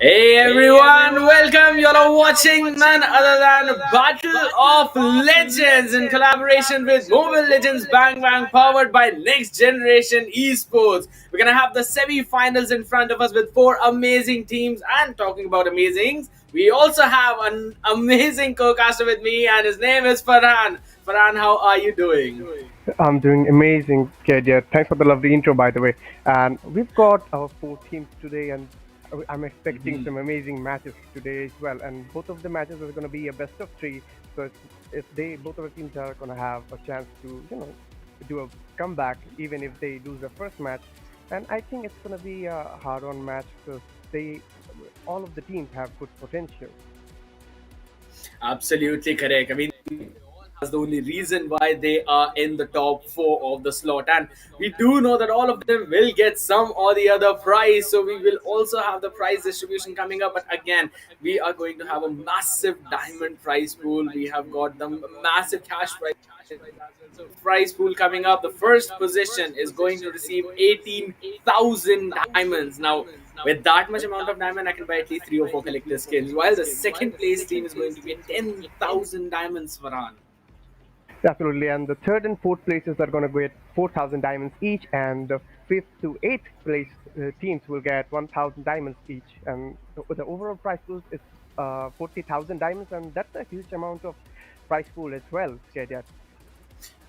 Hey everyone, welcome. You're watching none other than Battle of Legends in collaboration with Mobile Legends Bang Bang, powered by Next Generation Esports. We're gonna have the semi-finals in front of us with four amazing teams. And talking about amazings, we also have an amazing co-caster with me, and his name is Farhan. Farhan, how are you doing? I'm doing amazing, Kadia. Thanks for the lovely intro, by the way. And we've got our four teams today, and I'm expecting some amazing matches today as well. And both of the matches are going to be a best of three. So if they both of the teams are going to have a chance to, do a comeback, even if they lose the first match. And I think it's going to be a hard-on match because they, all of the teams have good potential. Absolutely correct. I mean, that's the only reason why they are in the top four of the slot. And we do know that all of them will get some or the other prize. So we will also have the prize distribution coming up. But again, we are going to have a massive diamond prize pool. We have got the massive cash prize. So prize pool coming up. The first position is going to receive 18,000 diamonds. Now, with that much amount of diamond, I can buy at least three or four collector skins. While the second place team is going to get 10,000 diamonds, Varan. Absolutely, and the third and fourth places are going to get 4,000 diamonds each, and the fifth to eighth place teams will get 1,000 diamonds each. And the overall prize pool is 40,000 diamonds, and that's a huge amount of prize pool as well, Scadia.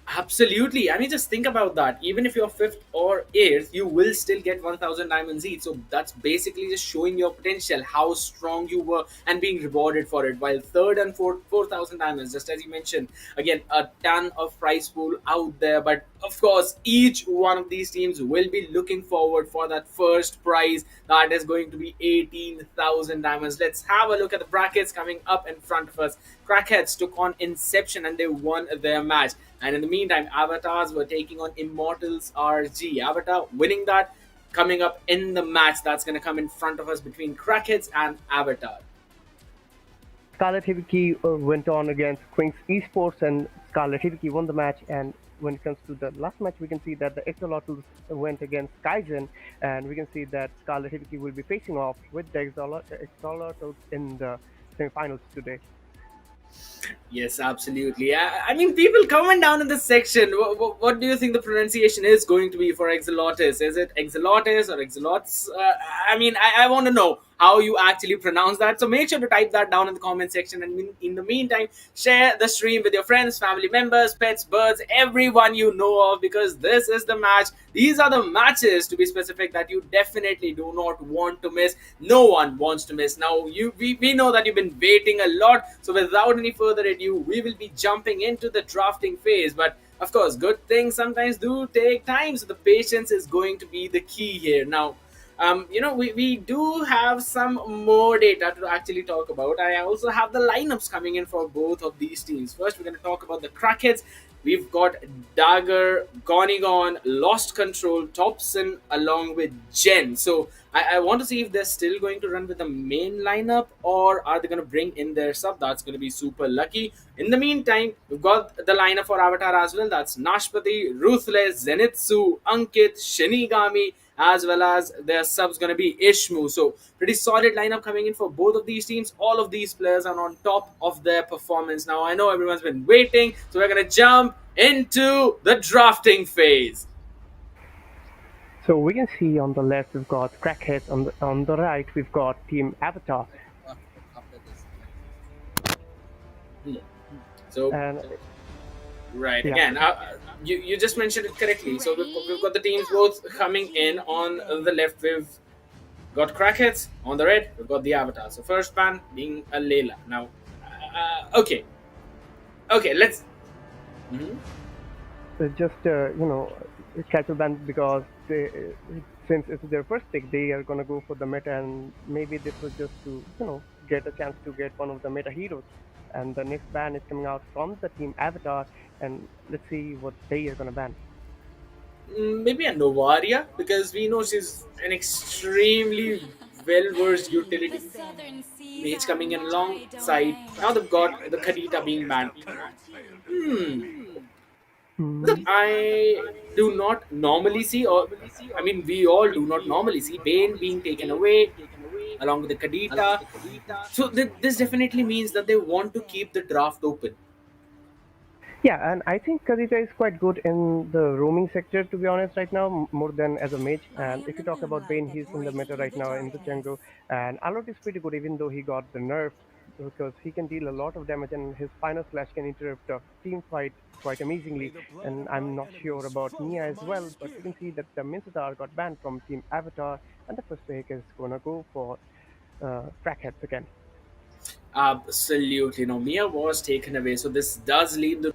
Absolutely. I mean, just think about that. Even if you're fifth or eighth, you will still get 1,000 diamonds each. So that's basically just showing your potential, how strong you were, and being rewarded for it. While third and fourth, 4,000 diamonds, just as you mentioned, again, a ton of prize pool out there. But of course, each one of these teams will be looking forward for that first prize that is going to be 18,000 diamonds. Let's have a look at the brackets coming up in front of us. Crackheads took on Inception and they won their match. And in the meantime, Avatars were taking on Immortals RG. Avatar winning that, coming up in the match that's going to come in front of us between Crackheads and Avatar. Scarlet Hibiki went on against Queen's Esports, and Scarlet Hibiki won the match. And when it comes to the last match, we can see that the Axolotls went against Kaizen, and we can see that Scarlet Hibiki will be facing off with the Axolotls in the semifinals today. Yes, absolutely. I mean, people comment down in the section. What do you think the pronunciation is going to be for Exhilarating? Is it Exhilarating or Axolotls? I mean, I want to know how you actually pronounce that. So make sure to type that down in the comment section. And in the meantime, share the stream with your friends, family members, pets, birds, everyone you know of, because this is the match. These are the matches, to be specific, that you definitely do not want to miss. No one wants to miss. Now, we know that you've been waiting a lot. So without any further ado, we will be jumping into the drafting phase. But of course, good things sometimes do take time. So the patience is going to be the key here. Now, we do have some more data to actually talk about. I also have the lineups coming in for both of these teams. First, we're going to talk about the Crackheads. We've got Dagger, Gonigon, Lost Control, Thompson, along with Jen. So I want to see if they're still going to run with the main lineup, or are they going to bring in their sub? That's going to be super lucky. In the meantime, we've got the lineup for Avatar as well. That's Nashpati, Ruthless, Zenitsu, Ankit, Shinigami, as well as their subs going to be Ishmu. So pretty solid lineup coming in for both of these teams. All of these players are on top of their performance. Now I know everyone's been waiting, so we're going to jump into the drafting phase. So we can see on the left we've got Crackheads, on the right we've got Team Avatar, So and right yeah, again, you just mentioned it correctly. So we've got the teams both coming in on the left. We've got Crackheads on the red. We've got the Avatar. So first ban being a Layla. Now, okay, let's. Mhm. just casual ban because since it's their first pick, they are gonna go for the meta, and maybe this was just to get a chance to get one of the meta heroes. And the next ban is coming out from the Team Avatar, and let's see what they are gonna ban. Maybe a Novaria, because we know she's an extremely well versed utility mage coming in alongside. Now they've got the Kadita being banned. Hmm. Hmm. I do not normally see, or I mean, we all do not normally see Bane being taken away. along with the Kadita. So this definitely means that they want to keep the draft open. Yeah, and I think Kadita is quite good in the roaming sector, to be honest, right now, more than as a mage. And if you talk about Bane, he's in the meta right now in the jungle. And Alot is pretty good, even though he got the nerf, because he can deal a lot of damage, and his final slash can interrupt a team fight quite amazingly. And I'm not sure about Nia as well, but we can see that the Mincetar got banned from Team Avatar, and the first pick is gonna go for Crackheads again. Absolutely, no. Mia was taken away, so this does leave the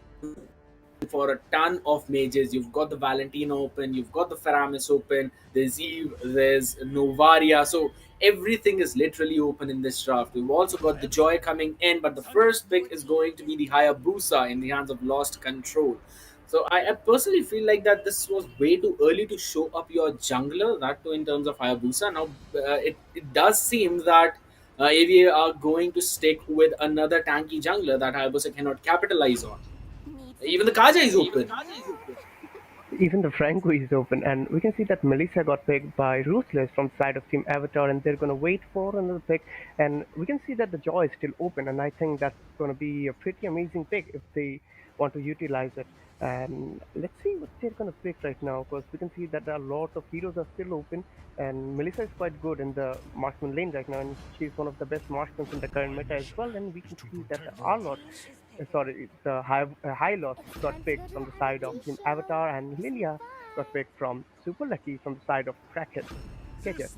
for a ton of mages. You've got the Valentino open, you've got the Faramis open, there's Eve, there's Novaria. So everything is literally open in this draft. We've also got the Joy coming in, but the first pick is going to be the Hayabusa in the hands of Lost Control. So I personally feel like that this was way too early to show up your jungler, that too in terms of Hayabusa. Now it does seem that AVA are going to stick with another tanky jungler that Hayabusa cannot capitalize on. Even the Kaja is open. Even the Franco is open, and we can see that Melissa got picked by Ruthless from the side of Team Avatar, and they're going to wait for another pick. And we can see that the Jaw is still open, and I think that's going to be a pretty amazing pick if they want to utilize it. And let's see what they're going to pick right now, because we can see that there are a lot of heroes are still open, and Melissa is quite good in the marksman lane right now, and she's one of the best marksmen in the current meta as well. And we can see that Arlot sorry, the high loss got picked from the side of Team Avatar, and Lilia got picked from Super Lucky from the side of Crackheads. KJ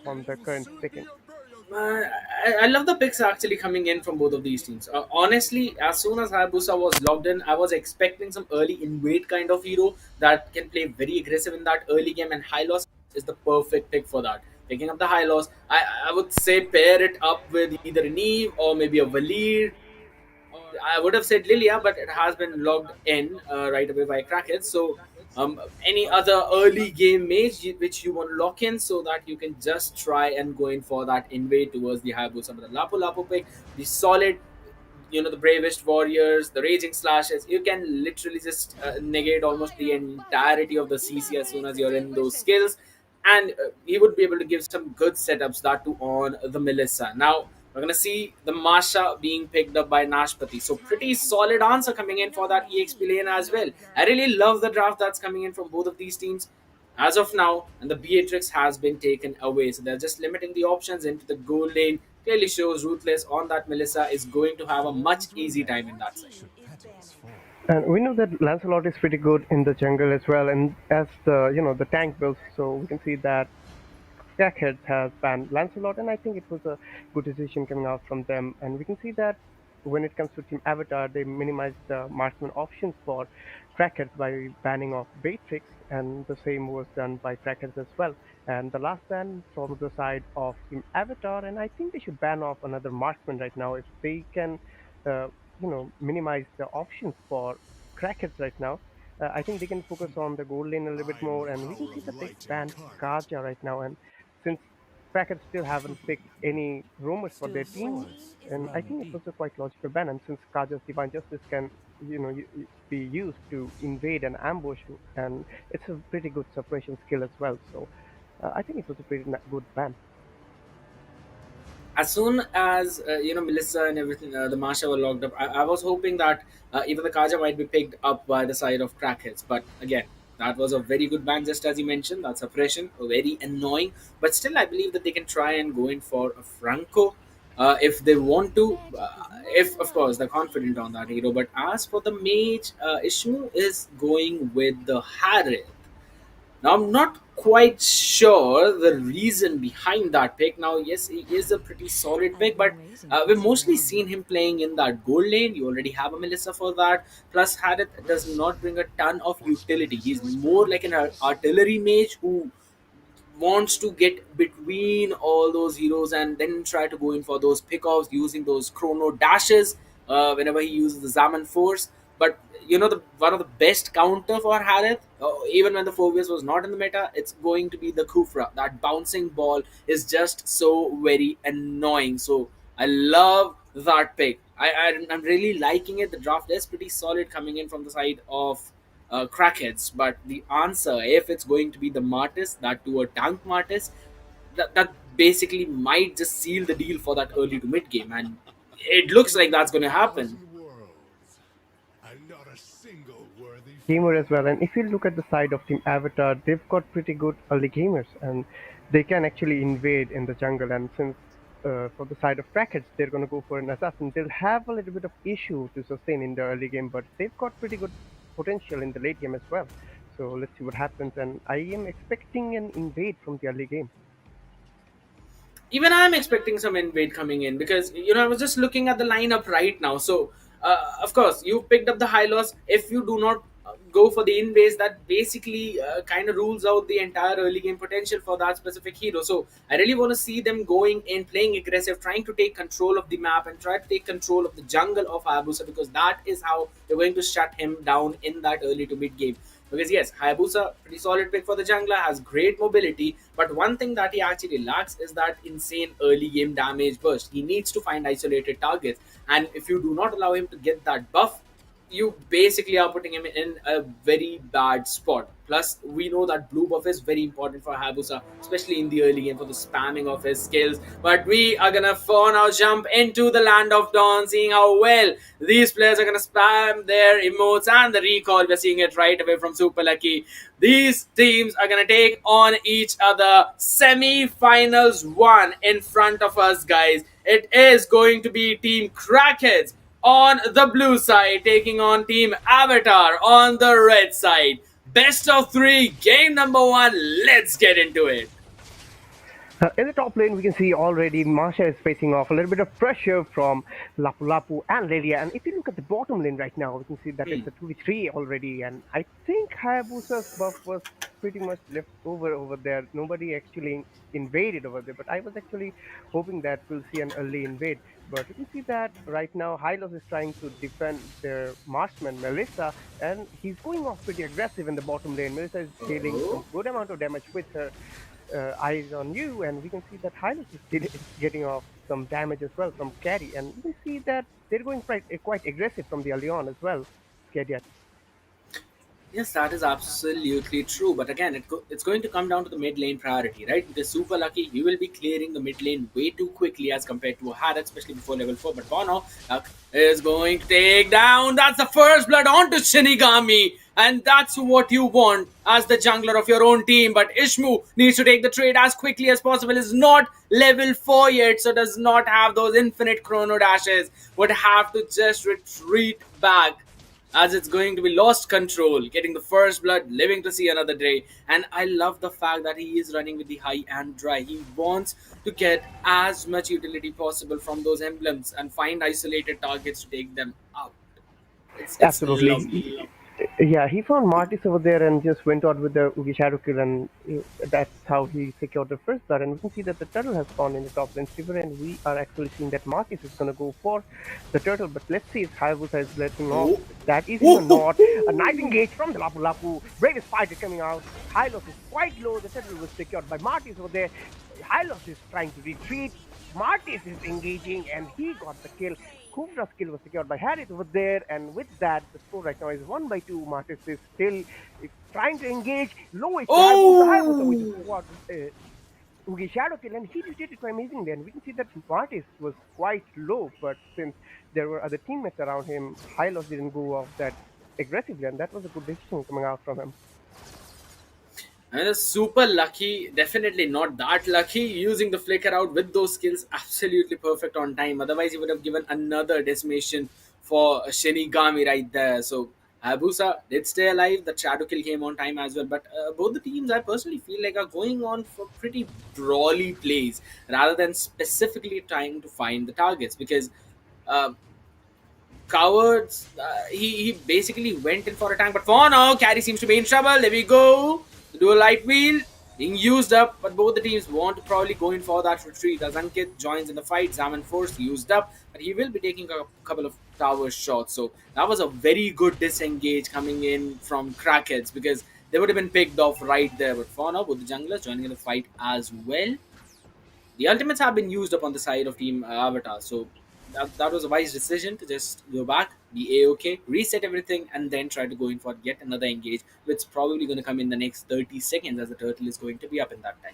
from the current picking. I love the picks actually coming in from both of these teams. Honestly, as soon as Hayabusa was logged in, I was expecting some early invade kind of hero that can play very aggressive in that early game, and Hylos is the perfect pick for that. Picking up the Hylos, I would say pair it up with either an Eve or maybe a Valir. I would have said Lilia, but it has been logged in right away by Crackheads. So, any other early game mage which you want to lock in so that you can just try and go in for that invade towards the Hayabusa. But the Lapu Lapu pick, the solid, the bravest warriors, the raging slashes, you can literally just negate almost the entirety of the CC as soon as you're in those skills. And he would be able to give some good setups that too on the Melissa. Now we're gonna see the Masha being picked up by Nashpati. So pretty solid answer coming in for that EXP lane as well. I really love the draft that's coming in from both of these teams as of now, and the Beatrix has been taken away. So they're just limiting the options into the goal lane. Clearly shows Ruthless on that Melissa is going to have a much easy time in that side. And we know that Lancelot is pretty good in the jungle as well, and as the tank builds, so we can see that Crackheads has banned Lancelot, and I think it was a good decision coming out from them. And we can see that when it comes to Team Avatar, they minimized the marksman options for Crackheads by banning off Beatrix, and the same was done by Crackheads as well. And the last ban from the side of Team Avatar, and I think they should ban off another marksman right now if they can, uh, minimize the options for Crackheads right now. I think they can focus on the gold lane a little bit more, and we can see that they banned Kaja right now. And since Crackers still haven't picked any roamers for their team, and I think it was a quite logical ban. And since Kaja's Divine Justice can, be used to invade and ambush, and it's a pretty good suppression skill as well. So I think it was a pretty good ban. As soon as Melissa and everything, the Masha were locked up, I was hoping that even the Kaja might be picked up by the side of Crackheads. But again, that was a very good ban, just as you mentioned. That suppression, very annoying. But still, I believe that they can try and go in for a Franco if they want to. If of course they're confident on that hero. But as for the mage, Ishmu is going with the Harith. Now, I'm not quite sure the reason behind that pick. Now, yes, he is a pretty solid pick, but we've mostly seen him playing in that gold lane. You already have a Melissa for that. Plus, Harith does not bring a ton of utility. He's more like an artillery mage who wants to get between all those heroes and then try to go in for those pickoffs using those chrono dashes whenever he uses the Zaman Force. But the one of the best counter for Harith, even when the Phobius was not in the meta, it's going to be the Kufra. That bouncing ball is just so very annoying. So I love that pick. I'm really liking it. The draft is pretty solid coming in from the side of Crackheads. But the answer, if it's going to be the Martis, that to a tank Martis, that basically might just seal the deal for that early to mid game, and it looks like that's going to happen. 1,000 worlds, and not a single worthy Gamer as well. And fighter. if you look at the side of Team Avatar, they've got pretty good early gamers, and they can actually invade in the jungle. And since for the side of Crackheads, they're going to go for an assassin, they'll have a little bit of issue to sustain in the early game, but they've got pretty good potential in the late game as well. So let's see what happens. And I am expecting an invade from the early game. Even I'm expecting some invade coming in, because I was just looking at the lineup right now. So of course you picked up the high loss. If you do not go for the invades, that basically kind of rules out the entire early game potential for that specific hero. So I really want to see them going in, playing aggressive, trying to take control of the map and try to take control of the jungle of Hayabusa, because that is how they're going to shut him down in that early to mid game. Because yes, Hayabusa, pretty solid pick for the jungler, has great mobility, but one thing that he actually lacks is that insane early game damage burst. He needs to find isolated targets, and if you do not allow him to get that buff, you basically are putting him in a very bad spot. Plus, we know that blue buff is very important for Hayabusa, especially in the early game for the spamming of his skills. But we are gonna for now jump into the land of dawn, seeing how well these players are gonna spam their emotes and the recall. We're seeing it right away from Super Lucky. These teams are gonna take on each other. Semi-finals one in front of us, guys. It is going to be Team Crackheads on the blue side, taking on Team Avatar on the red side. Best of three, game number one. Let's get into it. In the top lane, we can see already Masha is facing off a little bit of pressure from Lapu Lapu and Lilia. And if you look at the bottom lane right now, we can see that Hmm. it's a 2v3 already. And I think Hayabusa's buff was pretty much left over there. Nobody actually invaded over there. But I was actually hoping that we'll see an early invade. But you can see that right now, Hylos is trying to defend their marksman, Melissa, and he's going off pretty aggressive in the bottom lane. Melissa is dealing Oh. some good amount of damage with her eyes on you, and we can see that Hylos is getting off some damage as well from carry, and we can see that they're going quite aggressive from the early on as well. Cadet. Yes, that is absolutely true. But again, it's going to come down to the mid lane priority, right? Because Super Lucky, he will be clearing the mid lane way too quickly as compared to Harat, especially before level 4. But for now, Luck is going to take down. That's the first blood onto Shinigami. And that's what you want as the jungler of your own team. But Ishmu needs to take the trade as quickly as possible. Is not level 4 yet, so does not have those infinite chrono dashes. Would have to just retreat back, as it's going to be lost control, getting the first blood, living to see another day. And I love the fact that he is running with the high and dry. He wants to get as much utility possible from those emblems and find isolated targets to take them out. It's lovely. Absolutely. Yeah, he found Martis over there and just went out with the Ugi Shadow kill, and that's how he secured the first blood. And we can see that the turtle has spawned in the top lane river, and we are actually seeing that Martis is going to go for the turtle. But let's see if Hayabusa is letting off. Oh, That is or oh, not. A nice engage from the Lapu Lapu. Bravest fighter coming out. Hylos is quite low. The turtle was secured by Martis over there. Hylos is trying to retreat. Martis is engaging, and he got the kill. Kubra's kill was secured by Harris over there, and with that, the score right now is 1-2. Martis is still trying to engage. Low HP Hayabusa with the oh. squad. Ugi Shadow kill, and he did it amazingly. And we can see that Martis was quite low, but since there were other teammates around him, Hylos didn't go off that aggressively, and that was a good decision coming out from him. And super lucky, definitely not that lucky, using the flicker out with those skills absolutely perfect on time. Otherwise, he would have given another decimation for Shinigami right there. So Hayabusa did stay alive. The shadow kill came on time as well. But both the teams, I personally feel like, are going on for pretty brawly plays rather than specifically trying to find the targets, because uh, cowards. He basically went in for a tank, but for now, Carry seems to be in trouble. There we go. Do a light wheel being used up, but both the teams want to probably go in for that retreat. As Ankit joins in the fight, Zaman Force used up, but he will be taking a couple of tower shots. So that was a very good disengage coming in from Crackheads, because they would have been picked off right there. But for now, both the junglers joining in the fight as well. The ultimates have been used up on the side of Team Avatar, so that was a wise decision to just go back, be a-okay, reset everything, and then try to go in for yet another engage, which is probably going to come in the next 30 seconds, as the turtle is going to be up in that time.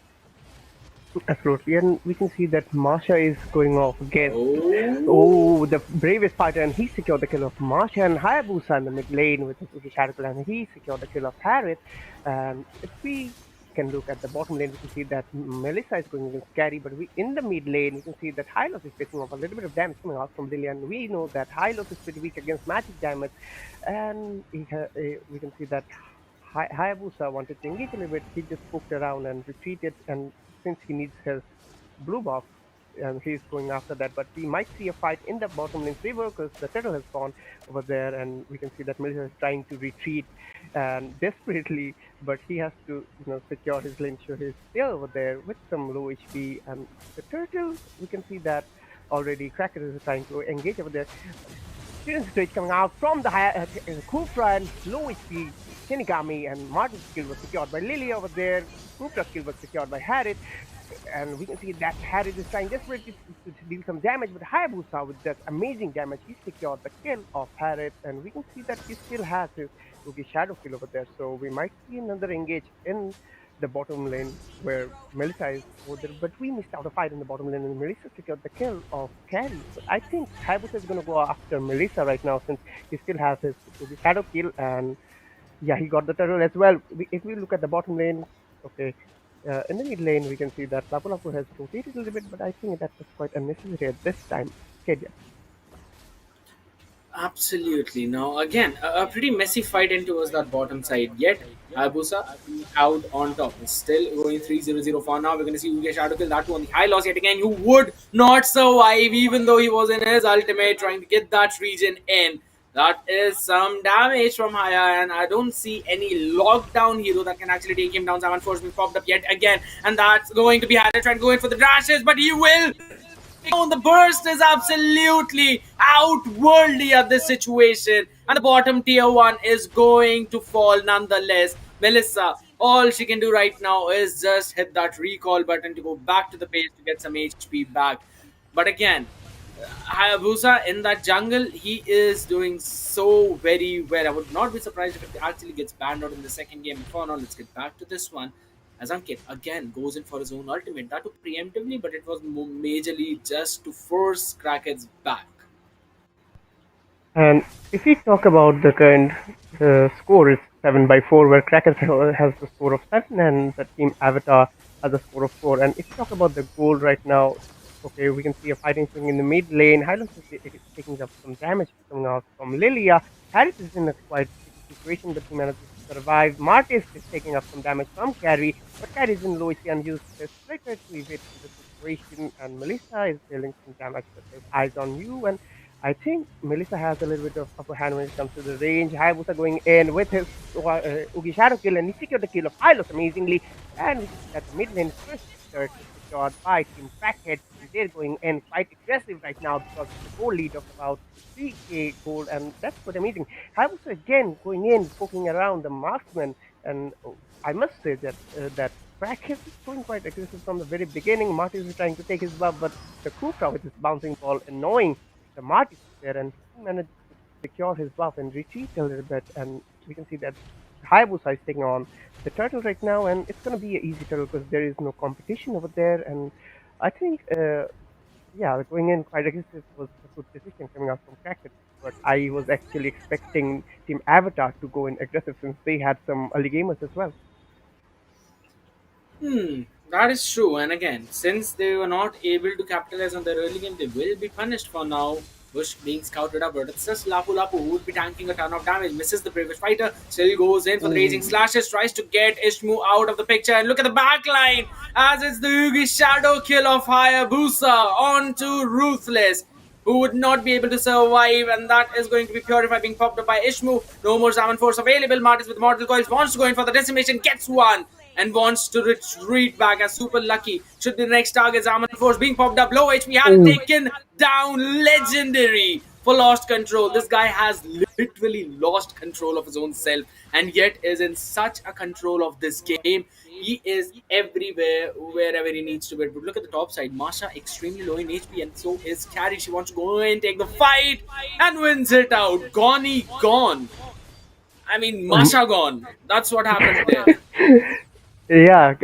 Absolutely, and we can see that Masha is going off against Oh. oh the bravest fighter, and he secured the kill of Masha and Hayabusa in the mid lane with his Shadow Clan, and he secured the kill of Harith. And if we can look at the bottom lane, we can see that Melissa is going against Carry, but we in the mid lane we can see that Hylos is facing off a little bit of damage coming out from Lilian. We know that Hylos is pretty weak against magic damage, and we can see that Hayabusa wanted to engage a little bit. He just poked around and retreated, and since he needs his blue buff, and he's going after that. But we might see a fight in the bottom lane favor because the turtle has gone over there, and we can see that Melissa is trying to retreat and desperately, but he has to secure his lane. So he's still over there with some low HP, and the turtle we can see that already Crackheads is trying to engage over there. Student stage coming out from the Kufra and low HP Shinigami, and Martin's skill was secured by Lily over there. Kufra's skill was secured by Harith, and we can see that Harith is trying desperately to deal some damage, but Hayabusa with that amazing damage, he secured the kill of Harith, and we can see that he still has his Ugi Shadow kill over there, so we might see another engage in the bottom lane where Melissa is over there, but we missed out a fight in the bottom lane, and Melissa secured the kill of Carry. But I think Hayabusa is going to go after Melissa right now since he still has his Ugi Shadow kill, and yeah, he got the turtle as well. If we look at the bottom lane, okay, in the mid lane, we can see that Lapu Lapu has rotated a little bit, but I think that was quite unnecessary at this time. Kedia. Absolutely. Now, again, a pretty messy fight in towards that bottom side. Yet, Hayabusa out on top. It's still going 3-0-0 for now. We're going to see Uge Shadow kill that one. High loss yet again. You would not survive even though he was in his ultimate trying to get that region in. That is some damage from Haya, and I don't see any lockdown hero that can actually take him down. Saman Force being popped up yet again, and that's going to be Haya trying to go in for the dashes, but he will the burst is absolutely outworldly at this situation, and the bottom tier one is going to fall nonetheless. Melissa, all she can do right now is just hit that recall button to go back to the base to get some HP back. But again, Hayabusa in that jungle, he is doing so very well. I would not be surprised if it actually gets banned out in the second game. For now, let's get back to this one. As Ankit again goes in for his own ultimate, that too preemptively, but it was majorly just to force Crackheads back. And if we talk about the current score is 7-4, where Crackers has the score of 7 and the team Avatar has a score of 4. And if we talk about the goal right now, okay, we can see a fighting thing in the mid lane. Hylos is taking up some damage coming out from Lilia. Harris is in a quite tricky situation, but he manages to survive. Martis is taking up some damage from Carry, but Carry is in low HP and used his flicker to evade the situation. And Melissa is dealing some damage with his eyes on you. And I think Melissa has a little bit of upper hand when it comes to the range. Hayabusa going in with his Ugi Shadow kill, and he secured the kill of Hylos amazingly. And we see that the mid lane first third is secured by Team Crackheads. And they're going in quite aggressive right now because of the goal lead of about 3k gold, and that's quite amazing. Hayabusa again going in, poking around the marksman, and I must say that Crackheads is going quite aggressive from the very beginning. Martin is trying to take his buff, but the Kufra with his bouncing ball annoying the Marty there, and he managed to secure his buff and retreat a little bit. And we can see that Hayabusa is taking on the turtle right now, and it's going to be an easy turtle because there is no competition over there. And I think, yeah, going in quite aggressive was a good decision coming out from Crackhead. But I was actually expecting Team Avatar to go in aggressive since they had some early gamers as well. That is true. And again, since they were not able to capitalize on their early game, they will be punished for now. Bush being scouted up, but it's just Lapu Lapu who would be tanking a ton of damage. Misses the previous fighter, still goes in for the raging slashes, tries to get Ishmu out of the picture. And look at the back line as it's the Yugi Shadow kill of Hayabusa onto Ruthless, who would not be able to survive, and that is going to be purified being popped up by Ishmu. No more Salmon Force available. Martis with Mortal Coils wants to go in for the decimation, gets one, and wants to retreat back as super lucky. Should the next target Zaman Force being popped up, low HP had Oh, taken down legendary for lost control. This guy has literally lost control of his own self, and yet is in such a control of this game. He is everywhere, wherever he needs to be. But look at the top side. Masha extremely low in HP, and so is Carrie. She wants to go and take the fight and wins it out. Gone. I mean, um, Masha gone. That's what happens there. yeah,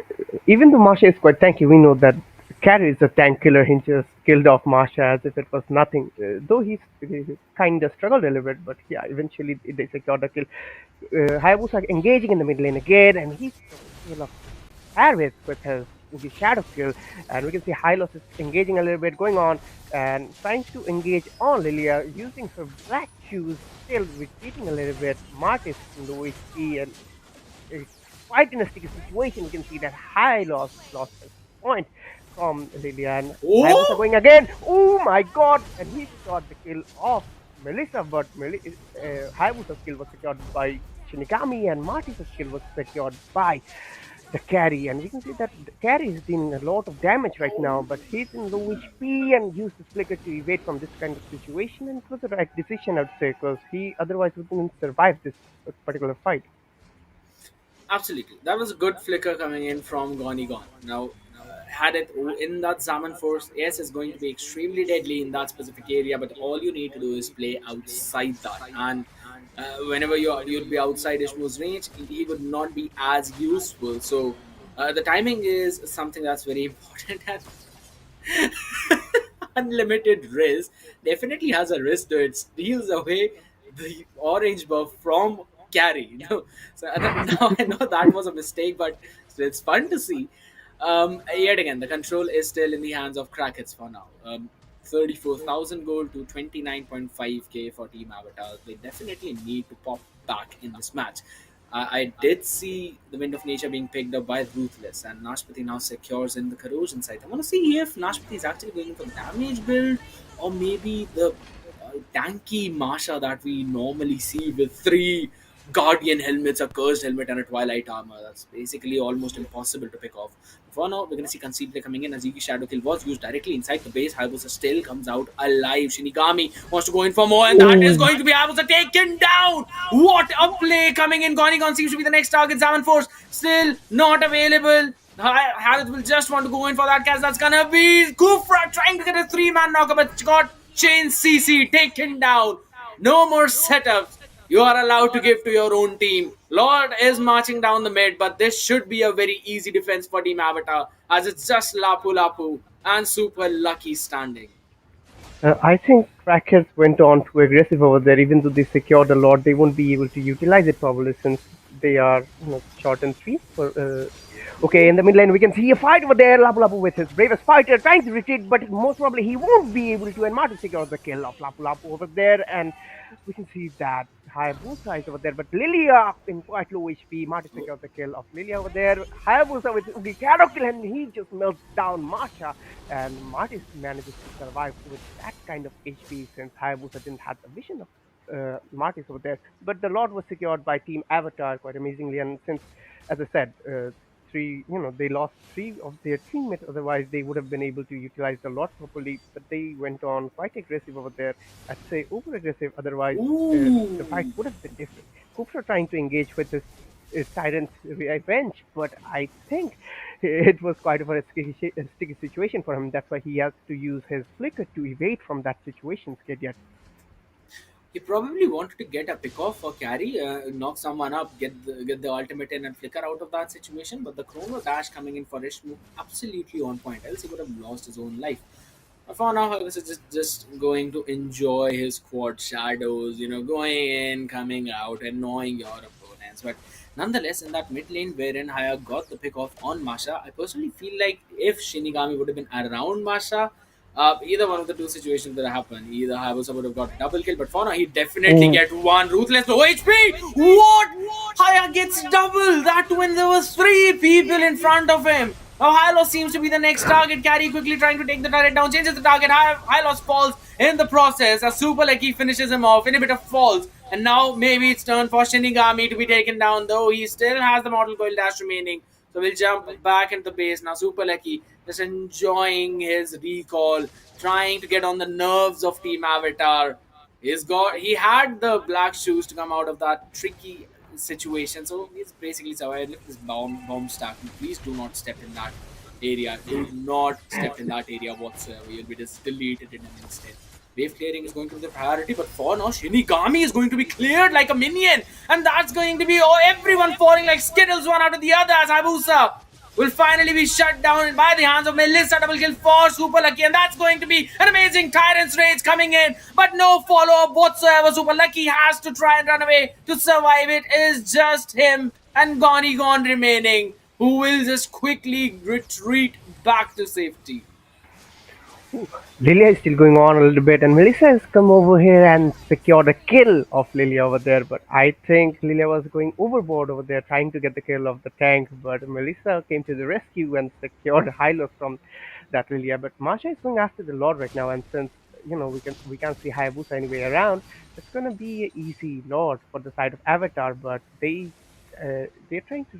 even though Masha is quite tanky, we know that Carry is a tank killer. He just killed off Masha as if it was nothing. Though he kind of struggled a little bit, but yeah, eventually they secured the kill. Hayabusa engaging in the mid lane again, and he's kill of Harris with his shadow kill, and we can see Hylos is engaging a little bit, going on and trying to engage on Lilia using her black shoes, still retreating a little bit. Martis in the HP, and it's quite in a sticky situation. We can see that lost his point from Lilia, and Hayabusa Oh, going again. Oh my god! And he got the kill off Melissa, but Hayabusa's kill was secured by Shinigami, and Martis' kill was secured by the carry, and we can see that the carry is doing a lot of damage right now, but he's in low HP and used his flicker to evade from this kind of situation, and it was the right decision, I'd say, because he otherwise wouldn't survive this particular fight. absolutely. That was a good flicker coming in from Goni Gon. Now, had it in that Zaman Force, yes, it's going to be extremely deadly in that specific area, but all you need to do is play outside that. And whenever you'll be outside Ishmu's range, he would not be as useful. So the timing is something that's very important. And unlimited risk definitely has a risk to it. Steals away the orange buff from carry. So now I know that was a mistake, but it's fun to see. Yet again, the control is still in the hands of Crackheads for now. 34,000 gold to 29.5k for Team Avatar. They definitely need to pop back in this match. I did see the Wind of Nature being picked up by Ruthless, and Nashpati now secures in the Corrosion side. I want to see if Nashpati is actually going for the damage build, or maybe the tanky Masha that we normally see with three Guardian helmets, a Cursed helmet, and a Twilight armor. That's basically almost impossible to pick off. For now, we're going to see Concealed Play coming in as Yuki Shadow Kill was used directly inside the base. Hayabusa still comes out alive. Shinigami wants to go in for more, and that is going to be Hayabusa taken down. What a play coming in. Gonigon seems to be the next target. Zaman Force still not available. Harith will just want to go in for that catch. That's gonna be Kufra trying to get a three-man knockup, but got Chain CC taken down. No more setups. You are allowed to give to your own team. Lord is marching down the mid, but this should be a very easy defense for Team Avatar, as it's just Lapu Lapu and Super Lucky standing. I think Crackers went on too aggressive over there. Even though they secured a lot, they won't be able to utilize it probably since they are short and three. Okay, in the mid lane we can see a fight over there. Lapu Lapu with his bravest fighter trying to retreat, but most probably he won't be able to. And Martin secures the kill of Lapu Lapu over there, and we can see that Hayabusa is over there, but Lilia in quite low HP. Martin secures the kill of Lilia over there. Hayabusa with the shadow kill, and he just melts down Masha, and Martis manages to survive with that kind of HP since Hayabusa didn't have the vision of Martis over there. But the lot was secured by Team Avatar quite amazingly, and since, as I said, they lost three of their teammates. Otherwise, they would have been able to utilize the lot properly. But they went on quite aggressive over there. I'd say over aggressive. Otherwise, the fight Ooh. would have been different. Kupfer trying to engage with his tyrant's revenge, but I think it was quite of a sticky situation for him. That's why he has to use his flicker to evade from that situation. Scared. He probably wanted to get a pick off for carry, knock someone up, get the ultimate in and flicker out of that situation. But the chrono dash coming in for Ishmu absolutely on point. Else he would have lost his own life. But for now, Harris is just going to enjoy his quad shadows, going in, coming out, annoying your opponents. But nonetheless, in that mid lane wherein Haya got the pick off on Masha, I personally feel like if Shinigami would have been around Masha, either one of the two situations that happen. Either Hayabusa would have got double kill, but for now he definitely Mm. get one. Ruthless low HP. What? Haya gets double. That when there was three people in front of him. Now Hylos seems to be the next target. Carry quickly trying to take the turret down. Changes the target. Hylos falls in the process as Super Lucky finishes him off. Inhibitor falls. And now maybe it's turn for Shinigami to be taken down, though he still has the Mortal Coil Dash remaining. So we'll jump back into the base. Now Super Lucky just enjoying his recall, trying to get on the nerves of Team Avatar. He had the black shoes to come out of that tricky situation. So he's basically survived this bomb stack. Please do not step in that area. Do not step in that area whatsoever. You'll be just deleted in an instant. Wave clearing is going to be the priority, but for now, Shinigami is going to be cleared like a minion, and that's going to be everyone falling like Skittles one out of the other as Hayabusa will finally be shut down by the hands of Melissa. Double kill for Super Lucky, and that's going to be an amazing Tyrant's Rage coming in, but no follow up whatsoever. Super Lucky has to try and run away to survive. It is just him and Gone remaining, who will just quickly retreat back to safety. Lilia is still going on a little bit, and Melissa has come over here and secured a kill of Lilia over there. But I think Lilia was going overboard over there, trying to get the kill of the tank. But Melissa came to the rescue and secured Hylos from that Lilia. But Masha is going after the Lord right now, and since we can't see Hayabusa anywhere around, it's gonna be an easy Lord for the side of Avatar. But they're trying to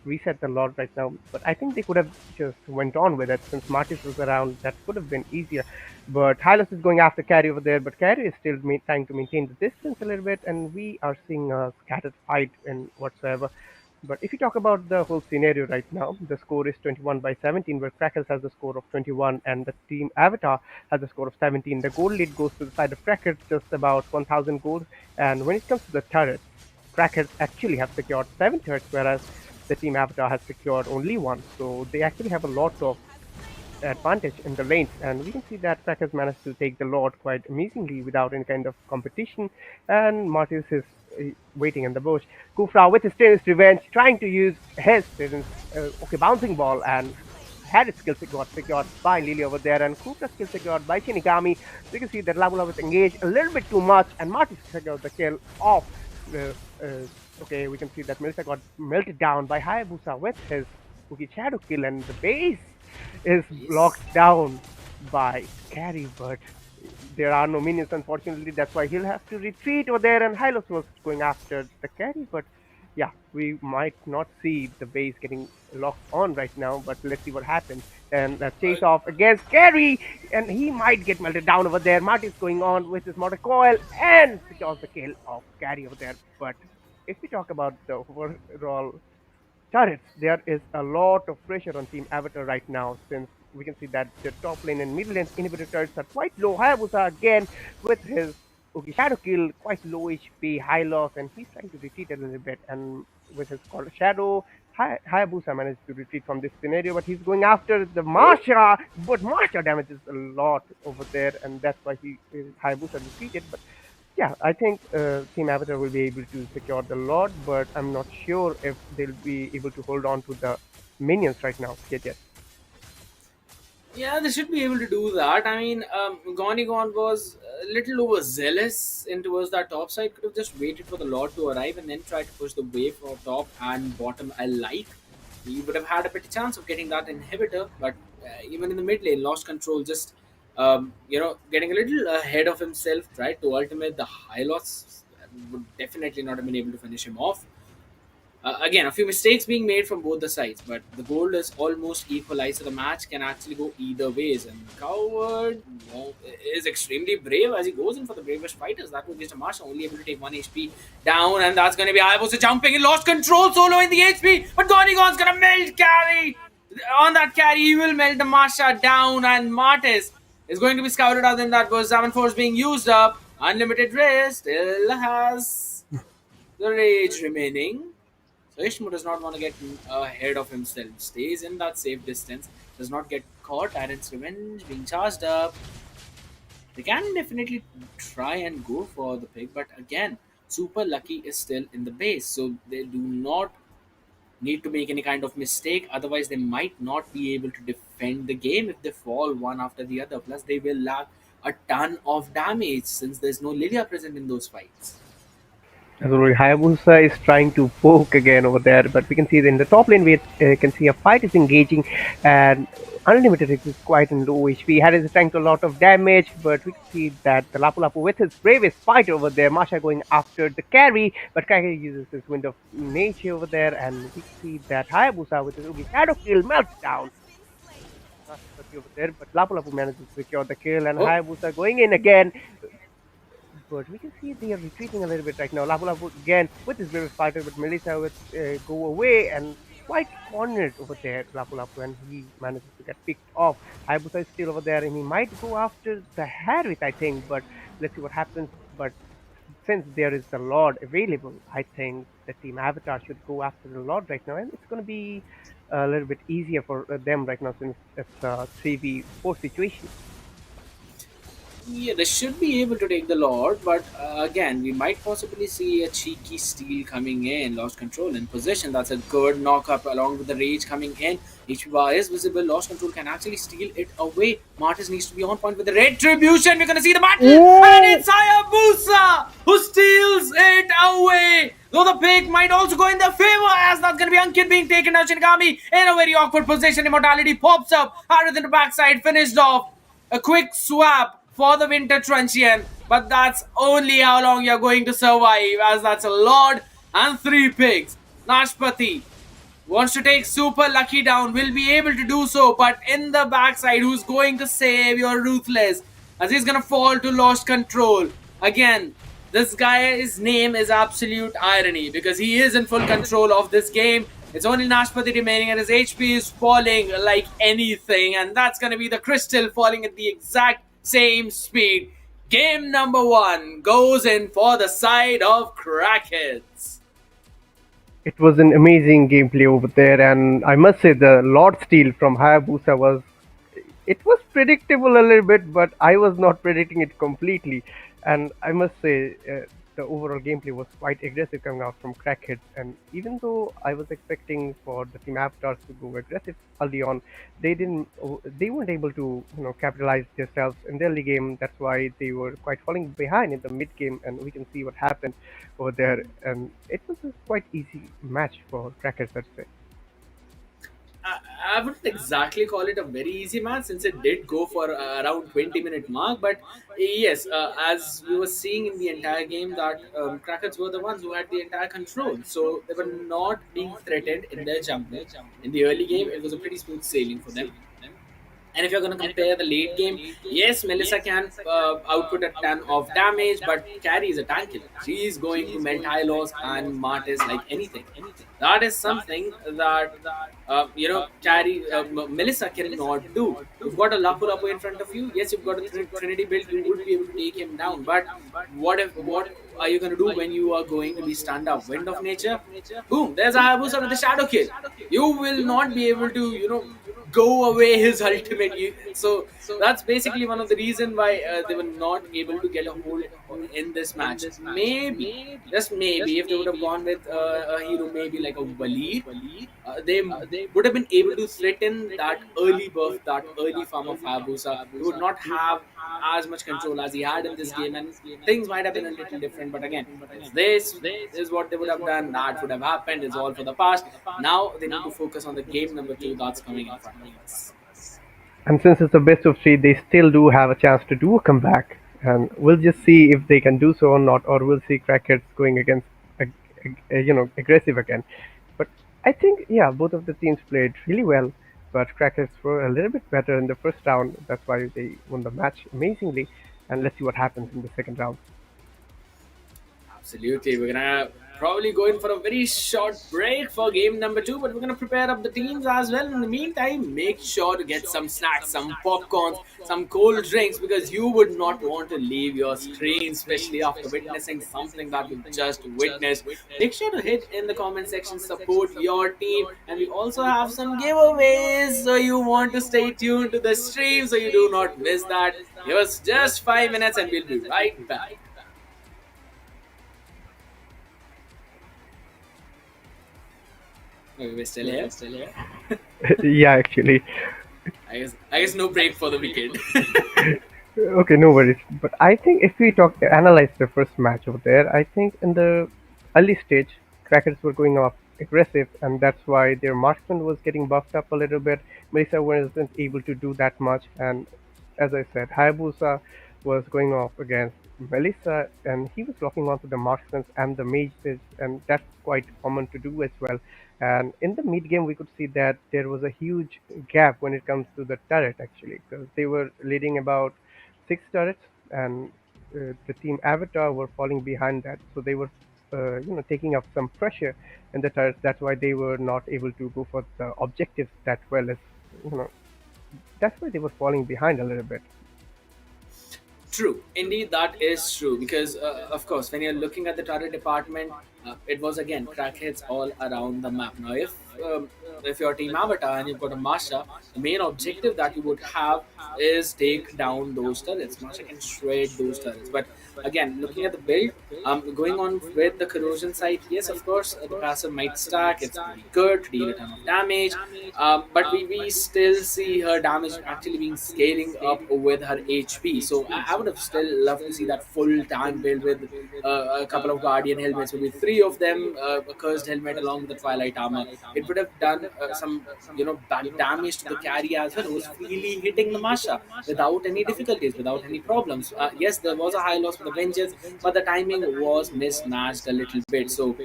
reset the Lord right now. But I think they could have just went on with it since Martis was around. That could have been easier. But Hylos is going after Carry over there, but Carry is still trying to maintain the distance a little bit, and we are seeing a scattered fight in whatsoever. But if you talk about the whole scenario right now, the score is 21 by 17, where Crackers has a score of 21 and the team Avatar has a score of 17. The gold lead goes to the side of Crackers, just about 1,000 gold. And when it comes to the turrets, Crackers actually have secured 7 turrets, whereas the team Avatar has secured only one. So they actually have a lot of advantage in the lanes, and we can see that Crackers managed to take the Lord quite amazingly without any kind of competition, and Martius is waiting in the bush. Kufra with his Tennis Revenge trying to use his Tennis, bouncing ball, and had its skill secured by Lily over there, and Kufra skill secured by Shinigami. So you can see that Labula was engaged a little bit too much, and Martius secured the kill off. Uh, uh, we can see that Melissa got melted down by Hayabusa with his Cookie Shadow kill, and the base is Yes. locked down by Carry, but there are no minions, unfortunately. That's why he'll have to retreat over there, and Hylos was going after the Carry, but yeah, we might not see the base getting locked on right now, but let's see what happens. And chase off against Carry, and he might get melted down over there. Marty's going on with his motor coil and secures the kill of Carry over there. But if we talk about the overall turrets, there is a lot of pressure on Team Avatar right now since we can see that the top lane and middle lane inhibitor turrets are quite low. Hayabusa again with his Shadow kill, quite low HP, high loss, and he's trying to retreat a little bit. And with his Scarlet Shadow, Hayabusa managed to retreat from this scenario, but he's going after the Oh, Marsha. But Marsha damages a lot over there, and that's why Hayabusa retreated. But yeah, I think Team Avatar will be able to secure the Lord, but I'm not sure if they'll be able to hold on to the minions right now yet. yeah, they should be able to do that. I mean, Gone was a little overzealous in towards that top side. Could have just waited for the Lord to arrive and then try to push the wave for top and bottom alike. He would have had a better chance of getting that inhibitor, but even in the mid lane, lost control. Just getting a little ahead of himself. Tried to ultimate the high loss. Would definitely not have been able to finish him off. Again, a few mistakes being made from both the sides, but the goal is almost equalized, so the match can actually go either ways. And Coward is extremely brave as he goes in for the bravest fighters. That was just a Marsha, only able to take 1 HP down, and that's going to be Hayabusa jumping. He lost control solo in the HP, but Gonigon's going to melt carry. On that carry, he will melt the Marsha down, and Martis is going to be scouted out. Then that was 7 Force being used up. Unlimited Race still has the rage remaining. So Ishmu does not want to get ahead of himself. Stays in that safe distance. Does not get caught. Tyrant's Revenge being charged up. They can definitely try and go for the pick, but again, Super Lucky is still in the base, so they do not need to make any kind of mistake. Otherwise, they might not be able to defend the game if they fall one after the other. Plus, they will lack a ton of damage since there's no Lilia present in those fights. Absolutely. Hayabusa is trying to poke again over there, but we can see that in the top lane we can see a fight is engaging, and Unlimited is quite in low HP. Had is tank a lot of damage, but we can see that the Lapu Lapu with his bravest fight over there, Masha going after the carry, but Carry uses his Wind of Nature over there, and we can see that Hayabusa with his Ugi Shadow kill melts down. Not lucky over there, but Lapu Lapu manages to secure the kill, and Oh, Hayabusa going in again, but we can see they are retreating a little bit right now. Lapu Lapu again with his bravest fighter, but Melissa would go away and quite cornered over there, Lapu Lapu, and he manages to get picked off. Hayabusa is still over there, and he might go after the Harith, I think, but let's see what happens. But since there is the Lord available, I think the team Avatar should go after the Lord right now, and it's going to be a little bit easier for them right now since it's a 3v4 situation. Yeah, they should be able to take the Lord, but again, we might possibly see a cheeky steal coming in, lost control in possession. That's a good knock up along with the rage coming in. HP bar is visible, lost control can actually steal it away. Martis needs to be on point with the retribution. We're gonna see the battle, and Oh, it's Hayabusa who steals it away. Though the pick might also go in their favor, as that's gonna be Ankit being taken down. Shinigami in a very awkward position. Immortality pops up, harder than the backside, finished off. A quick swap for the Winter Truncheon, but that's only how long you're going to survive, as that's a Lord and three pigs. Nashpati wants to take Super Lucky down, will be able to do so, but in the backside, who's going to save your Ruthless? As he's gonna fall to lost control. Again, this guy's name is absolute irony because he is in full control of this game. It's only Nashpati remaining, and his HP is falling like anything, and that's gonna be the crystal falling at the exact same speed. Game number one goes in for the side of Crackheads. it was an amazing gameplay over there, and I must say the Lord Steal from Hayabusa was, it was predictable a little bit, but I was not predicting it completely. And I must say, the overall gameplay was quite aggressive coming out from Crackheads. And even though I was expecting for the team avatars to go aggressive early on, they weren't able to, capitalize themselves in the early game. That's why they were quite falling behind in the mid game, and we can see what happened over there. And it was a quite easy match for Crackheads, I'd say. I, I wouldn't exactly call it a very easy match since it did go for around 20-minute mark. But yes, as we were seeing in the entire game, that Crackers were the ones who had the entire control, so they were not being threatened in their jungle. In the early game, it was a pretty smooth sailing for them. And if you're going to compare the late game, yes, Melissa can output a ton of damage, but Carrie is a tank killer. She is going to melt Hylos and Martis like anything. That is something that Carrie Melissa cannot do. You've got a Lapu Lapu in front of you. Yes, you've got a Trinity build. You would be able to take him down. But what are you going to do when you are going to be stand up? Wind of Nature. Boom! There's a Hayabusa with the Shadow Kill. You will not be able to go away his ultimate. So that's basically one of the reason why they were not able to get a hold in this match. Maybe, just maybe, if they would have gone with a hero, maybe like a Waleed, they would have been able to threaten that early buff, that early farm of Hayabusa. He would not have as much control as he had in this game, and things might have been a little different. But again, if this is what they would have done, that would have happened. It's all for the past. Now they need to focus on the game number two that's coming in front of us. And since it's a best of three, they still do have a chance to do a comeback. And we'll just see if they can do so or not, or we'll see Crackheads going against, aggressive again. But I think, yeah, both of the teams played really well, but Crackheads were a little bit better in the first round. That's why they won the match amazingly. And let's see what happens in the second round. Absolutely. We're gonna probably go in for a very short break for game number two, but we're gonna prepare up the teams as well. In the meantime, make sure to get some snacks, some popcorns, some cold drinks, because you would not want to leave your screen, especially after witnessing something that you just witnessed. Make sure to hit in the comment section, support your team, and we also have some giveaways. So you want to stay tuned to the stream so you do not miss that. Give us just 5 minutes and we'll be right back. Okay, we're still here. Still here. Yeah, actually. I guess no break for the weekend. Okay, no worries. But I think if we analyze the first match over there, I think in the early stage, Crackers were going off aggressive, and that's why their marksman was getting buffed up a little bit. Melissa wasn't able to do that much, and as I said, Hayabusa was going off against Melissa, and he was locking onto the marksmen and the mages, and that's quite common to do as well. And in the mid game, we could see that there was a huge gap when it comes to the turret actually, because they were leading about six turrets, and the team Avatar were falling behind that, so they were, taking up some pressure in the turrets. That's why they were not able to go for the objectives that well as you know. That's why they were falling behind a little bit. True, indeed, that is true because, of course, when you're looking at the turret department, It was again crackheads all around the map. Now, if you're Team Avatar and you've got a Masha, the main objective that you would have is take down those turrets. Masha can shred those turrets. But again, looking at the build, going on with the corrosion side, yes, of course, the passive might stack. It's pretty good to deal a ton of damage. But we still see her damage actually being scaling up with her HP. So I would have still loved to see that full tank build with a couple of Guardian helmets, maybe three of them, a cursed helmet along with the Twilight armor. It would have done some back damage to the carry as well. It was freely hitting the Masha without any difficulties, without any problems. Yes, there was a high loss for the Vengeance, but the timing was mismatched a little bit. So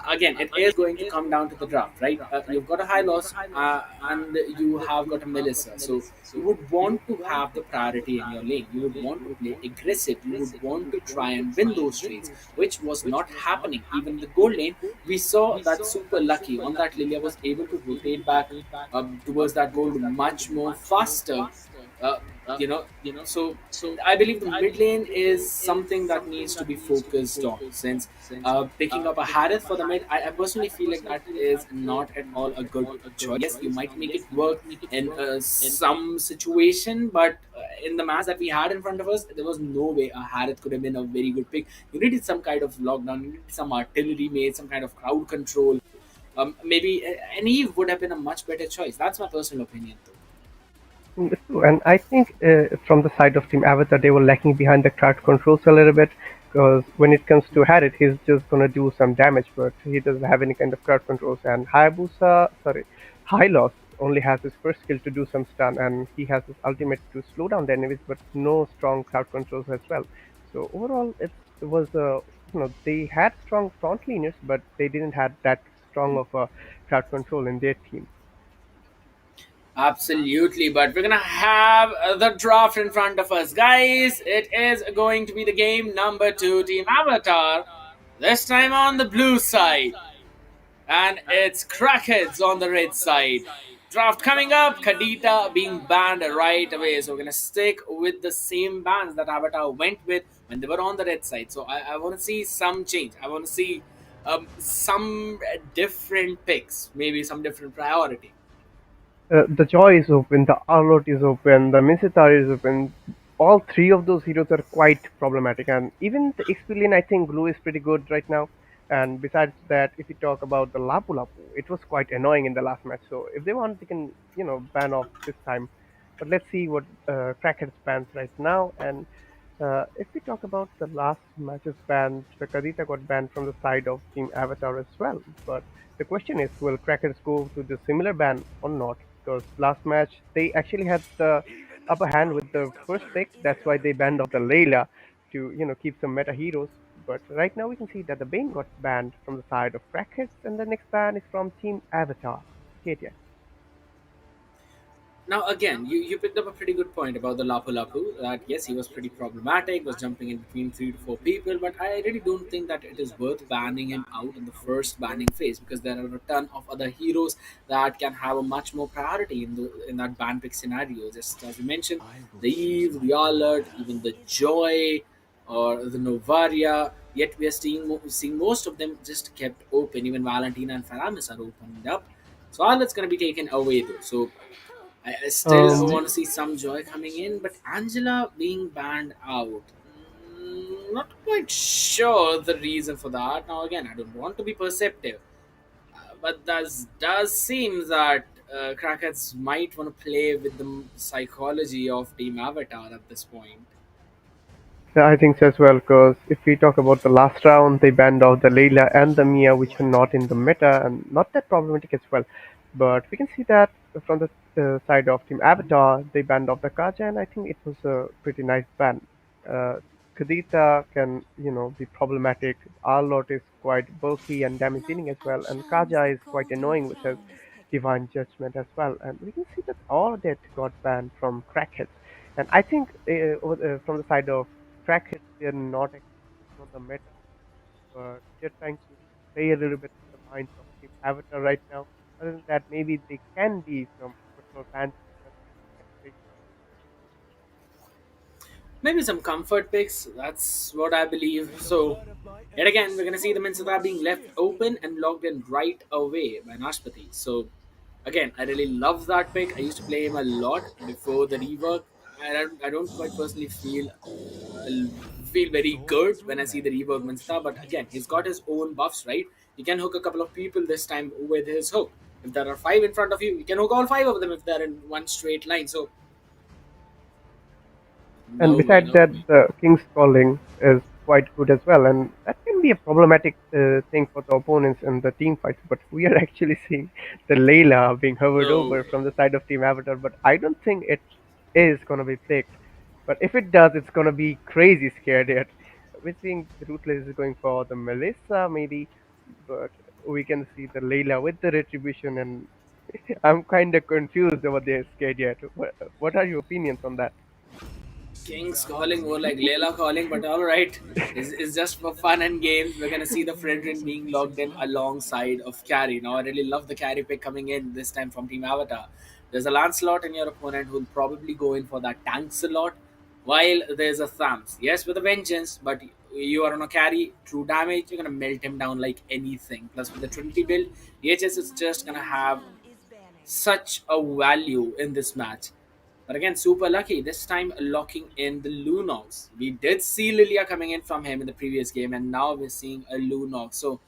again, it is going to come down to the draft, right? You've got a high loss and you have got a Melissa. So you would want to have the priority in your lane. You would want to play aggressive. You would want to try and win those trades, which was not happening. Even in the gold lane, we saw that super lucky on that Lilia was able to rotate back towards that gold much more faster. Uh, you know, so I believe the mid lane is something that needs to be focused on. Since picking up a Harith for the mid, I personally feel like that is not at all a good choice. Yes, you might make it work in some situation, but in the match that we had in front of us, there was no way a Harith could have been a very good pick. You needed some kind of lockdown, you needed some artillery made, some kind of crowd control. Maybe an Eve would have been a much better choice. That's my personal opinion, though. And I think from the side of Team Avatar, they were lacking behind the crowd controls a little bit because when it comes to Harriet, he's just gonna do some damage, but he doesn't have any kind of crowd controls. And Hylos only has his first skill to do some stun, and he has his ultimate to slow down the enemies, but no strong crowd controls as well. So overall, it was they had strong front laners, but they didn't have that strong of a crowd control in their team. Absolutely, but we're gonna have the draft in front of us, guys. It is going to be the game number two, Team Avatar. This time on the blue side, and it's Crackheads on the red side. Draft coming up, Kadita being banned right away. So we're gonna stick with the same bans that Avatar went with when they were on the red side. So I want to see some change. I want to see some different picks, maybe some different priority. The Joy is open, the Arlot is open, the Misitar is open. All three of those heroes are quite problematic, and even the Experian, I think Glue is pretty good right now. And besides that, if you talk about the Lapu Lapu, it was quite annoying in the last match. So if they want, they can ban off this time. But let's see what Crackhead bans right now. And if we talk about the last matches banned, the Kadita got banned from the side of Team Avatar as well. But the question is, will Crackers go to the similar ban or not? Because last match they actually had the upper hand with the first pick. That's why they banned off the Layla to keep some meta heroes. But right now we can see that the Bane got banned from the side of Crackheads, and the next ban is from Team Avatar. KTS. Now again, you picked up a pretty good point about the Lapu Lapu. That yes, he was pretty problematic, was jumping in between 3 to 4 people, but I really don't think that it is worth banning him out in the first banning phase because there are a ton of other heroes that can have a much more priority in that ban pick scenario. Just as you mentioned, the Eve, the Alert, even the Joy or the Novaria. Yet we are seeing most of them just kept open. Even Valentina and Faramis are opened up. So all that's going to be taken away though. So I still Um, want to see some joy coming in, but Angela being banned out. Not quite sure the reason for that. Now, again, I don't want to be perceptive, but does seem that Crackheads might want to play with the psychology of Team Avatar at this point. Yeah, I think so as well, because if we talk about the last round, they banned out the Layla and the Mia, which are not in the meta and not that problematic as well. But we can see that from the side of Team Avatar, they banned off the Kaja, and I think it was a pretty nice ban. Uh, Kadita can, be problematic. Arlot is quite bulky and damage dealing as well, and Kaja is quite annoying with her divine judgment as well. And we can see that all of that got banned from Crackheads. And I think from the side of Crackheads, they're not actually on the meta, but they're trying to play a little bit with the minds of Team Avatar right now. Other than that, maybe they can be some personal fans as well. Maybe some comfort picks. That's what I believe. So, yet again, we're going to see the Minnesota being left open and logged in right away by Nashpati. So, again, I really love that pick. I used to play him a lot before the rework. I don't quite personally feel very good when I see the rework Minnesota, but again, he's got his own buffs, right? You can hook a couple of people this time with his hook. If there are five in front of you, you can hook all five of them if they're in one straight line. So, And no, besides that, the King's Calling is quite good as well, and that can be a problematic thing for the opponents in the team fights. But we are actually seeing the Layla being hovered no. over from the side of Team Avatar, but I don't think it is gonna be picked. But if it does, it's gonna be crazy scared yet. We're seeing the Ruthless is going for the Melissa maybe, but we can see the Layla with the Retribution, and I'm kind of confused over there, scared yet. What are your opinions on that? King's calling more like Layla calling, but all right. It's just for fun and games. We're gonna see the Fredrin being logged in alongside of Carry. Now I really love the Carry pick coming in this time from Team Avatar. There's a Lancelot in your opponent who'll probably go in for that tanks a lot, while there's a Thams. Yes, with a vengeance, but you are on a carry, true damage, you're gonna melt him down like anything. Plus with the Trinity build, EHS is just gonna have such a value in this match. But again, super lucky. This time locking in the Lunox. We did see Lilia coming in from him in the previous game, and now we're seeing a Lunox. So,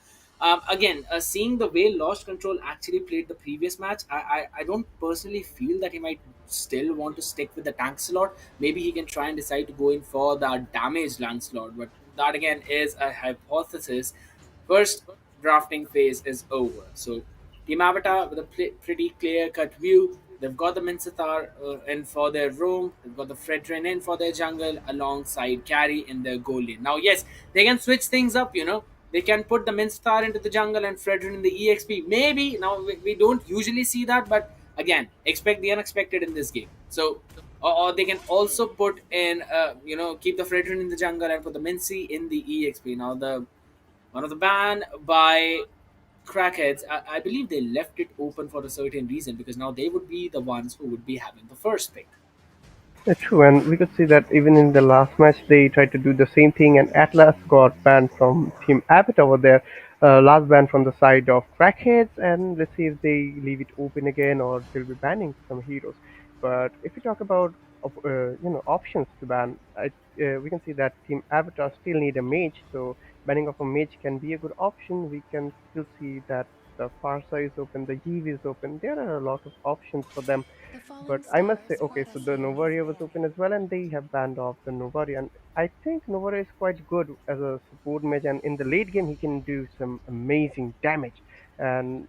again, seeing the way Lost Control actually played the previous match, I don't personally feel that he might still want to stick with the tank slot. Maybe he can try and decide to go in for the damage Lancelot, but that again is a hypothesis. First drafting phase is over. So Team Avatar with a pretty clear-cut view. They've got the Minsathar in for their roam. They've got the Fredrin in for their jungle alongside Carry in their goal lane. Now, yes, they can switch things up. They can put the Minsathar into the jungle and Fredrin in the EXP. Maybe now we don't usually see that, but again, expect the unexpected in this game. So, or they can also put in, keep the Fredrin in the jungle and put the Mincy in the EXP. Now, the one of the ban by Crackheads, I believe they left it open for a certain reason because now they would be the ones who would be having the first pick. True, and we could see that even in the last match they tried to do the same thing, and Atlas got banned from Team Abbott over there. Last ban from the side of Crackheads, and let's see if they leave it open again or they'll be banning some heroes. But if we talk about options to ban, we can see that Team Avatar still need a mage, so banning of a mage can be a good option. We can still see that the Farsa is open, the Eve is open. There are a lot of options for them, but I must say, okay, so the Novaria was open as well, and they have banned off the Novaria. And I think Novaria is quite good as a support mage, and in the late game, he can do some amazing damage. And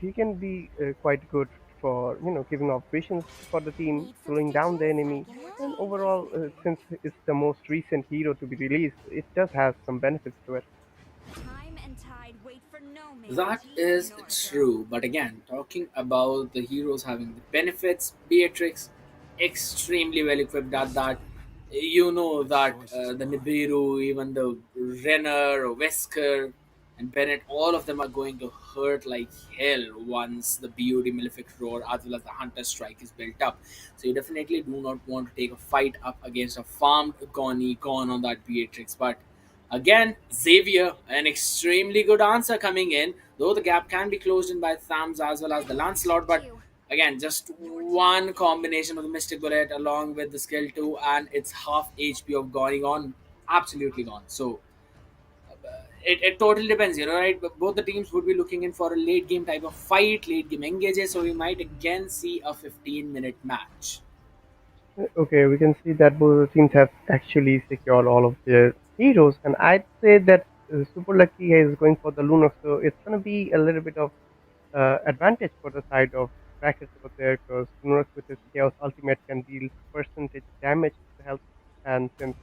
he can be quite good for giving off visions for the team, slowing down the enemy, and overall, since it's the most recent hero to be released, it does have some benefits to it. That is true, but again, talking about the heroes having the benefits, Beatrix, extremely well equipped at that. You know that the Nibiru, even the Renner, Wesker, and Bennett, all of them are going to hurt like hell once the BOD Malefic Roar as well as the Hunter Strike is built up. So you definitely do not want to take a fight up against a farmed Gone on that Beatrix. But again, Xavier, an extremely good answer coming in, though the gap can be closed in by Thams as well as the Lancelot. But again, just one combination of the Mystic Bullet along with the skill 2, and it's half HP of going on, absolutely gone. So it totally depends, right? But both the teams would be looking in for a late game type of fight, late game engages, so we might again see a 15-minute match. Okay, we can see that both the teams have actually secured all of their heroes, and I'd say that Super Lucky is going for the Lunox, so it's gonna be a little bit of advantage for the side of Crackers over there, because Lunox with his Chaos Ultimate can deal percentage damage to the health, and since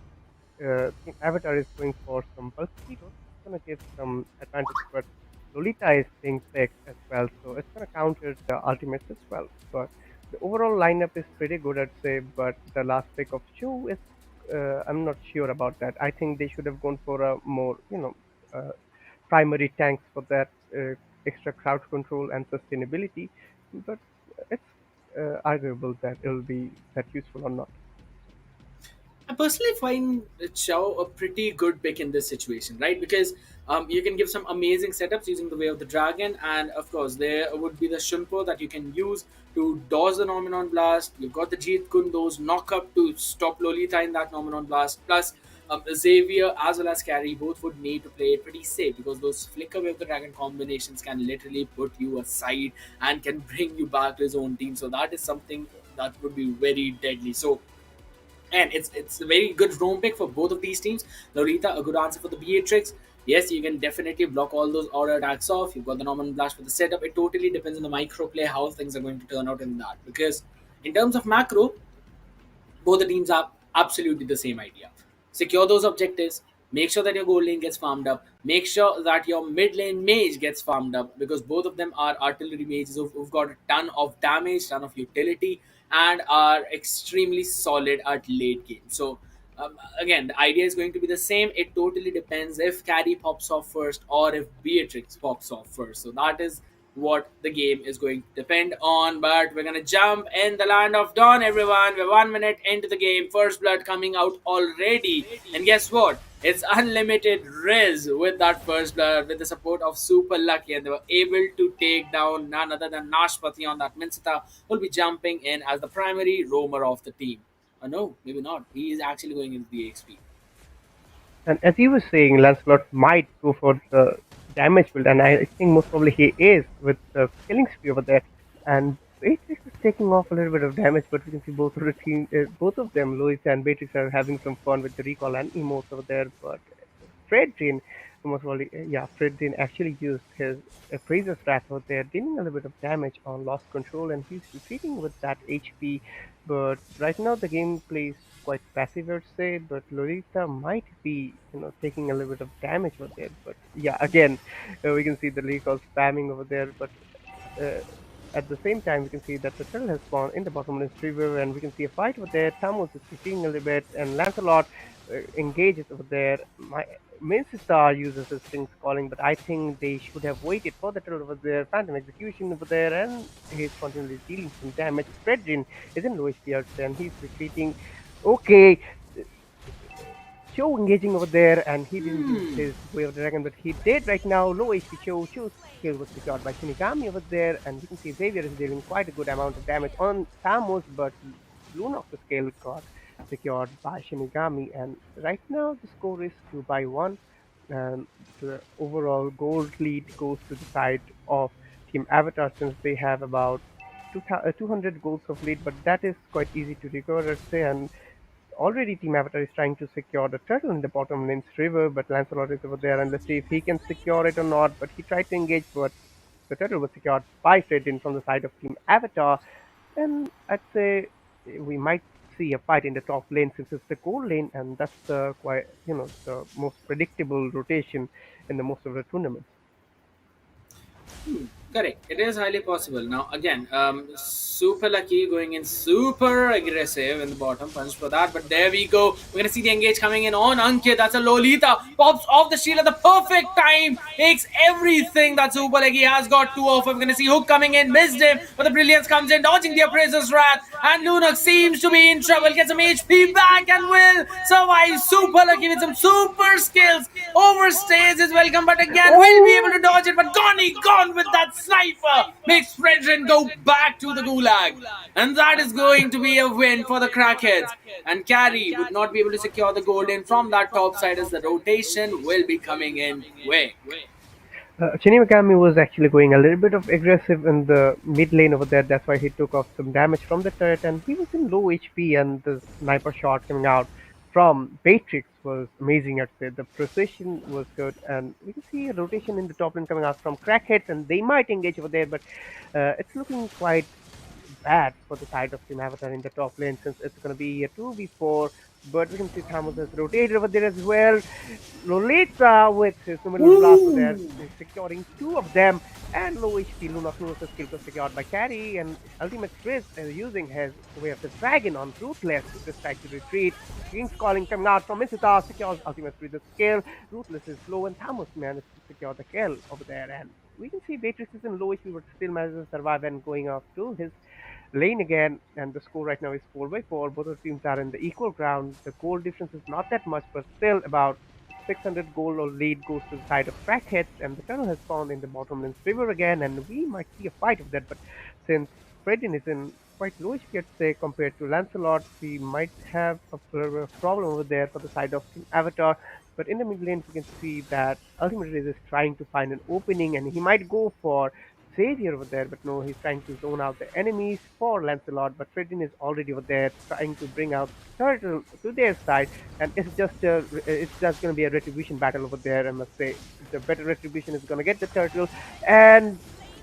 Team Avatar is going for some bulky heroes, it's gonna give some advantage, but Lolita is being picked as well, so it's gonna counter the ultimates as well. But the overall lineup is pretty good, I'd say, but the last pick of Chu is I'm not sure about that. I think they should have gone for a more, primary tanks for that extra crowd control and sustainability, but it's arguable that it'll be that useful or not. I personally find Chow a pretty good pick in this situation, right? Because you can give some amazing setups using the Way of the Dragon, and of course, there would be the Shimpo that you can use to dodge the Nominon Blast. You've got the Jeet Kundos knock up to stop Lolita in that Nominon Blast. Plus, Xavier as well as Carrie both would need to play it pretty safe because those Flicker Way of the Dragon combinations can literally put you aside and can bring you back to his own team. So, that is something that would be very deadly. So, and it's a very good roam pick for both of these teams. Lolita, a good answer for the Beatrix. Yes, you can definitely block all those auto attacks off. You've got the Norman Blast for the setup. It totally depends on the micro play, how things are going to turn out in that. Because in terms of macro, both the teams have absolutely the same idea. Secure those objectives. Make sure that your gold lane gets farmed up. Make sure that your mid lane mage gets farmed up because both of them are artillery mages who've got a ton of damage, ton of utility, and are extremely solid at late game. So, again, the idea is going to be the same. It totally depends if Carrie pops off first or if Beatrix pops off first. So, that is what the game is going to depend on. But we're gonna jump in the land of dawn, everyone. We're 1 minute into the game. First blood coming out already. And guess what? It's unlimited res with that first blood with the support of Super Lucky, and they were able to take down none other than Nashpati on that. Minsita will be jumping in as the primary roamer of the team. No, maybe not. He is actually going into the XP. And as you were saying, Lancelot might go for the damage build, and I think most probably he is with the killing spree over there. And Beatrix is taking off a little bit of damage, but we can see both of the team, both of them, Lois and Beatrix, are having some fun with the recall and emotes over there. But Fredrin, most probably, yeah, Fredrin actually used his Appraiser's Wrath out there, dealing a little bit of damage on Lost Control, and he's retreating with that HP. But right now the gameplay is quite passive, I'd say. But Lolita might be, taking a little bit of damage over there. But yeah, again, we can see the recall spamming over there. But uh, at the same time, we can see that the turtle has spawned in the bottomless river, and we can see a fight over there. Tamus is retreating a little bit, and Lancelot engages over there. My main sister uses his strings calling, but I think they should have waited for the turtle over there. Phantom execution over there, and he's continually dealing some damage. Fredrin is in low HP, and he's retreating. Okay, Cho engaging over there, and he didn't use Hmm. his Way of the Dragon, but he did right now. Low HP Cho. Cho's skill was secured by Shinigami over there, and we can see Xavier is dealing quite a good amount of damage on Thanos, but Lunox's skill got secured by Shinigami, and right now the score is 2-1, and the overall gold lead goes to the side of Team Avatar since they have about 200 goals of lead, but that is quite easy to recover, I'd say, and already Team Avatar is trying to secure the turtle in the bottom lane's river, but Lancelot is over there, and let's see if he can secure it or not. But he tried to engage, but the turtle was secured by Fredin from the side of Team Avatar. And I'd say we might see a fight in the top lane since it's the gold lane, and that's the quite the most predictable rotation in the most of the tournaments. Correct. It is highly possible. Now, again, super lucky going in super aggressive in the bottom. Punch for that. But there we go. We're going to see the engage coming in on Ankit. That's a Lolita. Pops off the shield at the perfect time. Takes everything that super lucky has got two off. We're going to see Hook coming in. Missed him. But the Brilliance comes in, dodging the Appraiser's Wrath. And Lunox seems to be in trouble. Gets some HP back and will survive. Super lucky with some super skills. Overstays his welcome. But again, will be able to dodge it. But gone with that sniper makes Fredrin go back to the gulag. And that is going to be a win for the Crackheads. And Carry would not be able to secure the golden from that top side as the rotation will be coming in quick. Shinigami was actually going a little bit of aggressive in the mid lane over there. That's why he took off some damage from the turret, and he was in low HP. And the sniper shot coming out from Beatrix was amazing. I'd say the precision was good, and we can see a rotation in the top lane coming out from Crackheads, and they might engage over there, but it's looking quite bad for the side of Team Avatar in the top lane since it's going to be a 2v4. But we can see Thamus has rotated over there as well. Lolita with his middle blast over there is securing two of them. And low HP Luna's skill was secured by Carry. And Ultimate Frizz is using his Way of the Dragon on Ruthless to just try to retreat. King's Calling coming out from Misita secures Ultimate Frizz's skill. Ruthless is low and Thamus managed to secure the kill over there. And we can see Beatrix is in low HP but still manages to survive and going off to his lane again, and the score right now is 4-4. Both of the teams are in the equal ground. The goal difference is not that much, but still about 600 goal or lead goes to the side of Crackheads, and the tunnel has spawned in the bottom lane's river again, and we might see a fight of that. But since Fredin is in quite low HP, I'd say, compared to Lancelot, we might have a little bit of problem over there for the side of Team Avatar. But in the mid lane, we can see that ultimately is trying to find an opening, and he might go for Xavier over there, but no, he's trying to zone out the enemies for Lancelot. But Fredin is already over there trying to bring out Turtle to their side, and it's just going to be a retribution battle over there. I must say, the better retribution is going to get the Turtle, and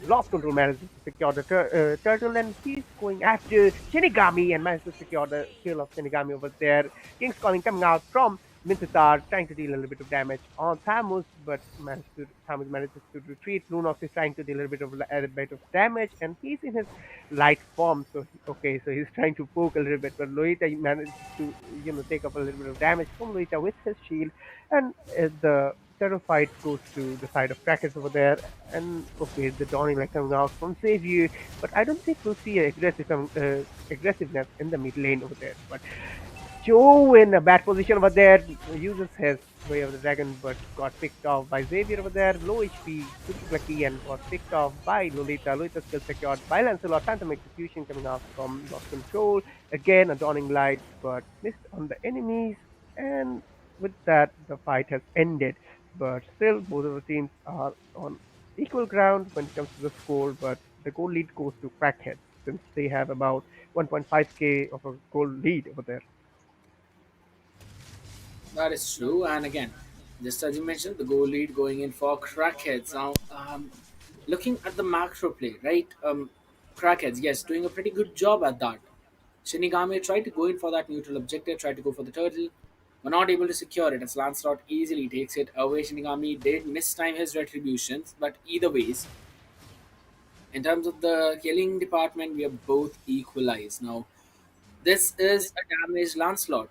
lost control manages to secure the turtle, and he's going after Shinigami and manages to secure the kill of Shinigami over there. King's Calling coming out from Minthithar, trying to deal a little bit of damage on Thamus, but Thamus manages to retreat. Lunox is trying to deal a bit of damage, and he's in his light form. So okay, so he's trying to poke a little bit, but Lolita manages to take up a little bit of damage from Lolita with his shield, and the turtle fight goes to the side of Crackers over there. And okay, the Dawning Light coming out from Xavier, but I don't think we'll see aggressiveness in the mid lane over there. But Joe in a bad position over there uses his Way of the Dragon, but got picked off by Xavier over there. Low HP, super lucky, and got picked off by Lolita. Lolita still secured by Lancelot. Phantom Execution coming out from Lost Control. Again, a Dawning Light, but missed on the enemies. And with that, the fight has ended. But still, both of the teams are on equal ground when it comes to the score. But the goal lead goes to Crackheads since they have about 1.5k of a goal lead over there. That is true. And again, just as you mentioned, the goal lead going in for Crackheads. Now, looking at the macro play, right? Crackheads, yes, doing a pretty good job at that. Shinigami tried to go in for that neutral objective, tried to go for the turtle, were not able to secure it as Lancelot easily takes it away. Shinigami did mistime his retributions, but either ways, in terms of the killing department, we are both equalized. Now, this is a damaged Lancelot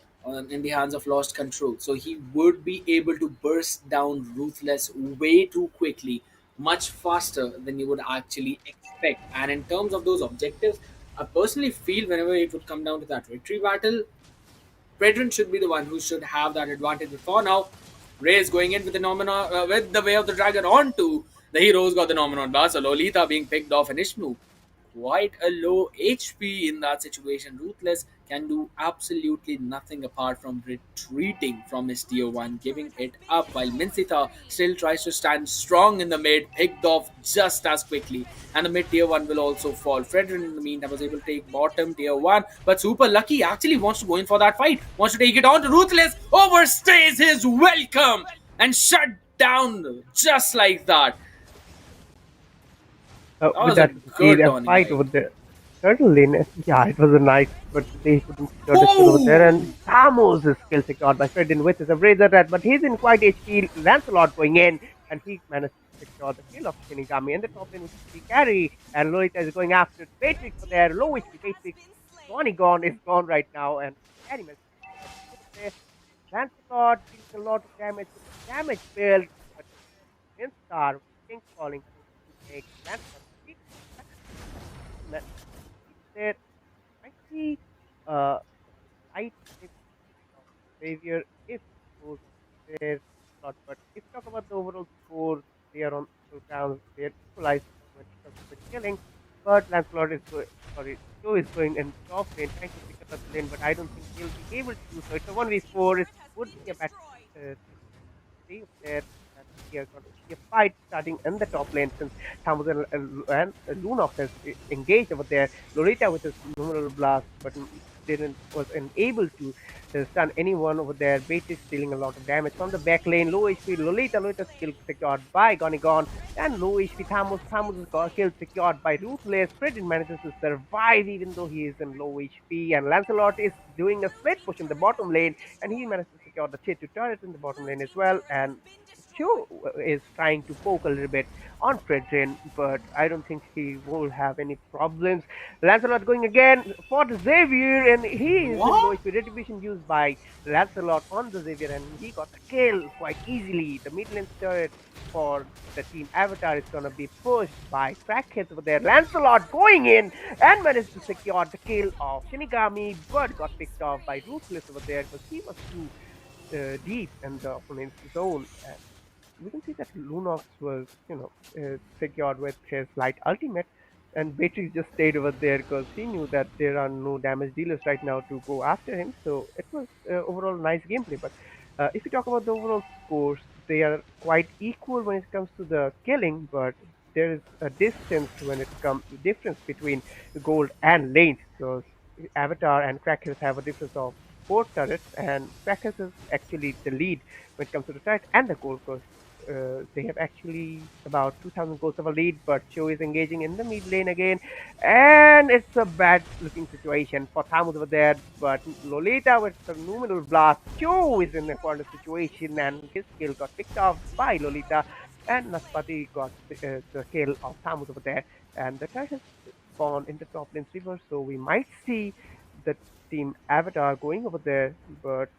in the hands of Lost Control. So he would be able to burst down Ruthless way too quickly, much faster than you would actually expect. And in terms of those objectives, I personally feel whenever it would come down to that victory battle, Brethren should be the one who should have that advantage. Before now, Ray is going in with with the Way of the Dragon onto the heroes got the Nomenon Bar. So Lolita being picked off and Ishmu quite a low HP in that situation. Ruthless can do absolutely nothing apart from retreating from his tier 1, giving it up, while Minsita still tries to stand strong in the mid, picked off just as quickly, and the mid tier 1 will also fall. Fredrin, in the meantime, was able to take bottom tier 1, but Super Lucky actually wants to go in for that fight, wants to take it on to Ruthless, overstays his welcome, and shut down just like that. That With was a that good Dawning fight Light. over there. Certainly, yeah, it was a nice, but they couldn't secure the kill over there. And Oh! Samos is still secured by Fredin with his Razor Rat, but he's in quite HP. Lancelot going in, and he managed to secure the kill of Shinigami. And the top lane, which is the carry, and Lolita is going after Patrick for their low HP. Patrick, Johnny gone is gone right now, and carry managed to secure the kill there. Lancelot deals a lot of damage with the damage build, but Star with King's Calling to make Lancelot there might be a slight dip of Xavier if he goes there not. But if you talk about the overall score, they are on equal grounds. They are equalized when it comes to killing. But Lancelot is going, sorry, Joe is going in top lane trying to pick up the lane, but I don't think he'll be able to do so. It's a 1v4. It would be a bad stay there. And we are going to see a fight starting in the top lane since Thomas and Lunox has engaged over there. Lolita with his numeral blast, but didn't was unable to stun anyone over there. Bait is stealing a lot of damage from the back lane. Low HP Lolita skill secured by Gonigon, and low HP Thamus is got killed secured by Ruthless. Fredin manages to survive even though he is in low HP, and Lancelot is doing a split push in the bottom lane, and he manages to secure the tier 2 turret in the bottom lane as well. And Joe is trying to poke a little bit on Fredrin, but I don't think he will have any problems. Lancelot going again for the Xavier, and he is in low What? HP retribution used by Lancelot on the Xavier, and he got the kill quite easily. The mid lane turret for the team Avatar is gonna be pushed by Crackheads over there. Lancelot going in and managed to secure the kill of Shinigami, but got picked off by Ruthless over there because he was too deep in the opponent's zone. And we can see that Lunox was, secured with his light ultimate, and Beatrix just stayed over there because he knew that there are no damage dealers right now to go after him. So it was overall nice gameplay. But if you talk about the overall scores, they are quite equal when it comes to the killing, but there is a distance when it comes difference between gold and lanes because Avatar and Crackers have a difference of four turrets, and Crackers is actually the lead when it comes to the turret and the gold because they have actually about 2,000 goals of a lead, but Cho is engaging in the mid lane again, and it's a bad looking situation for Thamus over there. But Lolita with the numinal blast, Cho is in a corner situation, and his kill got picked off by Lolita, and Naspati got the kill of Thamus over there, and the turret has spawned in the top lane river, so we might see the team Avatar going over there, but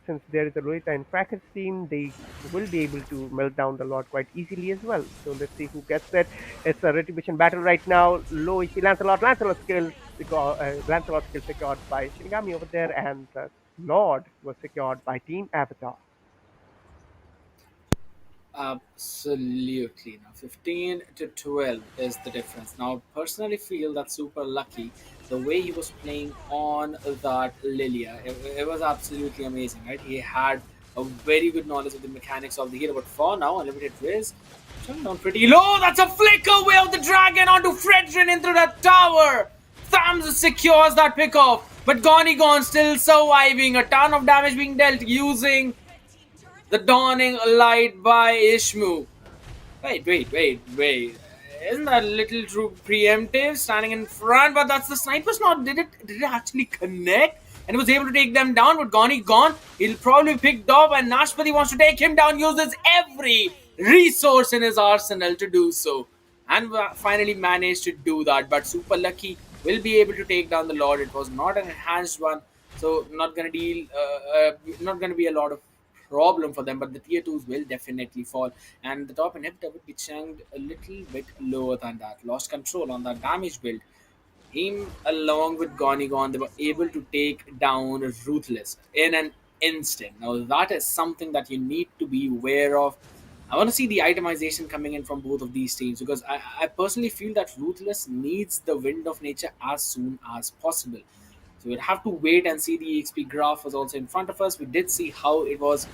since there is a Lolita and Kraken's team, they will be able to melt down the Lord quite easily as well. So let's see who gets it. It's a retribution battle right now. Low HP Lancelot. Lancelot skill secured by Shinigami over there, and the Lord was secured by Team Avatar. Absolutely. Now, 15 to 12 is the difference. Now, personally, feel that super lucky the way he was playing on that Lilia. It was absolutely amazing, right? He had a very good knowledge of the mechanics of the hero, but for now, unlimited raise turned down pretty low. That's a flicker way of the dragon onto Fredrin into the tower. Thams secures that pickoff, but Gone still surviving. A ton of damage being dealt using the dawning light by Ishmu. Wait. Isn't that a little too preemptive? Standing in front, but that's the sniper's not. Did it actually connect? And he was able to take them down, but Goni gone. He'll probably be picked up, and Nashpati wants to take him down, uses every resource in his arsenal to do so. And finally managed to do that. But Super Lucky will be able to take down the Lord. It was not an enhanced one, so not gonna be a lot of problem for them, but the tier 2s will definitely fall, and the top inhibitor would be chunked a little bit lower than that. Lost control on that damage build. Him along with Gonigon, they were able to take down Ruthless in an instant. Now that is something that you need to be aware of. I want to see the itemization coming in from both of these teams because I personally feel that Ruthless needs the Wind of Nature as soon as possible. So we'll have to wait and see. The EXP graph was also in front of us. We did see how it was,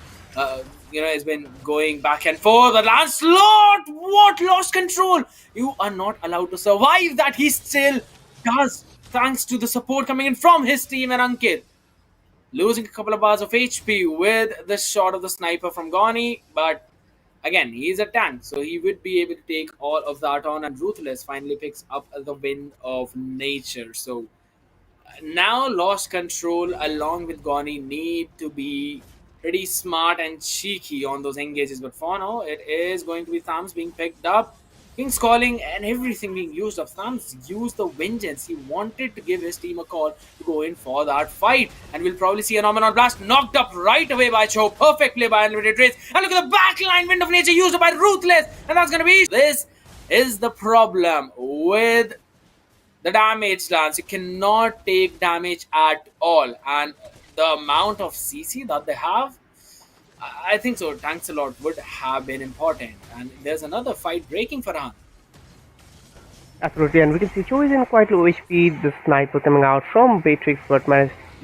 it's been going back and forth. The Lancelot, what lost control? You are not allowed to survive that. He still does, thanks to the support coming in from his team and Ankit. Losing a couple of bars of HP with the shot of the sniper from Goni, but again, he's a tank, so he would be able to take all of that on. And Ruthless finally picks up the Wind of Nature. So now lost control along with Goni need to be pretty smart and cheeky on those engages. But for now, it is going to be Thams being picked up. King's calling and everything being used up. Thams used the vengeance. He wanted to give his team a call to go in for that fight. And we'll probably see a Phenomenon Blast knocked up right away by Cho. Perfect play by Unlimited Race. And look at the backline Wind of Nature used by Ruthless. And that's going to be... This is the problem with the damage lance. You cannot take damage at all, and the amount of CC that they have, I think so. Tanks a lot would have been important, and there's another fight breaking for Han. Absolutely, and we can see Cho is in quite low HP. The sniper coming out from Beatrix, but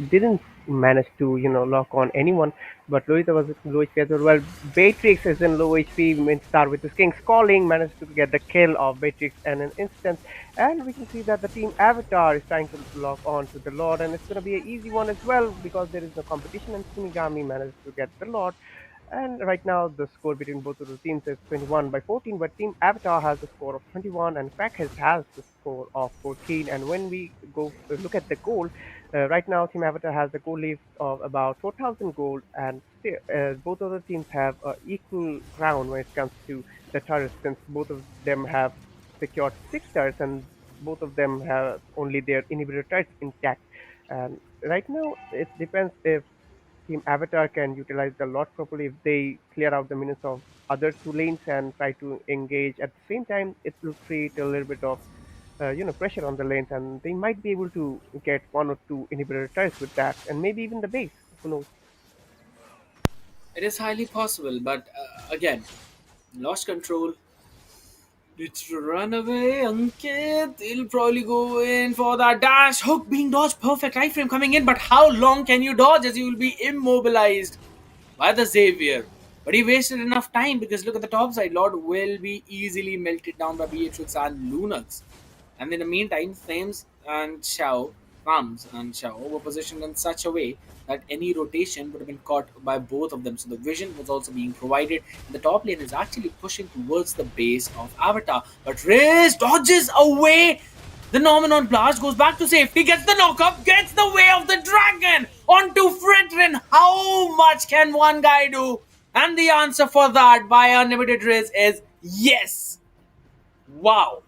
didn't manage to lock on anyone. But Lolita was in low HP as well. Beatrix is in low HP. Min Star with his King's Calling managed to get the kill of Beatrix in an instant. And we can see that the team Avatar is trying to lock on to the Lord, and it's going to be an easy one as well because there is no competition. And Shinigami managed to get the Lord. And right now, the score between both of the teams is 21 by 14, but Team Avatar has a score of 21 and Crackheads has the score of 14. And when we go look at the goal, Right now, Team Avatar has a gold lead of about 4,000 gold, and still, both of the teams have equal ground when it comes to the turrets, since both of them have secured 6 turrets, and both of them have only their inhibitor turrets intact. And right now, it depends if Team Avatar can utilize the lot properly. If they clear out the minutes of other two lanes and try to engage at the same time, it will create a little bit of pressure on the lanes, and they might be able to get one or two inhibitor turrets with that, and maybe even the base. Who knows? It is highly possible, but again, lost control. It's to run away, Ankit. He'll probably go in for that dash. Hook being dodged. Perfect right frame coming in. But how long can you dodge as you will be immobilized by the Xavier? But he wasted enough time because look at the top side. Lord will be easily melted down by Beatrix and Lunax. And in the meantime, Thames and Xiao comes and Xiao were positioned in such a way that any rotation would have been caught by both of them. So the vision was also being provided. And the top lane is actually pushing towards the base of Avatar. But Riz dodges away. The Norman blast goes back to safety, gets the knockup, gets the way of the dragon onto Fritrin. How much can one guy do? And the answer for that by Unlimited Riz is yes. Wow.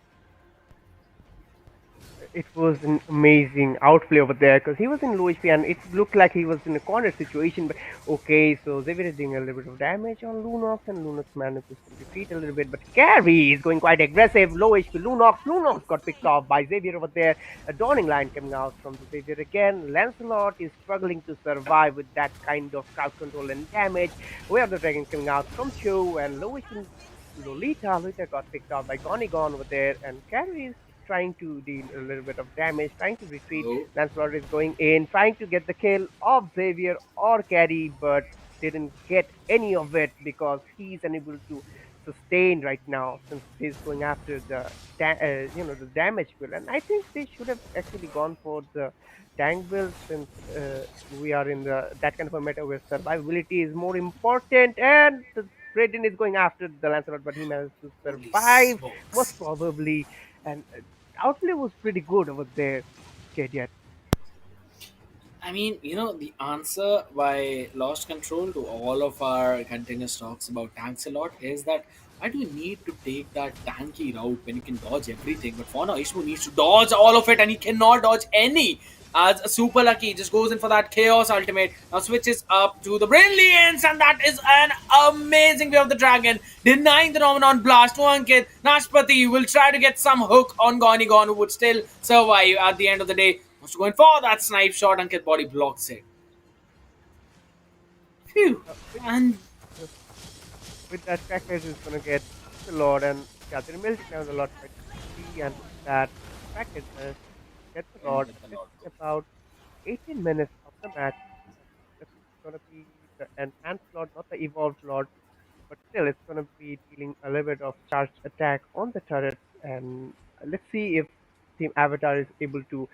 It was an amazing outplay over there because he was in low HP and it looked like he was in a corner situation. But okay, so Xavier is doing a little bit of damage on Lunox, and Lunox manages to retreat a little bit. But Carry is going quite aggressive, low HP Lunox. Lunox got picked off by Xavier over there. A dawning line coming out from the Xavier again. Lancelot is struggling to survive with that kind of crowd control and damage. Where the dragon coming out from Cho, and low HP Lolita. Lolita got picked off by Gonigon over there, and Carry is trying to deal a little bit of damage, trying to retreat. Oh, Lancelot is going in, trying to get the kill of Xavier or Carry, but didn't get any of it because he's unable to sustain right now since he's going after the the damage build. And I think they should have actually gone for the tank build since we are in the that kind of a meta where survivability is more important. And the Braden is going after the Lancelot, but he managed to holy survive most smokes. probably, and outplay was pretty good over there, Kediat. I mean, the answer by Lost Control to all of our continuous talks about tanks a lot is that why do you need to take that tanky route when you can dodge everything? But for now, Ishmu needs to dodge all of it and he cannot dodge any. As Super Lucky just goes in for that Chaos Ultimate, now switches up to the Brilliance, and that is an amazing way of the Dragon, denying the Nomenon Blast to Ankit. Nashpati will try to get some hook on Gonigon, who would still survive at the end of the day. Was going for that snipe shot, Ankit body blocks it. Phew. Uh, with, And uh, with that, Crackheads is gonna get the Lord, and yeah, they're melting down the Lord quite quickly, and with that, Crackheads managed to get the and Lord. get the It's lot go. about 18 minutes of the match, and this is gonna be the enhanced Lord, not the evolved Lord. But still, it's going to be dealing a little bit of charged attack on the turrets. And let's see if Team Avatar is able to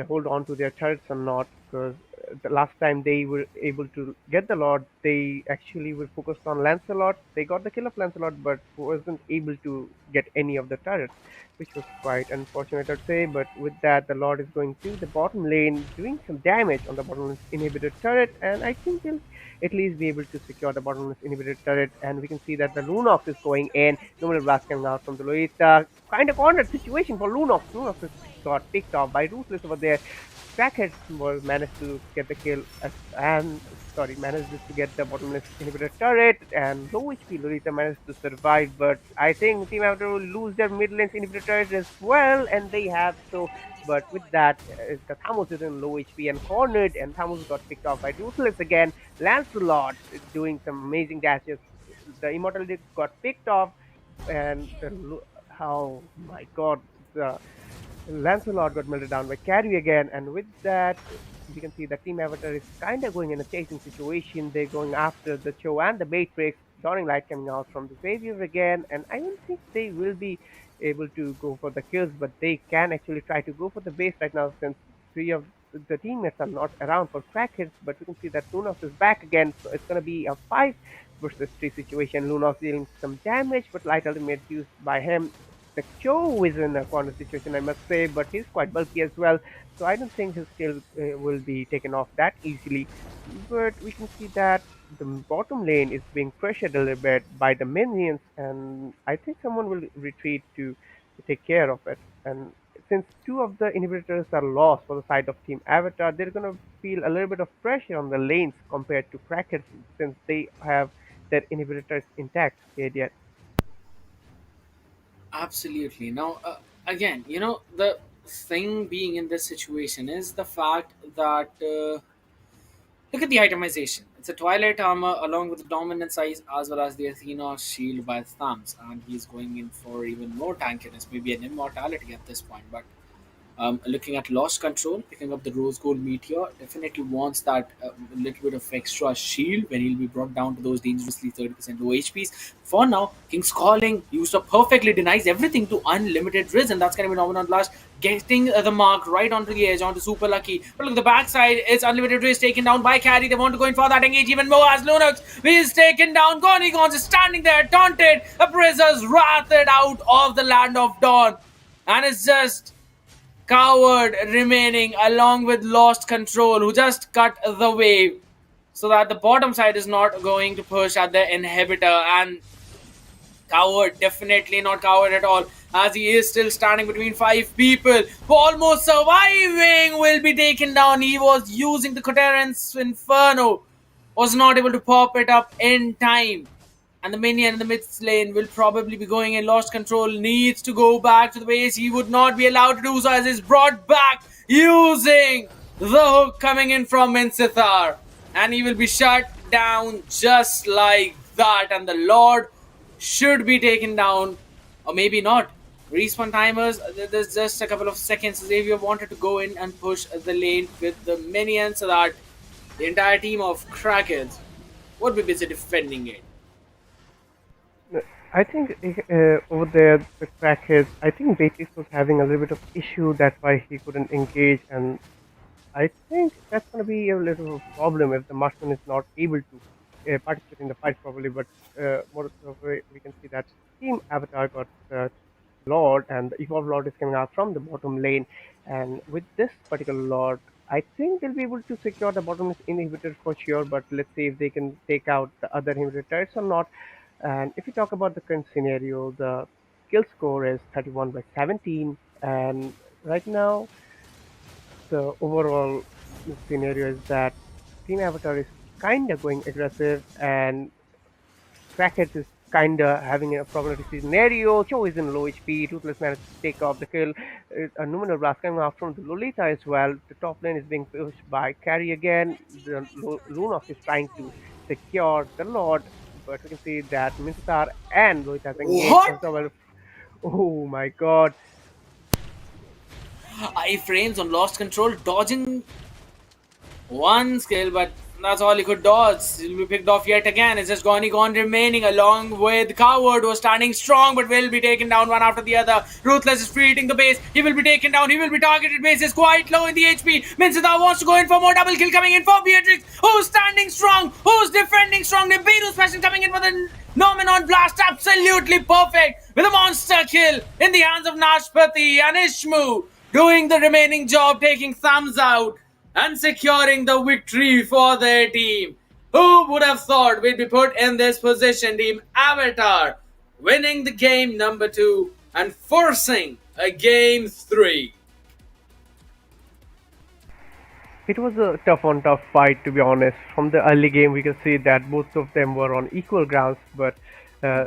hold on to their turrets or not. Because the last time they were able to get the Lord, they actually were focused on Lancelot. They got the kill of Lancelot, but wasn't able to get any of the turrets, which was quite unfortunate, I'd say. But with that, the Lord is going to the bottom lane, doing some damage on the bottom lane inhibitor turret, and I think they'll at least be able to secure the bottomless inhibitor turret. And we can see that the Lunox is going in. Numinal Blast coming out from the Loita. Kind of cornered situation for Lunox. Lunox has got picked off by Ruthless over there. Crackheads was managed to get the kill and sorry, managed to get the bottomless inhibitor turret, and low HP Lolita managed to survive. But I think Team Avatar will lose their mid lane inhibitor turret as well, and they have so. But with that, the Thamos is in low HP and cornered, and Thamos got picked off by Ruthless again. Lancelot is doing some amazing dashes. The immortality got picked off, and oh my god, the Lancelot got melted down by Carry again, and with that, we can see that Team Avatar is kind of going in a chasing situation. They're going after the Cho and the Matrix. Dawning Light coming out from the Savior again, and I don't think they will be able to go for the kills, but they can actually try to go for the base right now since three of the teammates are not around for Crackheads. But we can see that Lunox is back again, so it's going to be a 5 versus 3 situation. Lunox dealing some damage, but Light Ultimate used by him The Cho is in a corner situation, I must say, but he's quite bulky as well. So I don't think his skill will be taken off that easily. But we can see that the bottom lane is being pressured a little bit by the minions, and I think someone will retreat to take care of it. And since two of the inhibitors are lost for the side of Team Avatar, they're going to feel a little bit of pressure on the lanes compared to Crackers since they have their inhibitors intact yet. Absolutely. Now, again, the thing being in this situation is the fact that look at the itemization. It's a Twilight armor along with the dominant size as well as the Athena shield by thumbs, and he's going in for even more tankiness, maybe an immortality at this point. But looking at lost control, picking up the rose gold meteor, definitely wants that little bit of extra shield when he'll be brought down to those dangerously 30% low HPs. For now, King's Calling used up perfectly, denies everything to unlimited Riz, and that's going to be Nominal Blast, getting the mark right onto the edge, onto Super Lucky. But look, the backside, it's unlimited Riz taken down by Carry. They want to go in for that engage even more as Lunox is taken down. Gonigons is standing there, taunted. The Prisoners wrathed out of the land of Dawn. And it's just Coward remaining along with Lost Control, who just cut the wave so that the bottom side is not going to push at the inhibitor. And Coward, definitely not Coward at all, as he is still standing between five people. Almost surviving, will be taken down. He was using the Coterran's Inferno, was not able to pop it up in time. And the minion in the mid lane will probably be going in. Lost Control needs to go back to the base. He would not be allowed to do so as he's brought back using the hook coming in from Minsithar. And he will be shut down just like that. And the Lord should be taken down, or maybe not. Respawn timers, there's just a couple of seconds. Xavier wanted to go in and push the lane with the minions so that the entire team of Crackheads would be busy defending it. I think over there the Crackheads, I think Betis was having a little bit of issue. That's why he couldn't engage, and I think that's going to be a little problem if the marksman is not able to participate in the fight properly. But more of we can see that Team Avatar got Lord, and the Evolved Lord is coming out from the bottom lane. And with this particular Lord, I think they'll be able to secure the bottom inhibitor for sure. But let's see if they can take out the other inhibitors or not. And if you talk about the current scenario, the kill score is 31 by 17, and right now the overall scenario is that Team Avatar is kinda going aggressive and Crackheads is kinda having a problematic scenario. Cho is in low HP, Toothless managed to take off the kill. A Numenor Blast coming out from the Lolita as well. The top lane is being pushed by Carry again. The Lunox is trying to secure the Lord, but we can see that Minthar and Lolita has engaged What? as well. Oh my god. Iframes on Lost Control, dodging one skill, but that's all he could dodge. He'll be picked off yet again. It's just gone remaining along with Coward, who was standing strong but will be taken down one after the other. Ruthless is free-hitting the base. He will be taken down. He will be targeted. Base is quite low in the HP. Minsita wants to go in for more double kill coming in for Beatrix, who's standing strong, who's defending strong. Nibiru special coming in for the Nomenon Blast. Absolutely perfect with a monster kill in the hands of Nashpati and Ishmu doing the remaining job, taking thumbs out and securing the victory for their team. Who would have thought we'd be put in this position? Team Avatar winning the game number 2 and forcing a game 3. It was a tough on tough fight, to be honest. From the early game, we can see that both of them were on equal grounds, but uh,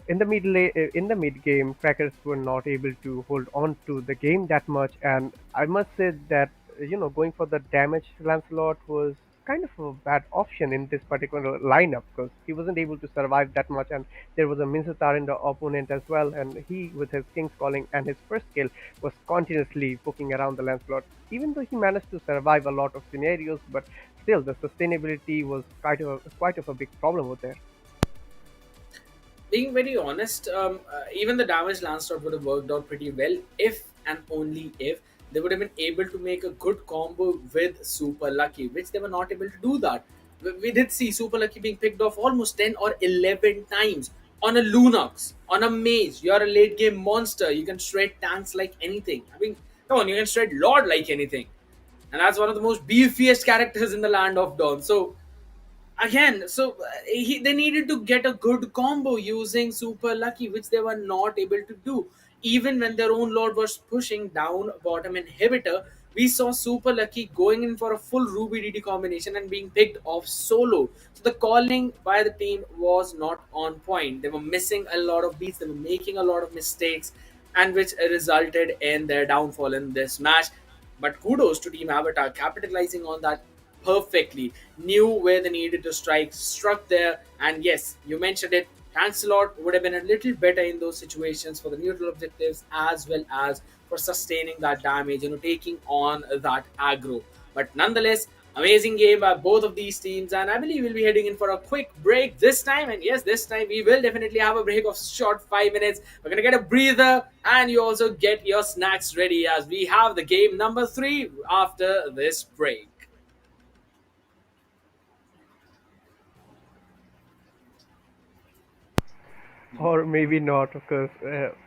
in the mid game, Crackers were not able to hold on to the game that much. And I must say that going for the damage Lancelot was kind of a bad option in this particular lineup because he wasn't able to survive that much, and there was a Minsatar in the opponent as well, and he with his King's Calling and his first skill was continuously poking around the Lancelot. Even though he managed to survive a lot of scenarios, but still the sustainability was quite of a big problem over there. Being very honest, even the damage Lancelot would have worked out pretty well if and only if they would have been able to make a good combo with Super Lucky, which they were not able to do that. We did see Super Lucky being picked off almost 10 or 11 times. on a Lunox, on a Mage, you're a late game monster. You can shred tanks like anything. I mean, come on, you can shred Lord like anything. And that's one of the most beefiest characters in the land of Dawn. So again, they needed to get a good combo using Super Lucky, which they were not able to do. Even when their own lord was pushing down bottom inhibitor, we saw Super Lucky going in for a full Ruby DD combination and being picked off solo. So the calling by the team was not on point. They were missing a lot of beats, they were making a lot of mistakes, and which resulted in their downfall in this match. But kudos to Team Avatar capitalizing on that perfectly. Knew where they needed to strike, struck there, and yes, you mentioned it. Axolotl would have been a little better in those situations for the neutral objectives as well as for sustaining that damage, taking on that aggro. But nonetheless, amazing game by both of these teams, and I believe we'll be heading in for a quick break this time. And yes, this time we will definitely have a break of short 5 minutes. We're gonna get a breather, and you also get your snacks ready as we have the game number three after this break. Or maybe not, because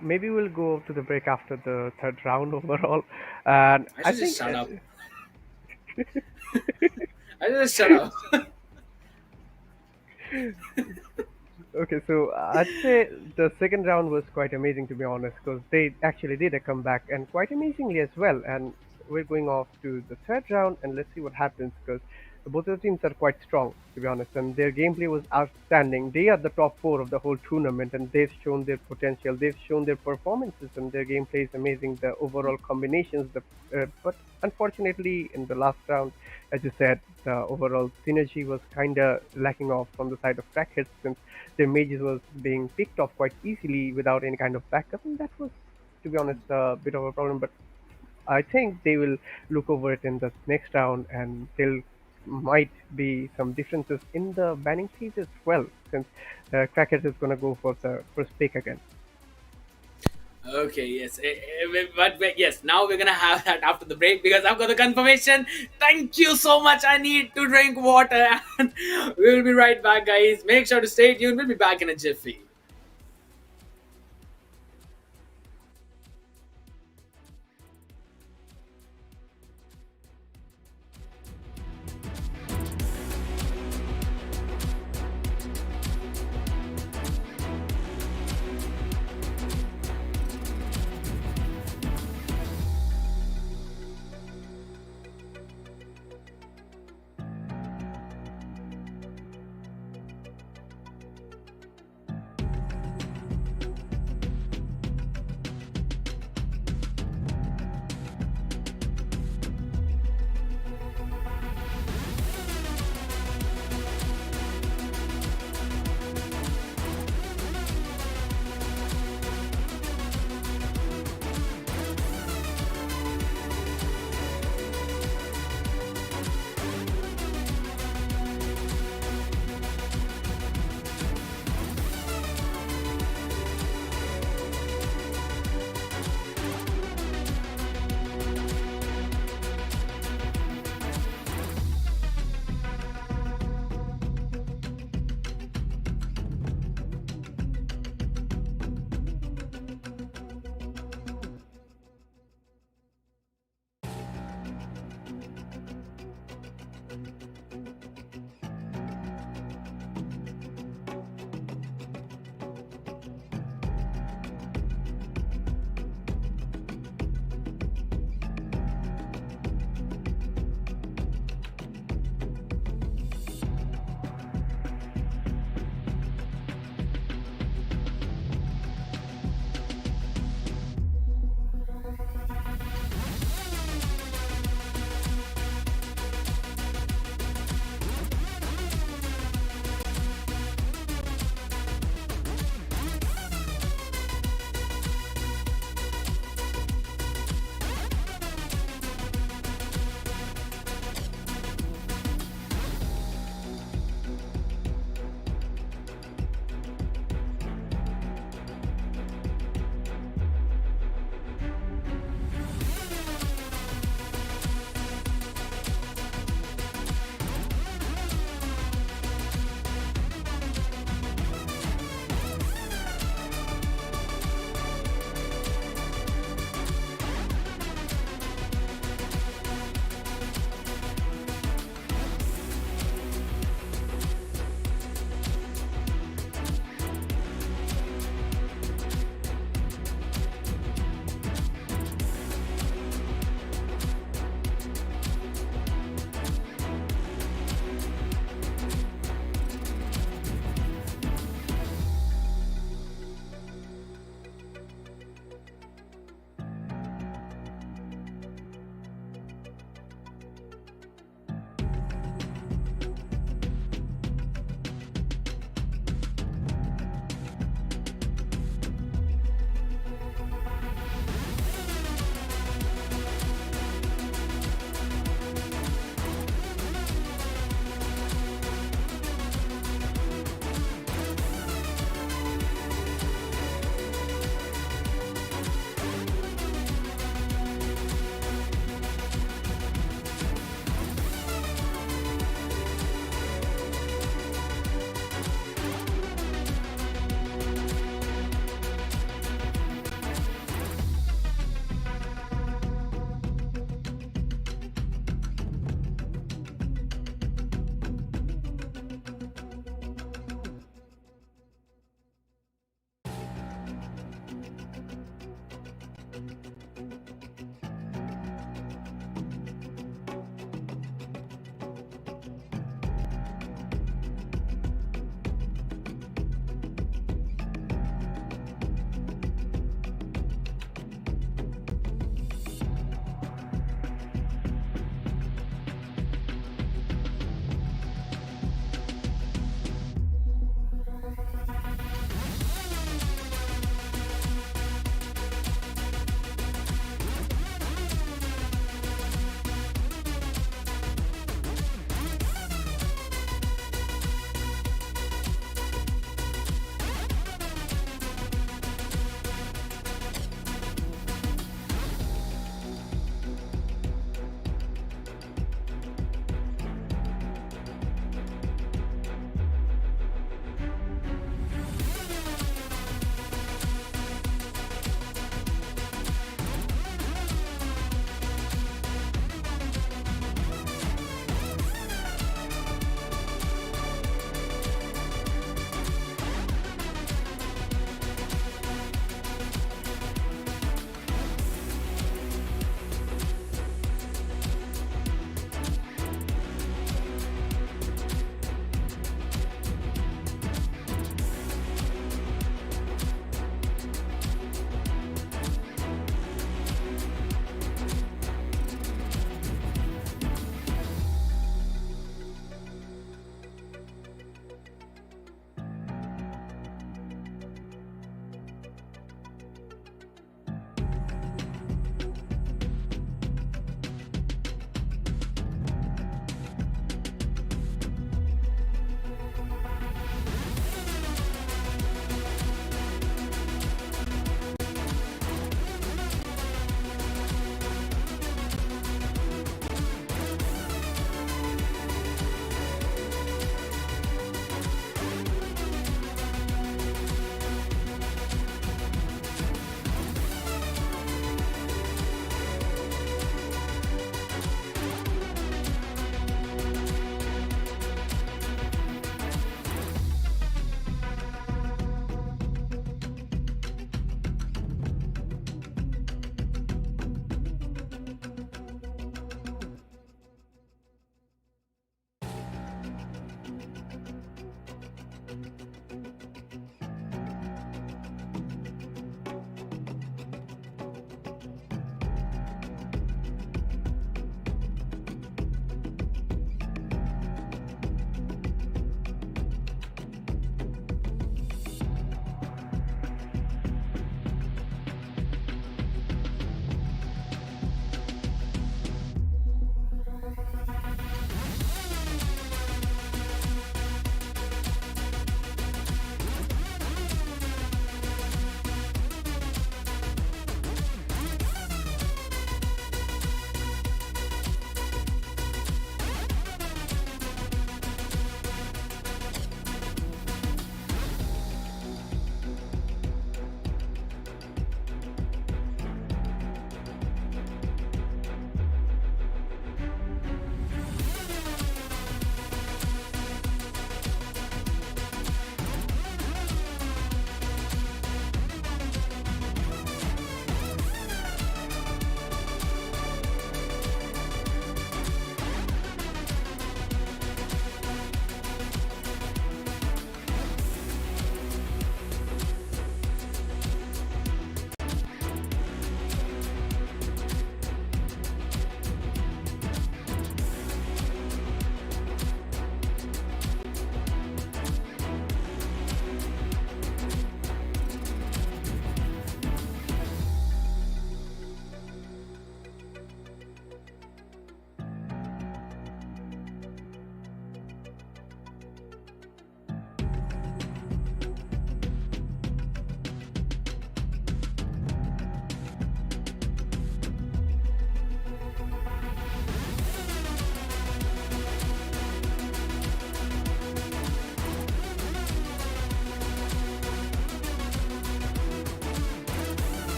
maybe we'll go to the break after the third round overall. And I I should just think, shut up. I should just shut up. okay, so I'd say the second round was quite amazing, to be honest, because they actually did a comeback and quite amazingly as well. And we're going off to the third round, and let's see what happens, because both of the teams are quite strong, to be honest, and their gameplay was outstanding. They are the top four of the whole tournament, and they've shown their potential. They've shown their performances, and their gameplay is amazing. The overall combinations, but unfortunately, in the last round, as you said, the overall synergy was kind of lacking off from the side of Crackheads, since their mages was being picked off quite easily without any kind of backup, and that was, to be honest, a bit of a problem. But I think they will look over it in the next round, and there might be some differences in the banning fees as well, since Crackheads is going to go for the first pick again. Okay, yes, but yes, now we're gonna have that after the break because I've got the confirmation. Thank you so much. I need to drink water, and we will be right back, guys. Make sure to stay tuned. We'll be back in a jiffy.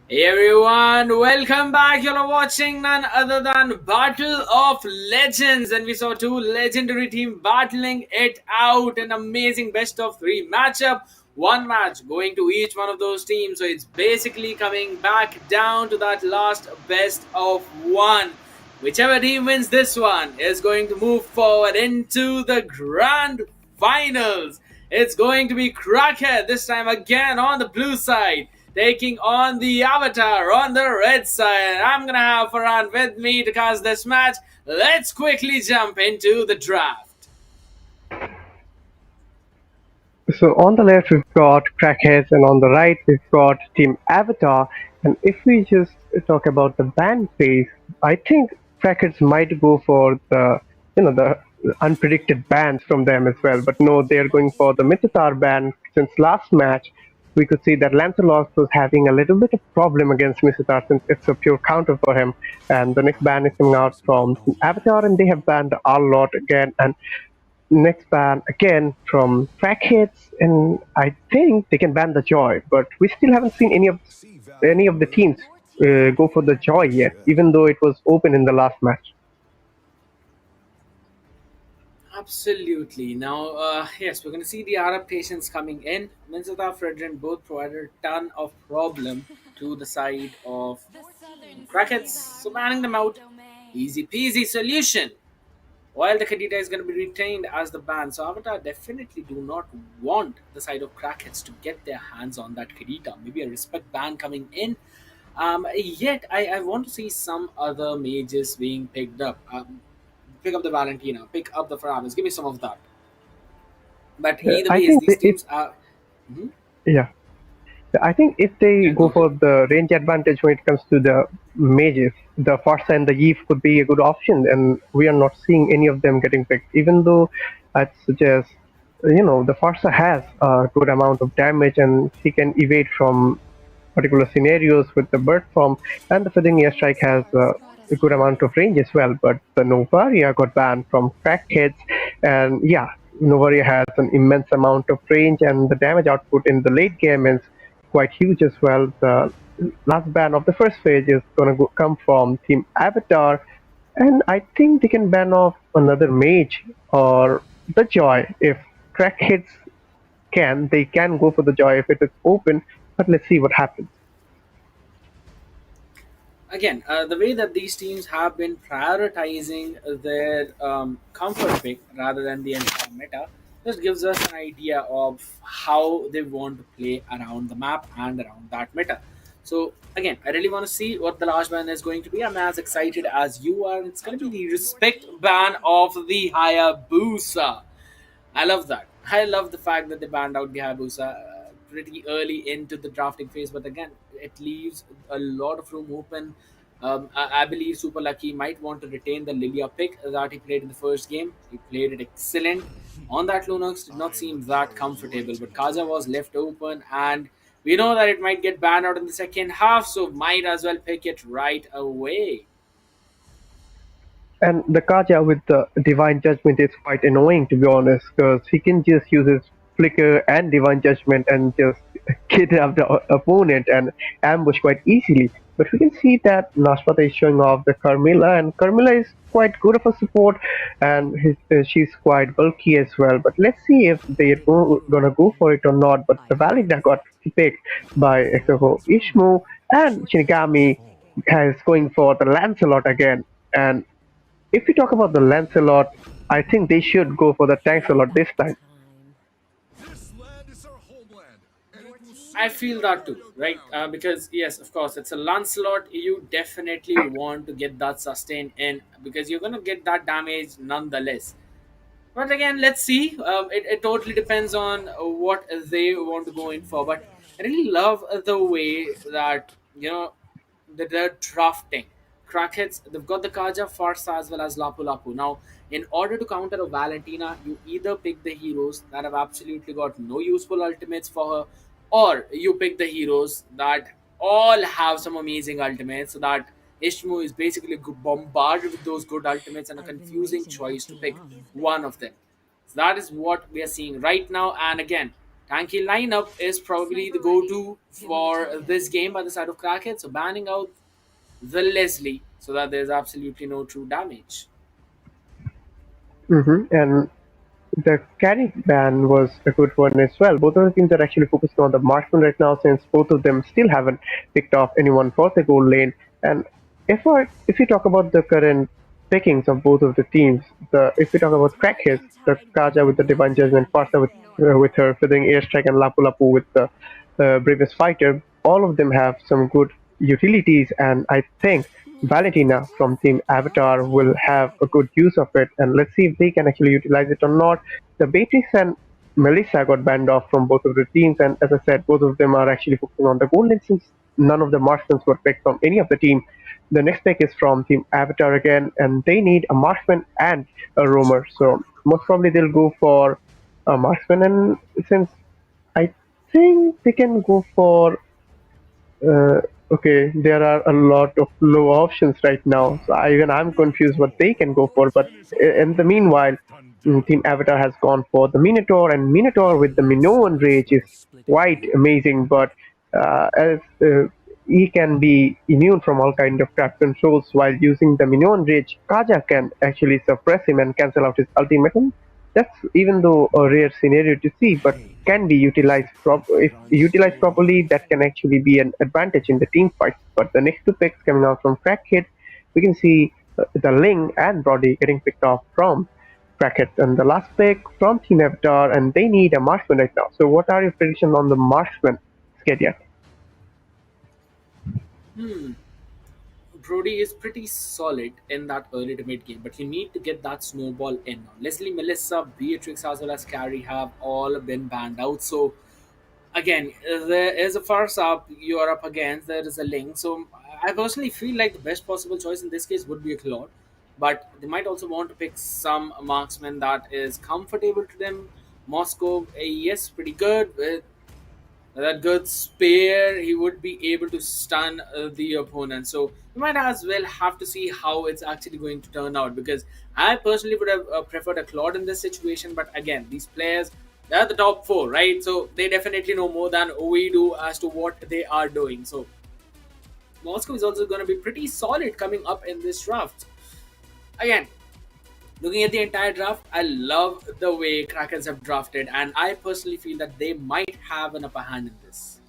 Hey everyone, welcome back. You're watching none other than Battle of Legends, and we saw two legendary teams battling it out. An amazing best of three matchup. One match going to each one of those teams, so it's basically coming back down to that last best of one. Whichever team wins this one is going to move forward into the grand finals. It's going to be Crackhead this time again on the blue side, taking on the Avatar on the red side. I'm gonna have Farhan with me to cast this match. Let's quickly jump into the draft. So on the left we've got Crackheads, and on the right we've got Team Avatar. And if we just talk about the ban phase, I think Crackheads might go for the unpredicted bans from them as well. But no, they're going for the Mythotar ban. Since last match, we could see that Lancelot was having a little bit of problem against Mythotar since it's a pure counter for him. And the next ban is coming out from Avatar, and they have banned Arlot again. And next ban again from Crackheads, and I think they can ban the Joy, but we still haven't seen any of the teams go for the Joy yet, even though it was open in the last match. Absolutely. Now, yes, we're going to see the adaptations coming in. Minzata Fredrin both provided a ton of problem to the side of Crackheads, so banning them out, easy peasy solution. While the Kadita is going to be retained as the ban, so Avatar definitely do not want the side of Crackheads to get their hands on that Kadita. Maybe a respect ban coming in. Yet, I want to see some other mages being picked up. Pick up the Valentina, pick up the Ferraris, give me some of that. But either I ways, think these if teams are. Mhm. yeah, I think if they Yeah, go go ahead. for the range advantage when it comes to the mages, the Farsa and the Eve could be a good option, and we are not seeing any of them getting picked. Even though I'd suggest, the Farsa has a good amount of damage and he can evade from particular scenarios with the bird form, and the Feathering Airstrike has a good amount of range as well. But the Novaria got banned from Crackheads, and yeah, Novaria has an immense amount of range, and the damage output in the late game is quite huge as well. The last ban of the first phase is going to come from Team Avatar, and I think they can ban off another mage or the Joy if Crackheads they can go for the Joy if it is open. But let's see what happens. Again, the way that these teams have been prioritizing their comfort pick rather than the entire meta just gives us an idea of how they want to play around the map and around that meta. So again, I really want to see what the last ban is going to be. I'm as excited as you are. It's going to be the respect ban of the Hayabusa. I love that. I love the fact that they banned out the Hayabusa pretty early into the drafting phase, but again, it leaves a lot of room open. I believe Super Lucky might want to retain the Lilia pick that he played in the first game. He played it excellent. On that Lunox did not I seem am that so comfortable, but ready. Kaja was left open, and we know that it might get banned out in the second half, so might as well pick it right away. And the Kaja with the Divine Judgment is quite annoying, to be honest, because he can just use his Flicker and Divine Judgment and just kidnap the opponent and ambush quite easily. But we can see that Nashpata is showing off the Carmilla, and Carmilla is quite good of a support, and she's quite bulky as well. But let's see if they're gonna go for it or not. But the Valida got picked by Exoko Ishmu, and Shinigami is going for the Lancelot again. And if we talk about the Lancelot, I think they should go for the tanks a lot this time. This land is our homeland, and it will I serve feel that too, forever right? crown. Because yes, of course, it's a Lancelot. You definitely want to get that sustain in because you're gonna get that damage nonetheless. But again, let's see. It totally depends on what they want to go in for. But I really love the way that they're drafting. Crackheads, they've got the Kaja, Farsa, as well as Lapu Lapu. Now, in order to counter a Valentina, you either pick the heroes that have absolutely got no useful ultimates for her, or you pick the heroes that all have some amazing ultimates so that Ishmu is basically bombarded with those good ultimates and a confusing choice to pick one of them. So that is what we are seeing right now. And again, Tanky lineup is probably the go-to for this game by the side of Crackhead. So banning out the Leslie so that there's absolutely no true damage. And the carry ban was a good one as well. Both of the teams are actually focusing on the marksman right now, since both of them still haven't picked off anyone for the goal lane. And if you talk about the current pickings of both of the teams, the if we talk about Crackheads, the Kaja with the Divine Judgment, Farsa with her feathering airstrike, and Lapu Lapu with the bravest fighter, all of them have some good utilities, and I think Valentina from Team Avatar will have a good use of it, and let's see if they can actually utilize it or not. The Beatrix and Melissa got banned off from both of the teams, and as I said, both of them are actually focusing on the golden since none of the marksmen were picked from any of the team. The next pick is from Team Avatar again, and they need a marksman and a roamer. So most probably they'll go for a marksman, and since I think they can go for okay, there are a lot of low options right now. So even I'm confused what they can go for. But in the meanwhile, Team Avatar has gone for the Minotaur, and Minotaur with the Minoan Rage is quite amazing. But as he can be immune from all kind of trap controls while using the Minoan Rage, Kaja can actually suppress him and cancel out his ultimate. And that's even though a rare scenario to see, but can be utilized if utilized properly. That can actually be an advantage in the team fights. But the next two picks coming out from Crackhead, we can see the Ling and Brody getting picked off from Crackhead, and the last pick from Team Avatar, and they need a marksman right now. So, what are your predictions on the marksman, Skedia? Brody is pretty solid in that early to mid game, but you need to get that snowball in. Now, Leslie, Melissa, Beatrix, as well as Carrie have all been banned out. So again, there is a first up you are up against. There is a link. So I personally feel like the best possible choice in this case would be a Claude, but they might also want to pick some marksman that is comfortable to them. Moscow, yes, pretty good with that good spear. He would be able to stun the opponent. So we might as well have to see how it's actually going to turn out, because I personally would have preferred a Claude in this situation. But again, these players, they're the top four, right? So they definitely know more than we do as to what they are doing. So Moscow is also going to be pretty solid coming up in this draft. Again, looking at the entire draft, I love the way Krakens have drafted, and I personally feel that they might have an upper hand in this.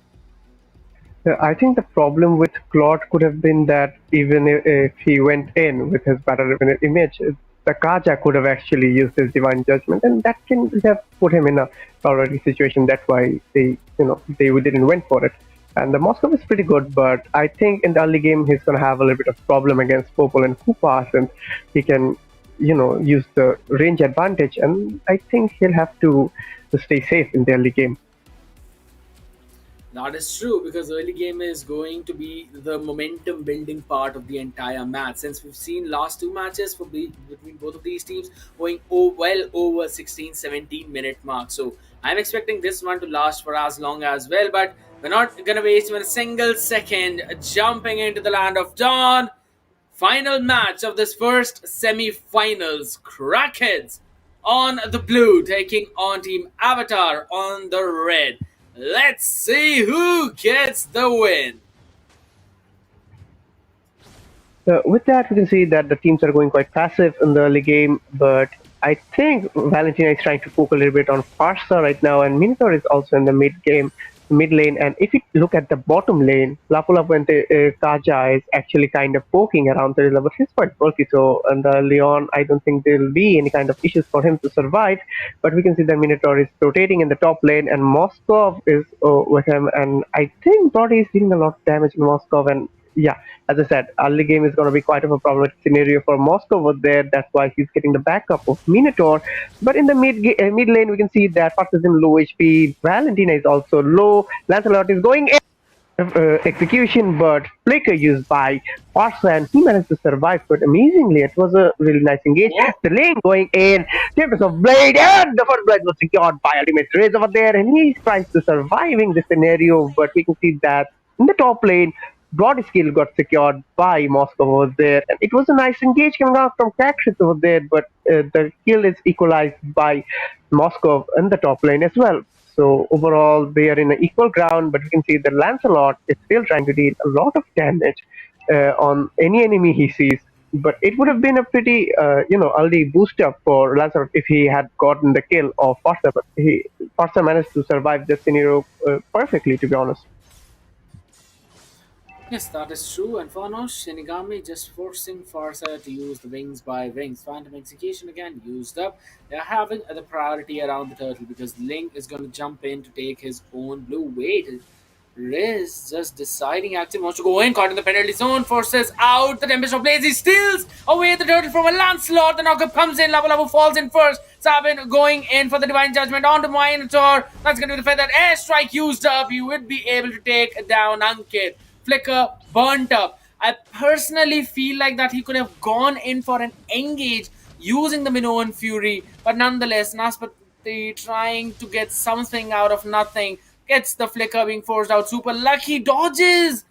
I think the problem with Claude could have been that even if he went in with his battle revenant image, the Kaja could have actually used his divine judgment, and that can have put him in a already situation. That's why they didn't went for it. And the Moscow is pretty good, but I think in the early game he's gonna have a little bit of problem against Popol and Koopa, since he can use the range advantage, and I think he'll have to stay safe in the early game. That is true, because early game is going to be the momentum building part of the entire match. Since we've seen last two matches between both of these teams going well over 16, 17 minute mark. So I'm expecting this one to last for as long as well. But we're not gonna waste even a single second jumping into the land of dawn. Final match of this first semi-finals. Crackheads on the blue taking on Team Avatar on the red. Let's see who gets the win. With that, we can see that the teams are going quite passive in the early game, but I think Valentina is trying to poke a little bit on Farsa right now, and Minotaur is also in the mid lane. And if you look at the bottom lane, Lapu Lapu and Kaja is actually kind of poking around the level. He's quite bulky, so and Leon, I don't think there will be any kind of issues for him to survive. But we can see that Minotaur is rotating in the top lane, and Moskov is with him, and I think Brody is dealing a lot of damage in Moskov. And yeah, as I said, early game is going to be quite of a problematic scenario for Moscow over there. That's why he's getting the backup of Minotaur. But in the mid lane, we can see that Fox is in low HP. Valentina is also low. Lancelot is going in. Execution, but flicker used by Farsa, and he managed to survive quite amazingly. It was a really nice engage. Whoa. The lane going in, Tempest of Blade, and the first blood was secured by Ultimate Raise over there, and he tries to surviving the scenario. But we can see that in the top lane, broad skill got secured by Moscow over there, and it was a nice engage coming out from Crackheads over there, but the kill is equalized by Moscow in the top lane as well. So overall, they are in an equal ground, but we can see that Lancelot is still trying to deal a lot of damage on any enemy he sees. But it would have been a pretty, early boost up for Lancelot if he had gotten the kill of Farsa. But Farsa managed to survive the scenario perfectly, to be honest. Yes, that is true. And for now, Shinigami just forcing Farsa to use the wings by wings. Phantom Execution again used up. They're having the priority around the turtle because Link is going to jump in to take his own blue. Wait, Riz just deciding actually wants to go in, caught in the penalty zone, forces out the Tempest of Blaze. He steals away the turtle from a Lancelot. The knockup comes in, Labu Labu falls in first. Sabin going in for the Divine Judgment onto Minotaur. That's going to be the feather airstrike used up. You would be able to take down Ankit. Flicker burnt up. I personally feel like that he could have gone in for an engage using the Minoan Fury, but nonetheless, Naspati trying to get something out of nothing gets the flicker being forced out. Super lucky dodges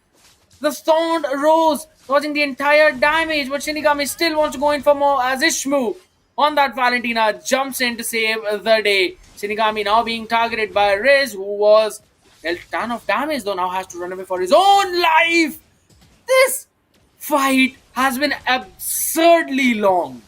the Stoned Rose, dodging the entire damage, but Shinigami still wants to go in for more as Ishmu on that Valentina jumps in to save the day. Shinigami now being targeted by Riz, who was dealt a ton of damage, though now has to run away for his own life. This fight has been absurdly long.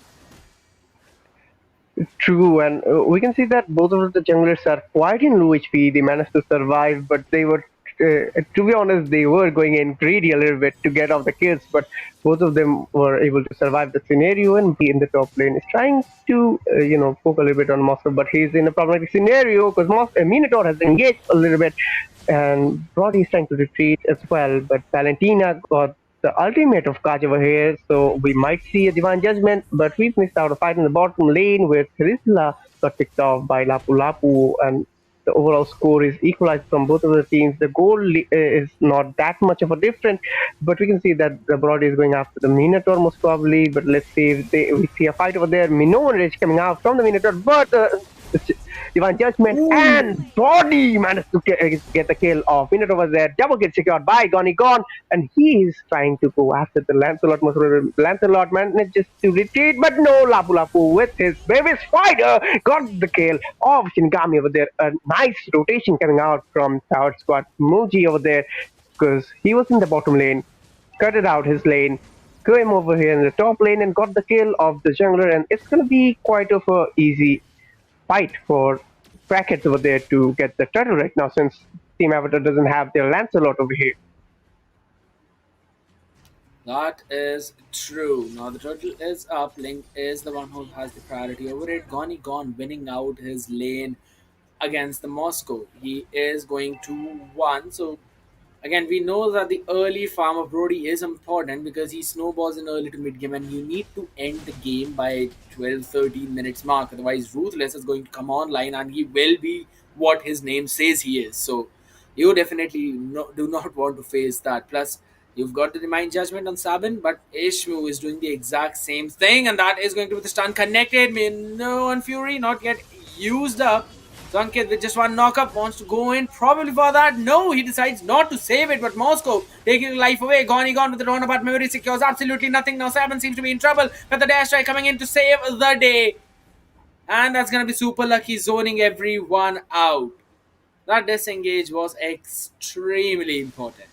True, and we can see that both of the junglers are quite in low HP. They managed to survive, but they were, to be honest, they were going in greedy a little bit to get off the kills. But both of them were able to survive the scenario, and be in the top lane is trying to, poke a little bit on Moscow, but he's in a problematic scenario because Minotaur has engaged a little bit, and Brody is trying to retreat as well. But Valentina got the ultimate of Kaj over here, so we might see a Divine Judgment, but we've missed out a fight in the bottom lane where Trisla got picked off by Lapu Lapu, and the overall score is equalized from both of the teams. The goal is not that much of a difference, but we can see that the Brody is going after the Minotaur most probably, but let's see if we see a fight over there. Minoan Rage coming out from the Minotaur, but Divine Judgment and Brody managed to get the kill of Minotaur was there. Double kill secured by Goni Gon, and he is trying to go after the Lancelot. Lancelot manages to retreat, but no, Lapu Lapu with his baby spider got the kill of Shinigami over there. A nice rotation coming out from Tower Squad. Muji over there because he was in the bottom lane, cutted out his lane, came over here in the top lane and got the kill of the jungler, and it's gonna be quite of a easy fight for Crackheads over there to get the turtle right now since Team Avatar doesn't have their Lancelot over here. That is true. Now the turtle is up. Link is the one who has the priority over it. Goni Gone winning out his lane against the Moscow. He is going to one. So again, we know that the early farm of Brody is important because he snowballs in early to mid game, and you need to end the game by 12-13 minutes mark. Otherwise, Ruthless is going to come online and he will be what his name says he is. So, you definitely do not want to face that. Plus, you've got the Divine Judgment on Sabin, but Ishmu is doing the exact same thing, and that is going to be the stun connected. No on Fury, not yet used up. Sanket with just one knockup wants to go in probably for that. No, he decides not to save it, but Moscow taking life away. Gone with the roundabout memory secures absolutely nothing. Now Sabin seems to be in trouble, but the dash strike coming in to save the day. And that's gonna be super lucky zoning everyone out. That disengage was extremely important.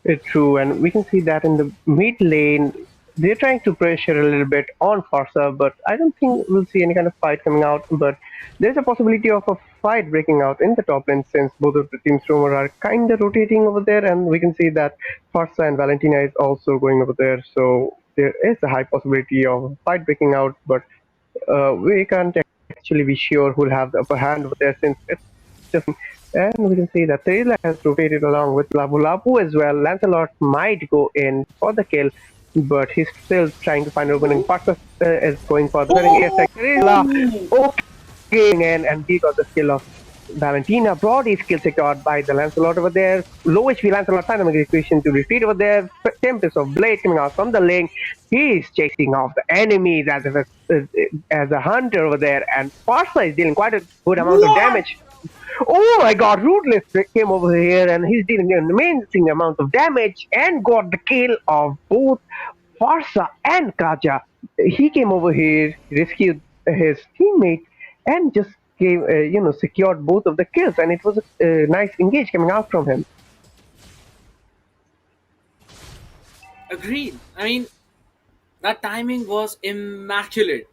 It's true, and we can see that in the mid lane, they're trying to pressure a little bit on Farsa, but I don't think we'll see any kind of fight coming out. But there's a possibility of a fight breaking out in the top lane since both of the teams' rumor are kind of rotating over there, and we can see that Farsa and Valentina is also going over there. So there is a high possibility of a fight breaking out, but we can't actually be sure who'll have the upper hand over there since it's just. And we can see that Taylor has rotated along with Labu Labu as well. Lancelot might go in for the kill, but he's still trying to find an opening. Farsa is going for the cutting attack. Okay, and he got the skill of Valentina. Broad skill secured by the Lancelot over there. Low HP Lancelot trying to make a equation to retreat over there. Tempest of Blade coming out from the lane. He's chasing off the enemies as a hunter over there, and Farsa is dealing quite a good amount of damage. Oh my god, Ruthless came over here and he's dealing an amazing amount of damage and got the kill of both Farsa and Kaja. He came over here, rescued his teammate, and just secured both of the kills, and it was a nice engage coming out from him. Agreed. I mean, that timing was immaculate.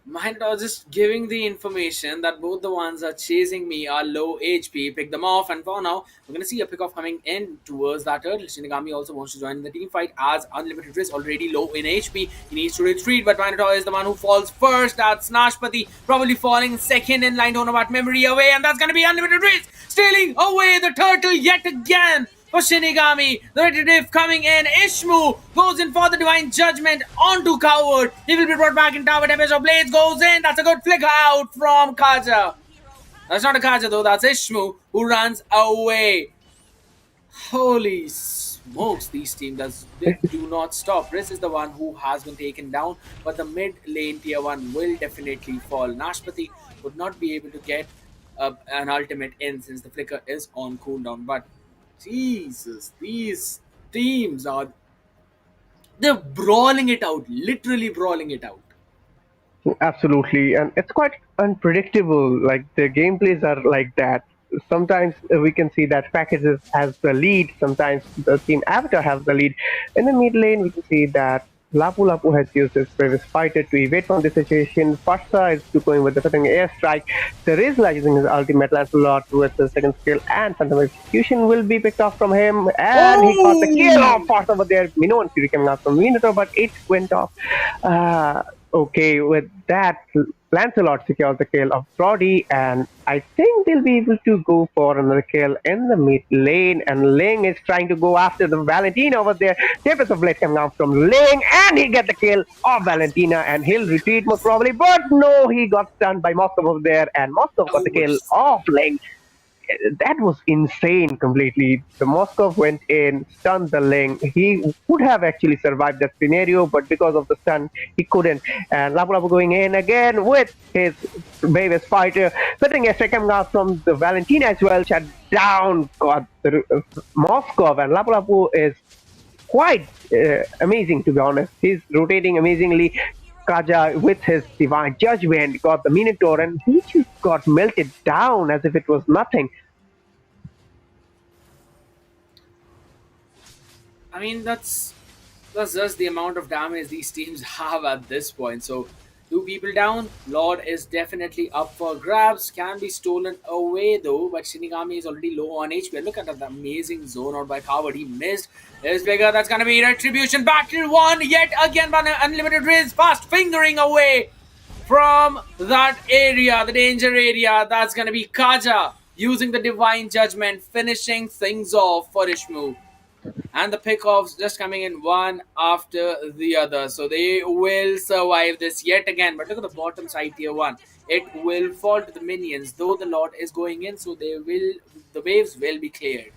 Mind was just giving the information that both the ones are chasing me are low HP, pick them off, and for now, we're gonna see a pickoff coming in towards that turtle. Shinigami also wants to join the team fight as Unlimited is already low in HP. He needs to retreat, but Minotaur is the one who falls first. That's Nashpati, probably falling second in line. Don't know about memory away, and that's gonna be Unlimited Riz stealing away the turtle yet again for Shinigami. The retributive coming in. Ishmu goes in for the divine judgment onto Coward. He will be brought back in tower. Tempest of Blades goes in. That's a good flicker out from Kaja. That's not a Kaja though. That's Ishmu who runs away. Holy smokes, these teams they do not stop. Riz is the one who has been taken down, but the mid lane tier 1 will definitely fall. Nashpati would not be able to get an ultimate in since the flicker is on cooldown. But Jesus, these teams they're brawling it out, literally brawling it out. Absolutely, and it's quite unpredictable. Like the gameplays are like that. Sometimes we can see that packages has the lead. Sometimes the team Avatar has the lead. In the mid lane, we can see that Lapu Lapu has used his previous fighter to evade from the situation. Farsa is going with the second airstrike. Terizla using his ultimate Lancelot with the second skill, and Phantom Execution will be picked off from him. And he got the kill off Oh, Farsa over there. Minnow and Fury coming out from Minotaur, but it went off. Uh, Okay, with that, Lancelot secures the kill of Brody, and I think they'll be able to go for another kill in the mid lane. And Ling is trying to go after the Valentina over there. Tempest of Blade coming out from Ling, and he get the kill of Valentina, and he'll retreat most probably. But no, he got stunned by Moskov over there, and Moskov got the oh, kill of Ling. That was insane completely. The Moskov went in, stunned the Ling. He would have actually survived that scenario, but because of the stun, he couldn't. And Lapu Lapu going in again with his bravest fighter. Setting a second out from the Valentina as well, shut down got the Moskov. And Lapu Lapu is quite amazing, to be honest. He's rotating amazingly. Kaja, with his divine judgment, got the Minotaur, and he just got melted down as if it was nothing. I mean, that's just the amount of damage these teams have at this point. So, two people down. Lord is definitely up for grabs. Can be stolen away though, but Shinigami is already low on HP. Look at that amazing zone out by Coward. He missed. There's bigger. That's gonna be retribution. Battle won yet again by Unlimited Riz. Fast fingering away from that area, the danger area. That's gonna be Kaja using the divine judgment, finishing things off for Ishmu, and the pickoffs just coming in one after the other. So they will survive this yet again. But look at the bottom side tier 1. It will fall to the minions, though the Lord is going in, so the waves will be cleared.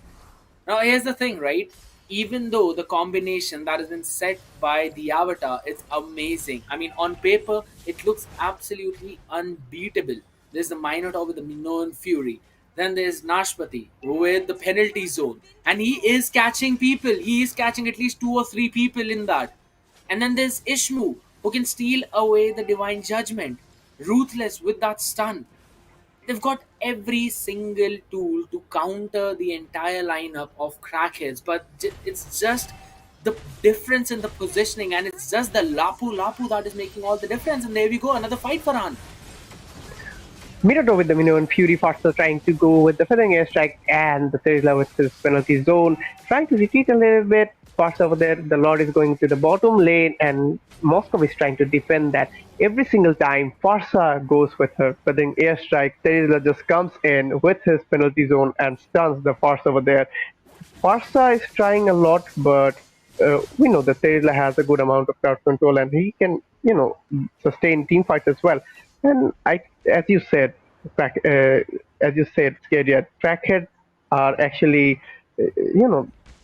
Now here's the thing, right? Even though the combination that has been set by the avatar is amazing. I mean, on paper, it looks absolutely unbeatable. There's the Minotaur with the Minoan Fury. Then there's Nashpati with the penalty zone. And he is catching people. He is catching at least two or three people in that. And then there's Ishmu, who can steal away the divine judgment. Ruthless with that stun. They've got every single tool to counter the entire lineup of crackheads, but it's just the difference in the positioning, and it's just the Lapu Lapu that is making all the difference. And there we go, another fight for Han. Minotaur with the Minnow and Fury faster trying to go with the feathering airstrike, and the Terizla with his penalty zone, trying to retreat a little bit. Fast over there, the Lord is going to the bottom lane, and Moscow is trying to defend that. Every single time Farsa goes with her feathering airstrike, Terizla just comes in with his penalty zone and stuns the Farsa over there. Farsa is trying a lot, but we know that Terizla has a good amount of crowd control, and he can, sustain team fights as well. And as you said, Scadia, Crackheads are actually,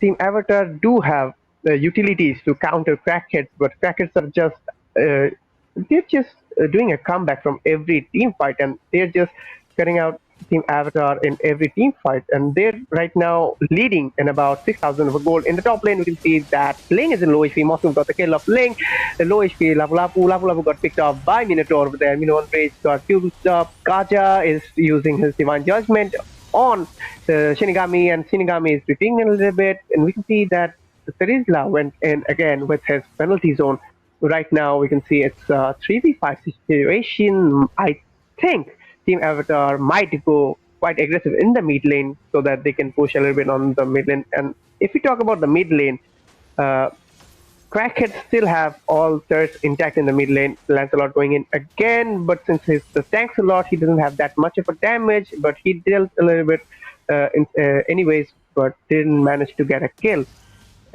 Team Avatar do have utilities to counter Crackheads, but Crackheads are just, they're just doing a comeback from every team fight, and they're just cutting out Team Avatar in every team fight, and they're right now leading in about 6,000 of a gold. In the top lane, we can see that Ling is in low HP. Mossum got the kill of Ling. The low HP Lapu Lapu. Lapu Lapu got picked up by Minotaur over there. Minotaur Rage got fused up. Kaja is using his Divine Judgment on the Shinigami, and Shinigami is retreating a little bit. And we can see that Terizla went in again with his penalty zone. Right now, we can see it's a 3v5 situation. I think Team Avatar might go quite aggressive in the mid lane so that they can push a little bit on the mid lane. And if we talk about the mid lane, uh, Crackheads still have all turrets intact in the mid lane. Lancelot going in again, but since he's the tanks a lot, he doesn't have that much of a damage. But he dealt a little bit anyways, but didn't manage to get a kill.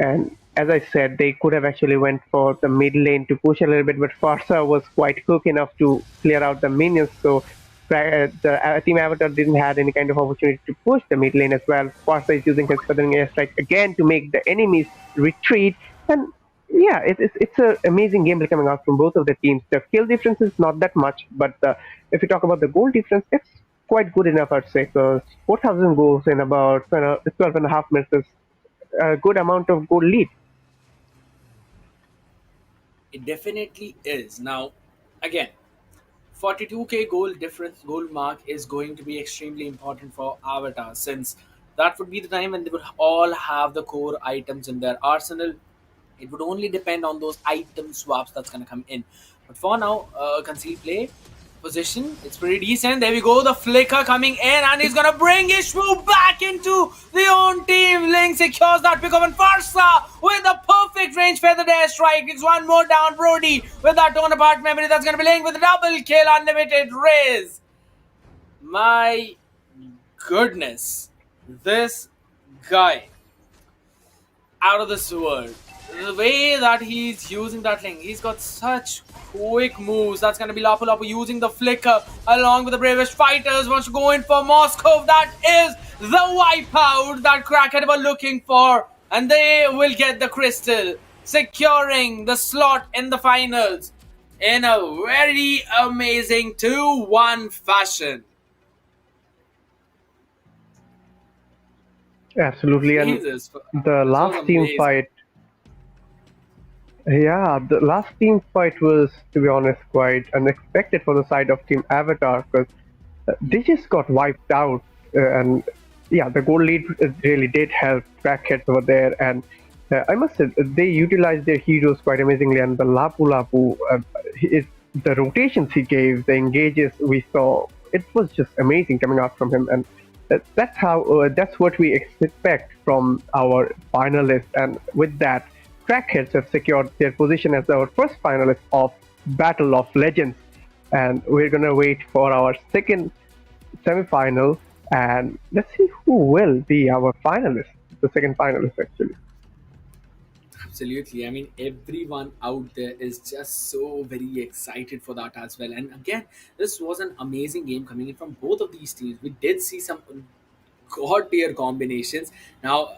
And as I said, they could have actually went for the mid lane to push a little bit, but Farsa was quite quick enough to clear out the minions. So the Team Avatar didn't have any kind of opportunity to push the mid lane as well. Farsa is using his Southern Airstrike again to make the enemies retreat. And yeah, it's an amazing gameplay coming out from both of the teams. The kill difference is not that much, but if you talk about the goal difference, it's quite good enough, I'd say, because 4,000 goals in about 12 and a half minutes is a good amount of goal lead. It definitely is. Now, again, 42k goal difference, goal mark is going to be extremely important for Avatar, since that would be the time when they would all have the core items in their arsenal. It would only depend on those item swaps that's going to come in. But for now, concede play position, it's pretty decent. There we go, the flicker coming in, and he's going to bring Ishmu back into the own team. Ling secures that pick up, and Farsa with a perfect range feathered airstrike. It's one more down. Brody with that torn apart memory. That's going to be Ling with a double kill, unlimited raise. My goodness, this guy out of this world. The way that he's using that thing, he's got such quick moves. That's gonna be Lapu Lapu using the flicker along with the bravest fighters. Wants to go in for Moscow. That is the wipeout that Crackhead were looking for, and they will get the crystal, securing the slot in the finals in a very amazing 2-1 fashion. Absolutely, and Jesus, the this was last team amazing. fight. Yeah, the last team fight was, to be honest, quite unexpected for the side of Team Avatar because they just got wiped out. And yeah, the goal lead really did help Crackheads over there. And I must say, they utilized their heroes quite amazingly. And the Lapu Lapu, the rotations he gave, the engages we saw, it was just amazing coming out from him. And that's what we expect from our finalists. And with that, Crackheads have secured their position as our first finalist of Battle of Legends, and we're gonna wait for our second semi-final, and let's see who will be our finalist, the second finalist actually. Absolutely. I mean, everyone out there is just so very excited for that as well. And again, this was an amazing game coming in from both of these teams. We did see some god tier combinations. Now,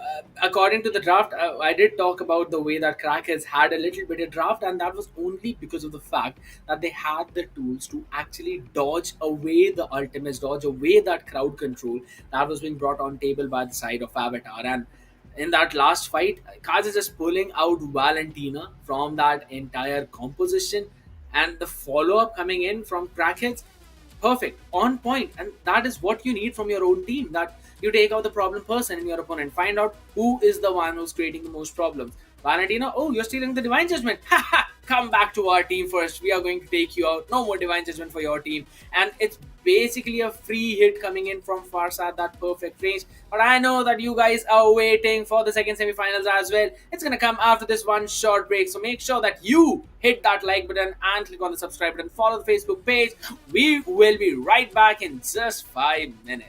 according to the draft, I did talk about the way that Crackers had a little bit of draft, and that was only because of the fact that they had the tools to actually dodge away the ultimates, dodge away that crowd control that was being brought on table by the side of Avatar. And in that last fight, Kaz is just pulling out Valentina from that entire composition, and the follow up coming in from Crackheads, perfect, on point, and that is what you need from your own team. That you take out the problem person in your opponent, find out who is the one who's creating the most problems. Valentina, oh, you're stealing the divine judgment. Come back to our team first. We are going to take you out. No more divine judgment for your team. And it's basically a free hit coming in from Farsa, that perfect range. But I know that you guys are waiting for the second semifinals as well. It's gonna come after this one short break. So make sure that you hit that like button and click on the subscribe button. Follow the Facebook page. We will be right back in just 5 minutes.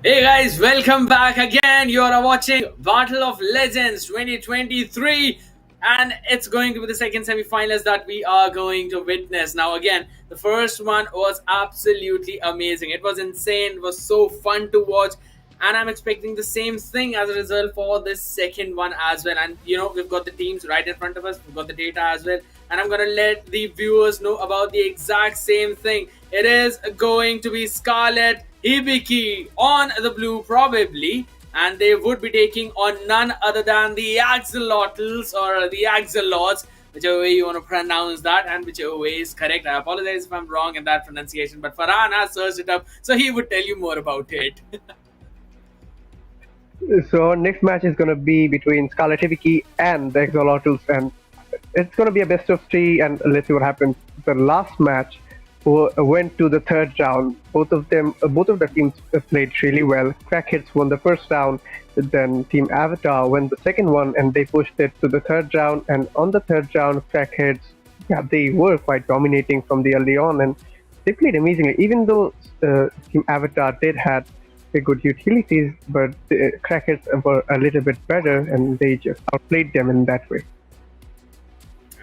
Hey guys, welcome back again. You are watching Battle of Legends 2023, and it's going to be the second semi-finals that we are going to witness. Now, again, the first one was absolutely amazing. It was insane. It was so fun to watch, and I'm expecting the same thing as a result for this second one as well. And we've got the teams right in front of us. We've got the data as well, and I'm gonna let the viewers know about the exact same thing. It is going to be Scarlet Hibiki on the blue, probably, and they would be taking on none other than the Axolotls or the Axolotls, whichever way you want to pronounce that, and whichever way is correct. I apologize if I'm wrong in that pronunciation, but Farhan has searched it up, so he would tell you more about it. So next match is going to be between Scarlet Hibiki and the Axolotls, and it's going to be a best of three. And let's see what happens. The last match went to the third round. Both of the teams played really well. Crackheads won the first round, then Team Avatar won the second one, and they pushed it to the third round. And on the third round, Crackheads, yeah, they were quite dominating from the early on, and they played amazingly. Even though Team Avatar did have good utilities, but the Crackheads were a little bit better, and they just outplayed them in that way.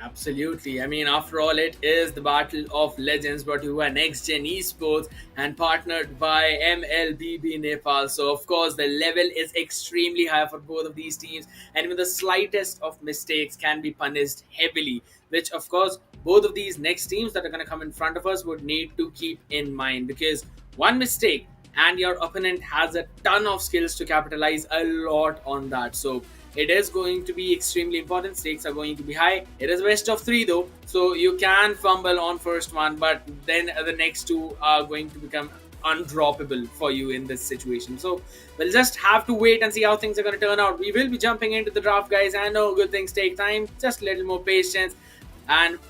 Absolutely. I mean, after all, it is the Battle of Legends brought to you by Next Gen Esports and partnered by MLBB Nepal. So, of course, the level is extremely high for both of these teams, and even the slightest of mistakes can be punished heavily, which, of course, both of these next teams that are going to come in front of us would need to keep in mind, because one mistake and your opponent has a ton of skills to capitalize a lot on that. So it is going to be extremely important. Stakes are going to be high. It is best of three though, so you can fumble on first one, but then the next two are going to become undroppable for you in this situation. So we'll just have to wait and see how things are going to turn out. We will be jumping into the draft, guys. I know good things take time, just a little more patience, and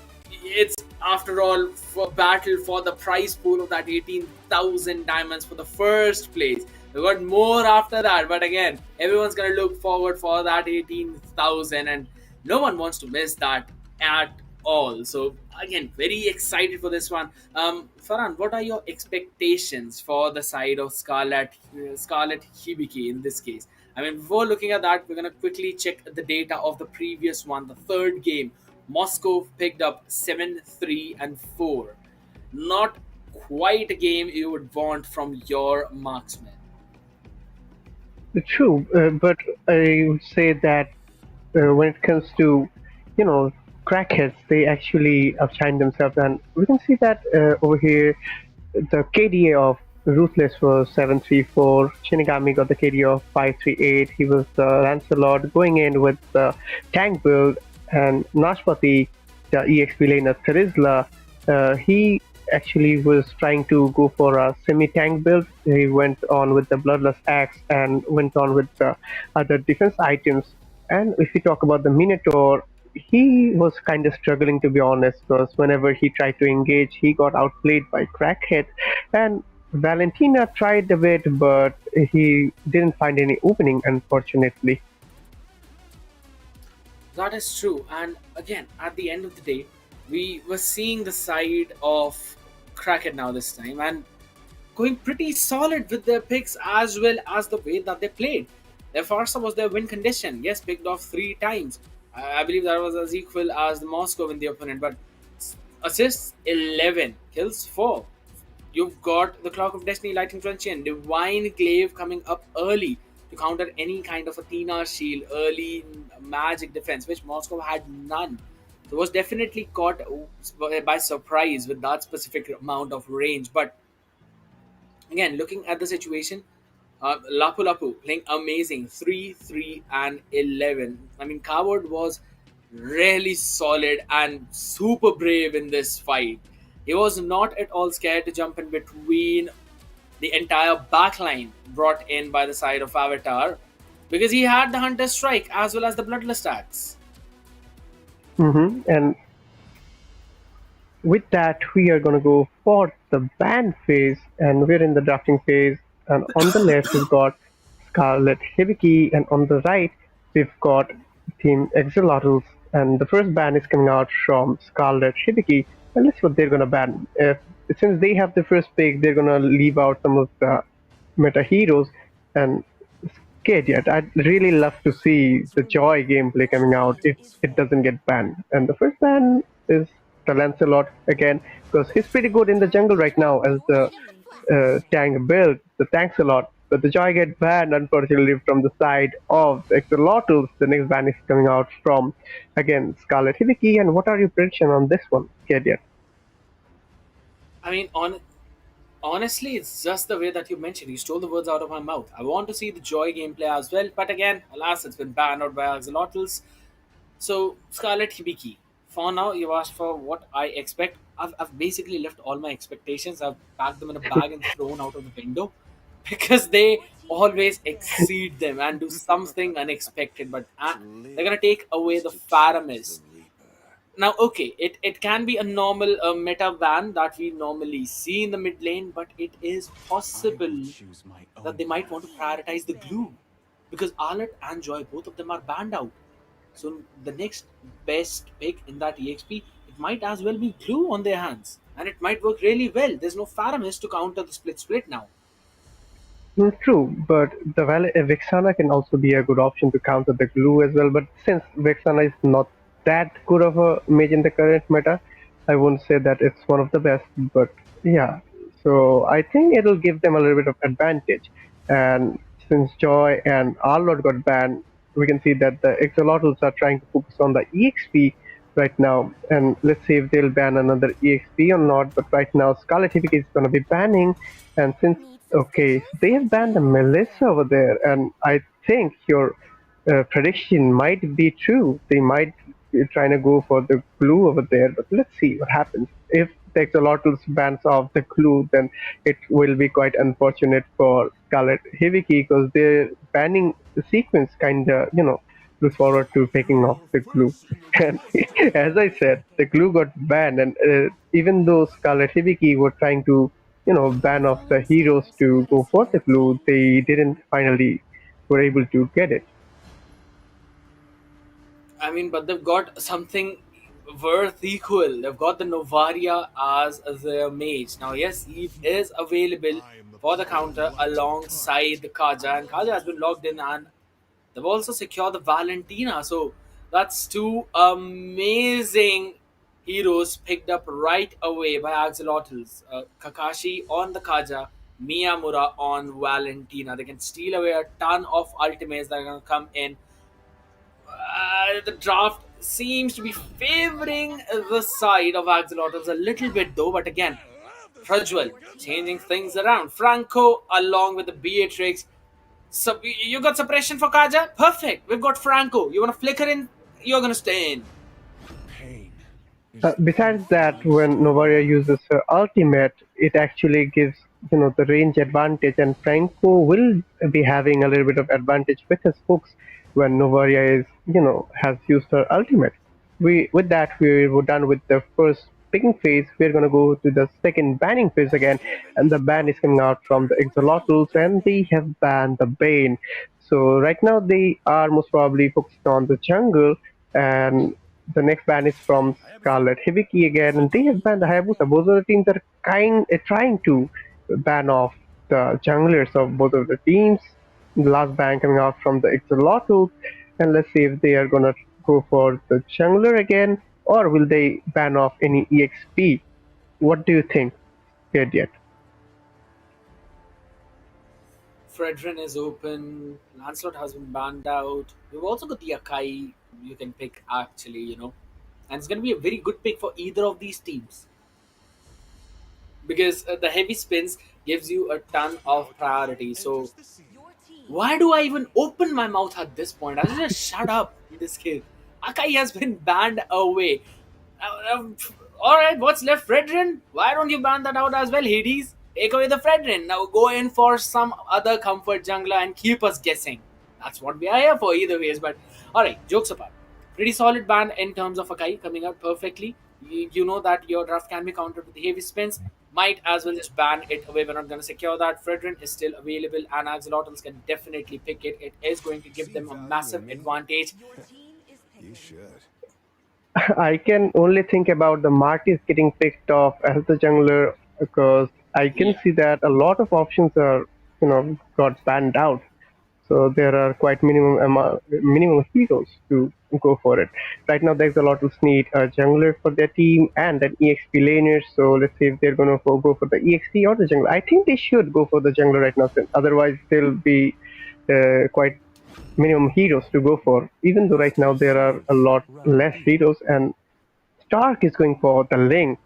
it's after all for battle for the prize pool of that 18,000 diamonds for the first place. We got more after that, but again, everyone's gonna look forward for that 18,000, and no one wants to miss that at all. So again, very excited for this one. Farhan, what are your expectations for the side of Scarlet Hibiki in this case? I mean, before looking at that, we're gonna quickly check the data of the previous one, the third game. Moscow picked up 7-3-4. Not quite a game you would want from your marksman. True, but I would say that when it comes to, you know, crackheads, they actually outshine themselves, and we can see that over here, the KDA of Ruthless was 734. Shinigami got the KDA of 538. He was Lancelot going in with the tank build, and Nashpati, the EXP laner Therizla, he actually was trying to go for a semi-tank build. He went on with the Bloodlust Axe and went on with the other defense items. And if we talk about the Minotaur, he was kind of struggling, to be honest, because whenever he tried to engage, he got outplayed by Crackhead. And Valentina tried a bit, but he didn't find any opening, unfortunately. That is true. And again, at the end of the day, we were seeing the side of Crackhead now this time, and going pretty solid with their picks as well as the way that they played. Their first was their win condition. Yes, picked off 3 times. I believe that was as equal as the Moscow in the opponent, but assists 11, kills 4. You've got the Clock of Destiny, Lighting Truncheon, Divine Glaive coming up early to counter any kind of Athena shield, early magic defense, which Moscow had none. So was definitely caught by surprise with that specific amount of range. But again, looking at the situation, Lapu Lapu playing amazing, 3-3-11. I mean, Coward was really solid and super brave in this fight. He was not at all scared to jump in between the entire backline brought in by the side of Avatar, because he had the Hunter Strike as well as the Bloodlust Axe. And with that, we are going to go for the ban phase, and we're in the drafting phase. And on the left, we've got Scarlet Hibiki, and on the right, we've got Team Exhilarating. And the first ban is coming out from Scarlet Hibiki, and let's see what they're going to ban. Since they have the first pick, they're going to leave out some of the meta heroes. And scared yet. I'd really love to see the Joy gameplay coming out if it doesn't get banned. And the first ban is the Lancelot again, because he's pretty good in the jungle right now as the tank build, the tanks a lot. But the Joy get banned unfortunately from the side of the Axolotls. The next ban is coming out from again Scarlet Hibiki. And what are your prediction on this one, Kadian? I mean, honestly, it's just the way that you mentioned. You stole the words out of my mouth. I want to see the Joy gameplay as well, but again, alas, it's been banned out by Axolotls. So, Scarlet Hibiki. For now, you asked for what I expect. I've basically left all my expectations. I've packed them in a bag and thrown out of the window because they always exceed them and do something unexpected. But they're going to take away the Faramis. Now, okay, it can be a normal meta ban that we normally see in the mid lane, but it is possible that they might want to prioritize the glue because Arlet and Joy, both of them are banned out. So the next best pick in that EXP, it might as well be glue on their hands, and it might work really well. There's no Faramis to counter the split now. True, but the Vexana can also be a good option to counter the glue as well. But since Vexana is not that good of a mage in the current meta, I won't say that it's one of the best. But yeah, so I think it'll give them a little bit of advantage. And since Joy and Arlord got banned, we can see that the Axolotls are trying to focus on the EXP right now. And let's see if they'll ban another EXP or not. But right now, Scarlet Hibiki is going to be banning. And since okay, so they have banned the Melissa over there, and I think your prediction might be true. They might be trying to go for the glue over there, but let's see what happens. If the Axolotls bans off the glue, then it will be quite unfortunate for Scarlet Hibiki because they're banning the sequence kind of, looks forward to taking off the glue. And as I said, the glue got banned, and even though Scarlet Hibiki were trying to ban off the heroes to go for the glue, they didn't finally were able to get it. I mean, but they've got something worth equal. They've got the Novaria as their mage. Now, yes, Eve is available for the counter alongside the Kaja, and Kaja has been logged in, and they've also secured the Valentina. So that's two amazing heroes picked up right away by Axolotls. Kakashi on the Kaja, Miyamura on Valentina. They can steal away a ton of ultimates that are going to come in. The draft seems to be favoring the side of Axolotls a little bit, though. But again, Prajwal changing things around. Franco along with the Beatrix. So you got suppression for Kaja? Perfect. We've got Franco. You want to flicker in? You're gonna stay in. Pain Besides that, when Novaria uses her ultimate, it actually gives the range advantage, and Franco will be having a little bit of advantage with his hooks when Novaria is has used her ultimate. We with that we were done with the first picking phase. We're gonna go to the second banning phase again, and the ban is coming out from the Axolotls, and they have banned the Bane. So right now they are most probably focused on the jungle, and the next ban is from Scarlet Hibiki again, and they have banned the Hayabusa. Both of the teams are trying to ban off the junglers of both of the teams. The last ban coming out from the Axolotls, and let's see if they are gonna go for the jungler again, or will they ban off any EXP? What do you think, Idiot? Fredrin is open. Lancelot has been banned out. We've also got the Akai you can pick actually, and it's going to be a very good pick for either of these teams because the heavy spins gives you a ton of priority. So why do I even open my mouth at this point? I should just shut up, this kid. Akai has been banned away. All right, what's left, Fredrin? Why don't you ban that out as well, Hades? Take away the Fredrin. Now go in for some other comfort jungler and keep us guessing. That's what we are here for, either ways. But all right, jokes apart, pretty solid ban in terms of Akai coming out perfectly. You know that your draft can be countered with the heavy spins. Might as well just ban it away. We're not going to secure that. Fredrin is still available, and Axolotls can definitely pick it. It is going to give them a massive advantage. You should. I can only think about the Martis getting picked off as the jungler because I can Yeah. see that a lot of options are got banned out. So there are quite minimum heroes to go for it. Right now, the Axolotls need a jungler for their team and an EXP laner. So let's see if they're going to go for the EXP or the jungler. I think they should go for the jungler right now, since otherwise they'll be quite minimum heroes to go for. Even though right now there are a lot less heroes, and Stark is going for the Ling.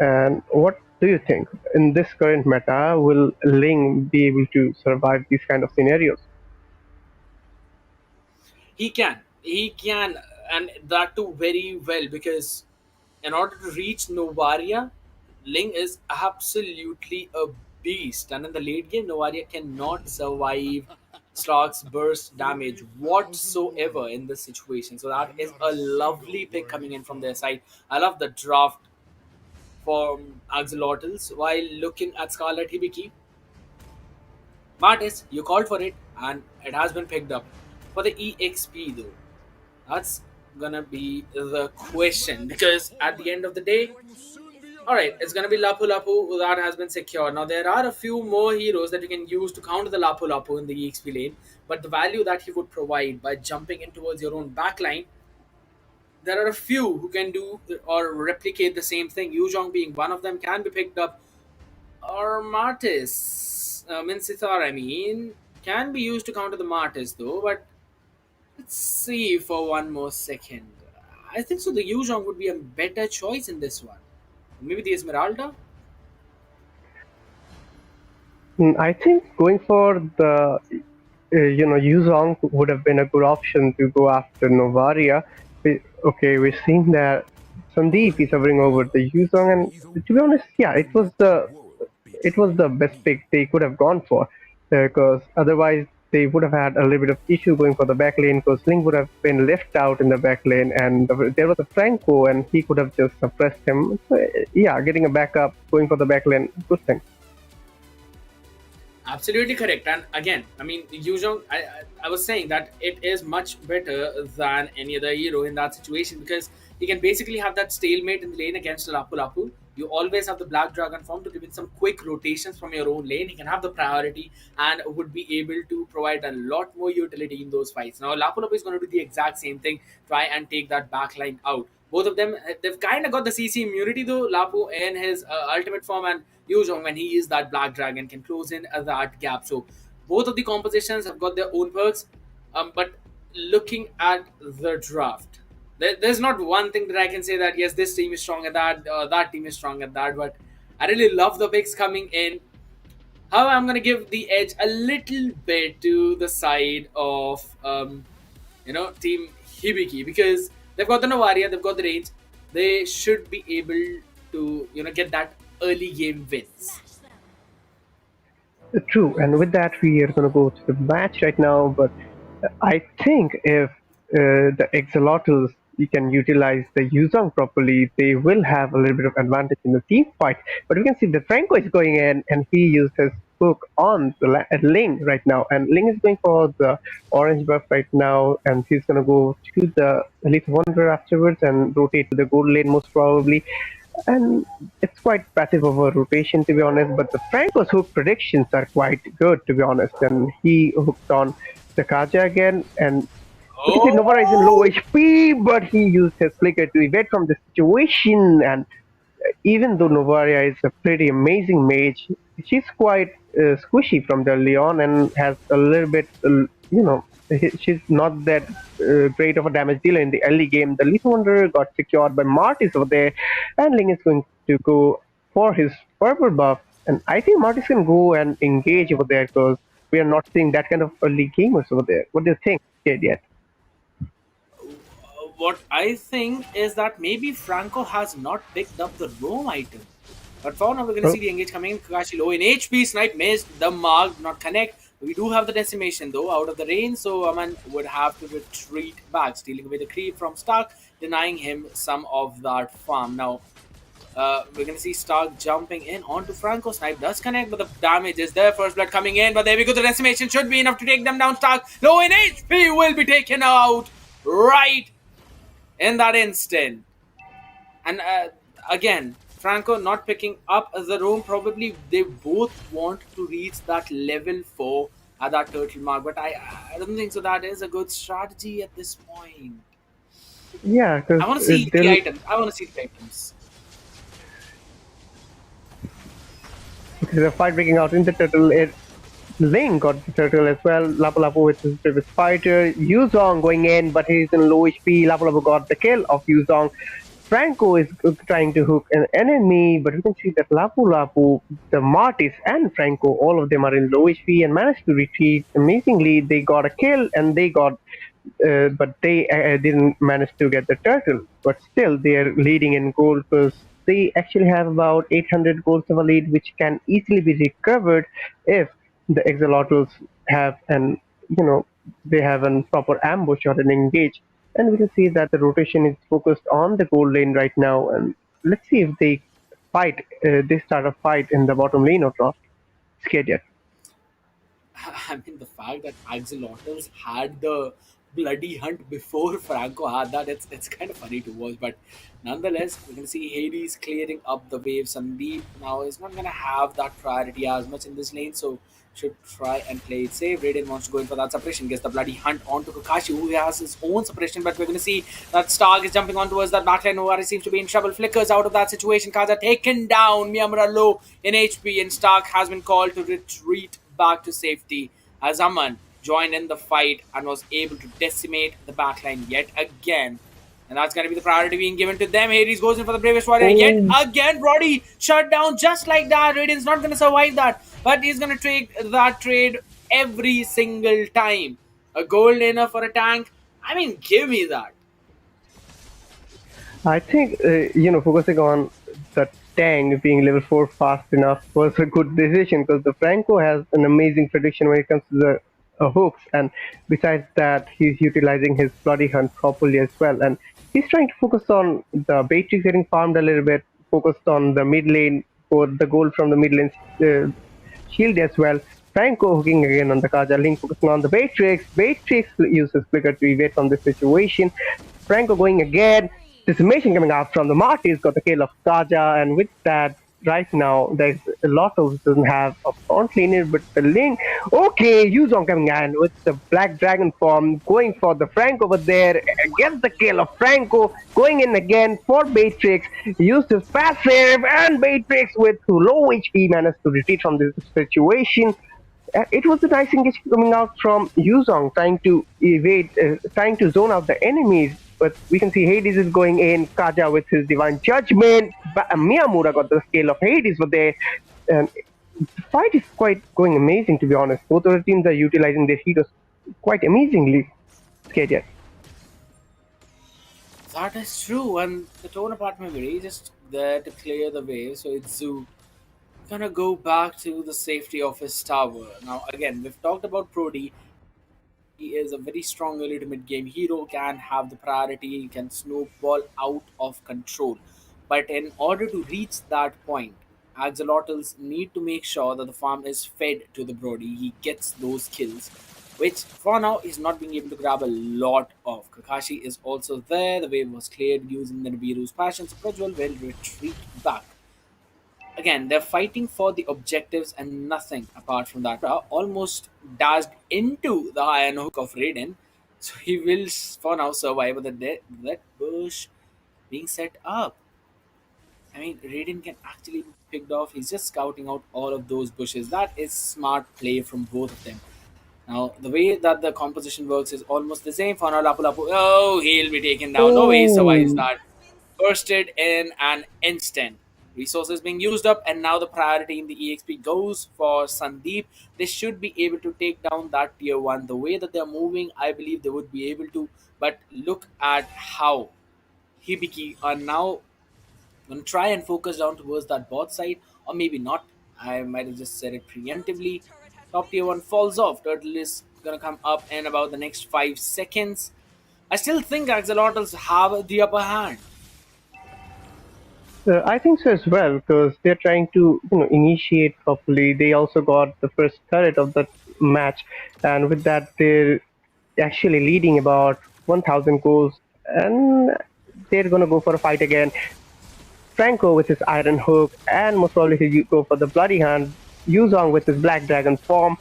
And what do you think? In this current meta, will Ling be able to survive these kind of scenarios? He can, and that too very well, because in order to reach Novaria, Ling is absolutely a beast, and in the late game, Novaria cannot survive Stark's burst damage whatsoever in this situation. So that is Not a a single lovely pick word coming in from their false. side. I love the draft from Axolotls. While looking at Scarlet Hibiki, Martis, you called for it, and it has been picked up. For the EXP though, that's gonna be the This question, land shall because at hold the it, end of the and day, it will soon be all right, upon it's gonna be you. Lapu Lapu that has been secured. Now there are a few more heroes that you can use to counter the Lapu Lapu in the EXP lane, but the value that he would provide by jumping in towards your own backline, there are a few who can do or replicate the same thing. Yuzhong being one of them can be picked up, or Martis, Minsithar, I mean, can be used to counter the Martis though, but let's see for one more second. I think so. The Yuzhong would be a better choice in this one. Maybe the Esmeralda. I think going for the Yuzong would have been a good option to go after Novaria. Okay, we're seeing that Sandeep is hovering over the Yuzong, and to be honest, yeah, Let the world be it was the true to best me. pick they could have gone for, because otherwise they would have had a little bit of issue going for the back lane, because Link would have been left out in the back lane, and there was a Franco and he could have just suppressed him. So, yeah, getting a backup, going for the back lane, good thing. Absolutely correct. And again, I mean, Yuzhong, I was saying that it is much better than any other hero in that situation, because you can basically have that stalemate in the lane against Lapu Lapu. You always have the Black Dragon form to give it some quick rotations from your own lane. He can have the priority and would be able to provide a lot more utility in those fights. Now, Lapu Lapu is going to do the exact same thing, try and take that backline out. Both of them, they've kind of got the CC immunity though. Lapu in his ultimate form, and Yuzhong when he is that Black Dragon can close in that gap. So both of the compositions have got their own perks. But looking at the draft, there's not one thing that I can say that yes, this team is strong at that, that team is strong at that. But I really love the picks coming in. However, I'm going to give the edge a little bit to the side of Team Hibiki, because they've got the Novaria, they've got the range. They should be able to get that early game wins. True, and with that, we are going to go to the match right now. But I think if the Axolotls you can utilize the Yuzong properly, they will have a little bit of advantage in the team fight. But we can see that Franco is going in, and he used his hook on the Ling right now, and Ling is going for the orange buff right now, and he's going to go to the Elite Wonder afterwards and rotate to the gold lane most probably. And it's quite passive over rotation, to be honest, but the Franco's hook predictions are quite good, to be honest. And he hooked on the Kaja again, and we can see Novara is in low Oh, HP, but he used his flicker to evade from the situation. And even though Novaria is a pretty amazing mage, she's quite squishy from the Leon and has a little bit, she's not that great of a damage dealer in the early game. The Lethal Wonder got secured by Martis over there, and Ling is going to go for his purple buff. And I think Martis can go and engage over there, because we are not seeing that kind of early gamers over there. What do you think, kid, yet? what I think is that maybe Franco has not picked up the roam item. But for now, we're going to Well, see the engage coming in. Kakashi low in HP. Snipe missed. The mark not connect. We do have the decimation though out of the range, so Aman would have to retreat back, stealing away the creep from Stark, denying him some of that farm. Now, we're going to see Stark jumping in onto Franco. Snipe does connect, but the damage is there. First blood coming in, but there we go. The decimation should be enough to take them down. Stark, low in HP, will be taken out right in that instant. And again, Franco not picking up the roam. Probably they both want to reach that level 4 at that turtle mark, but I don't think so. That is a good strategy at this point. Yeah, I because want to see the they'll items. I want to see the items. there's a fight breaking out in the turtle. Ling got the turtle as well. Lapu Lapu with his previous fighter. Yuzong going in, but he's in low HP. Lapu Lapu got the kill of Yuzong. Franco is trying to hook an enemy, but you can see that Lapu Lapu, the Martis, and Franco, all of them are in low HP and managed to retreat. Amazingly, they got a kill and but they didn't manage to get the turtle. But still, they are leading in gold because they actually have about 800 golds of a lead, which can easily be recovered if the Exolotls have an you know they have a proper ambush or an engage. And we can see that the rotation is focused on the gold lane right now. And let's see if they start a fight in the bottom lane or not. Scared yet? I mean, the fact that Axolotls had the bloody hunt before Franco had that, it's kind of funny to watch. But nonetheless, we can see Hades clearing up the wave. Sandeep now is not going to have that priority as much in this lane, so should try and play it safe. Raiden wants to go in for that suppression, gets the bloody hunt onto Kakashi, who has his own suppression. But we're going to see that Stark is jumping on towards that backline. Nowari seems to be in trouble. Flickers out of that situation. Kaza taken down. Miyamura low in HP, and Stark has been called to retreat back to safety as Aman joined in the fight and was able to decimate the backline yet again. And that's going to be the priority being given to them. Hades goes in for the bravest warrior yet Oh, again. Brody shut down just like that. Radiant's not going to survive that, but he's going to take that trade every single time. A gold laner for a tank. I mean, give me that. I think focusing on the tank being level 4 fast enough was a good decision because the Franco has an amazing prediction when it comes to the hooks, and besides that, he's utilizing his bloody hunt properly as well. And he's trying to focus on the Beatrix getting farmed a little bit, focused on the mid lane for the gold from the mid lane shield as well. Franco hooking again on the Kaja, Link focusing on the Beatrix. Beatrix uses Flicker to evade from this situation. Franco going again. Decimation coming out from the Marty's got the kill of Kaja, and with that, right now, there's a lot of doesn't have a front laner, but the lane. Okay, Yuzong coming in with the Black Dragon form, going for the Frank over there. Gets the kill of Franco, going in again for Beatrix. Used his passive, and Beatrix with low HP managed to retreat from this situation. It was a nice engagement coming out from Yuzong, trying to evade, trying to zone out the enemies. But we can see Hades is going in, Kaja with his divine judgment. Miyamura got the scale of Hades for there. And the fight is quite going amazing, to be honest. Both of the teams are utilizing their heroes quite amazingly. Scared yet? That is true, and the tone apartment is just there to clear the way. So it's Zoo gonna go back to the safety of his tower. Now, again, we've talked about Prodi. He is a very strong early to mid game hero, can have the priority, he can snowball out of control. But in order to reach that point, Axolotls need to make sure that the farm is fed to the Brody. He gets those kills, which for now is not being able to grab a lot of. Kakashi is also there. The wave was cleared using the Nibiru's passion. So Prajwal will retreat back. Again, they're fighting for the objectives and nothing apart from that. Almost dashed into the iron hook of Raiden, so he will for now survive with that bush being set up. I mean, Raiden can actually be picked off. He's just scouting out all of those bushes. That is smart play from both of them. Now, the way that the composition works is almost the same. For now, Lapu Lapu, oh, he'll be taken down. No way he survives Oh, that. Bursted in an instant. Resources being used up, and now the priority in the EXP goes for Sandeep. They should be able to take down that tier 1. The way that they're moving, I believe they would be able to. But look at how Hibiki are now going to try and focus down towards that bot side, or maybe not. I might have just said it preemptively. Top tier 1 falls off. Turtle is going to come up in about the next 5 seconds. I still think Axolotls have the upper hand. I think so as well because they're trying to initiate properly. They also got the first turret of the match, and with that they're actually leading about 1,000 goals, and they're gonna go for a fight again. Franco with his Iron Hook, and most probably he'll go for the Bloody Hand. Yuzong with his Black Dragon form.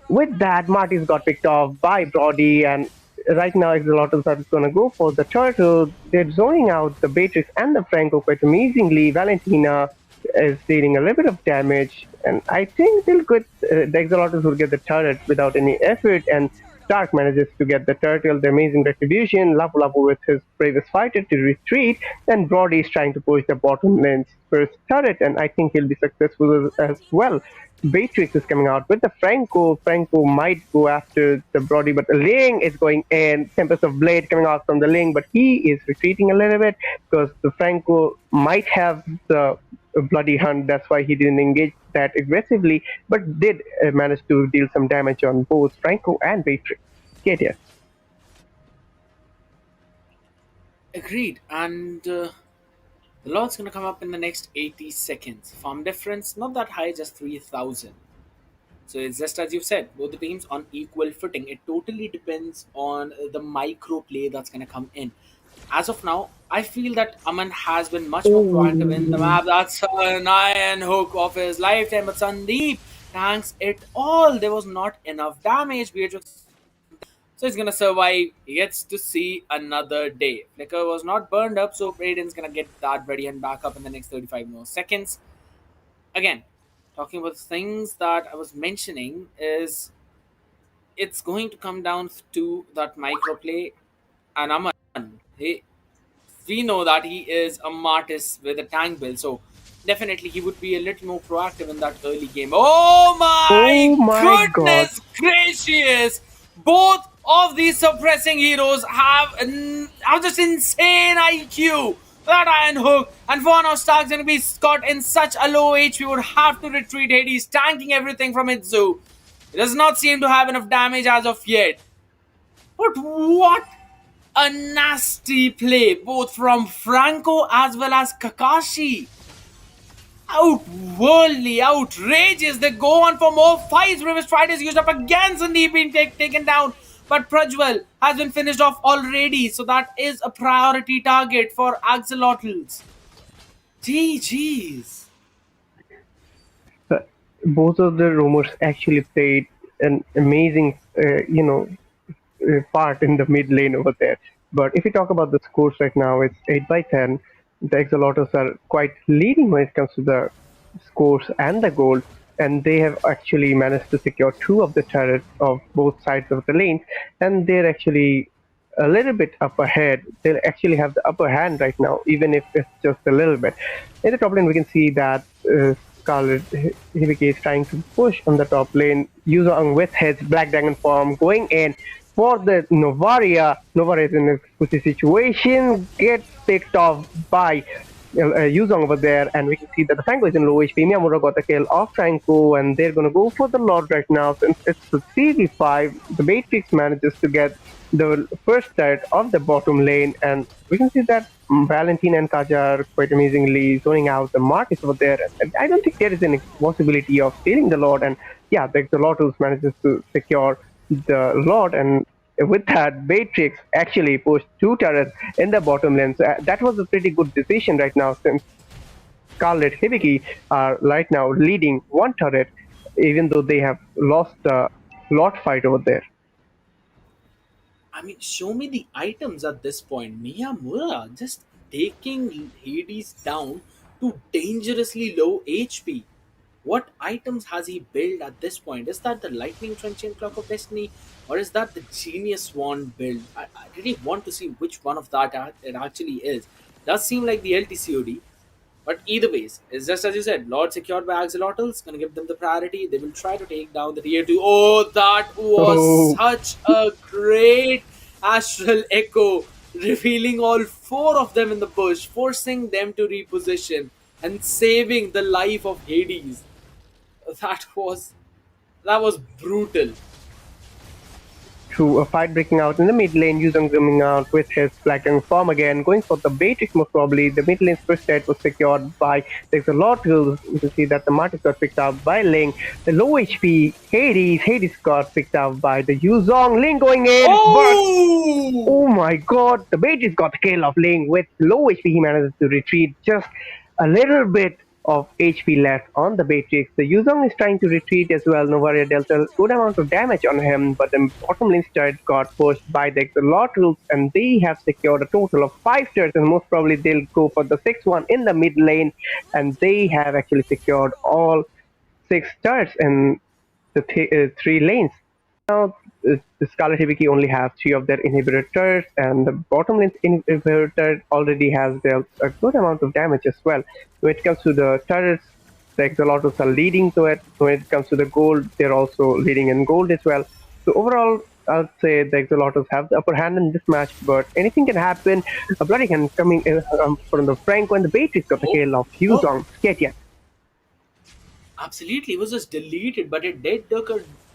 With that, Marty's got picked off by Brody, and right now Axolotls are going to go for the turtle. They're zoning out the Beatrix and the Franco quite amazingly. Valentina is dealing a little bit of damage, and I think the Axolotls will get the turret without any effort, and Stark manages to get the turtle, the amazing retribution. Lapu Lapu with his bravest fighter to retreat, and Brody is trying to push the bottom lane's first turret, and I think he'll be successful as well. Beatrix is coming out with the Franco. Franco might go after the Brody, but Ling is going in. Tempest of Blade coming out from the Ling, but he is retreating a little bit because the Franco might have the Bloody Hunt. That's why he didn't engage that aggressively, but did manage to deal some damage on both Franco and Beatrix. KTS. Agreed. And the lot's gonna come up in the next 80 seconds. Farm difference, not that high, just 3,000. So it's just as you said, both the teams on equal footing. It totally depends on the micro play that's gonna come in. As of now, I feel that Aman has been much more proactive in the Oh, map. That's an iron hook of his lifetime, but Sandeep tanks it all. There was not enough damage. Beatrix, so he's gonna survive. He gets to see another day. Flicker was not burned up, so Raiden's gonna get that ready and back up in the next 35 more seconds. Again, talking about things that I was mentioning is it's going to come down to that micro play and Aman. He, we know that he is a Martis with a tank build, so definitely he would be a little more proactive in that early game. Oh oh my my God. goodness gracious! Both of these suppressing heroes have just insane IQ. That Iron Hook and for now Stark's gonna be caught in such a low HP would have to retreat. Hades tanking everything from Itzu. It does not seem to have enough damage as of yet. But what a nasty play, both from Franco as well as Kakashi. Outworldly, outrageous. They go on for more fights. River Stride is used up again. Sandeep being taken down. But Prajwal has been finished off already. So that is a priority target for Axolotls. GG's. Uh, Both of the rumors actually played an amazing, part in the mid lane over there. But if we talk about the scores right now, it's 8 by 10. The Exolotls are quite leading when it comes to the scores and the gold, and they have actually managed to secure two of the turrets of both sides of the lanes, and they're actually a little bit up ahead. They actually have the upper hand right now, even if it's just a little bit. In the top lane, we can see that Scarlet Hibiki is trying to push on the top lane. Yuzong with his Black Dragon form going in for the Novaria. Novaria is in a squishy situation, gets picked off by Yuzong over there, and we can see that the Franco is in low HP. Miyamura got the kill off Franco, and they're gonna go for the Lord right now. Since it's a 3v5, the Matrix manages to get the first start of the bottom lane, and we can see that Valentina and Kaja are quite amazingly zoning out the markets over there. And I don't think there is any possibility of stealing the Lord, and yeah, the Lotus manages to secure the Lord, and with that, Beatrix actually pushed two turrets in the bottom lane. So that was a pretty good decision right now, since Scarlet Hibiki are right now leading one turret, even though they have lost the lot fight over there. I mean, show me the items at this point. Miyamura just taking Hades down to dangerously low HP. What items has he built at this point? Is that the Lightning Transient Clock of Destiny, or is that the Genius Wand build? I really want to see which one of that it actually is. Does seem like the LTCOD, but either ways, it's just as you said, Lord secured by Axolotls, gonna give them the priority. They will try to take down the tier 2. Oh, that was Oh, such a great astral echo, revealing all four of them in the bush, forcing them to reposition and saving the life of Hades. That was that was brutal. through a fight breaking out in the mid lane, Yuzong zooming out with his Black Dragon form again, going for the Beatrix most probably. The mid lane's first set was secured by Axolotls. You can see that the Martis got picked up by Ling. The low HP Hades got picked up by the Yuzong. Ling going in, but Oh! oh my god, the Beatrix got the kill of Ling with low HP. He manages to retreat just a little bit of HP left on the Beatrix. The Yuzong is trying to retreat as well. Novaria dealt a good amount of damage on him, but the bottom lane start got pushed by the Axolotls, and they have secured a total of 5 turrets, and most probably they'll go for the 6th one in the mid lane, and they have actually secured all 6 turrets in the 3 lanes. Now, the Scarlet Hibiki only have 3 of their inhibitor turrets, and the bottom lane's inhibitor turret already has dealt a good amount of damage as well. When it comes to the turrets, the Axolotls are leading to it. When it comes to the gold, they're also leading in gold as well. So overall, I'd say the Axolotls have the upper hand in this match, but anything can happen. A bloody hand coming in from the Franco, and the Beatrix got the Oh, kill of oh, Yuzong. Sketia. absolutely. It was just deleted, but it did took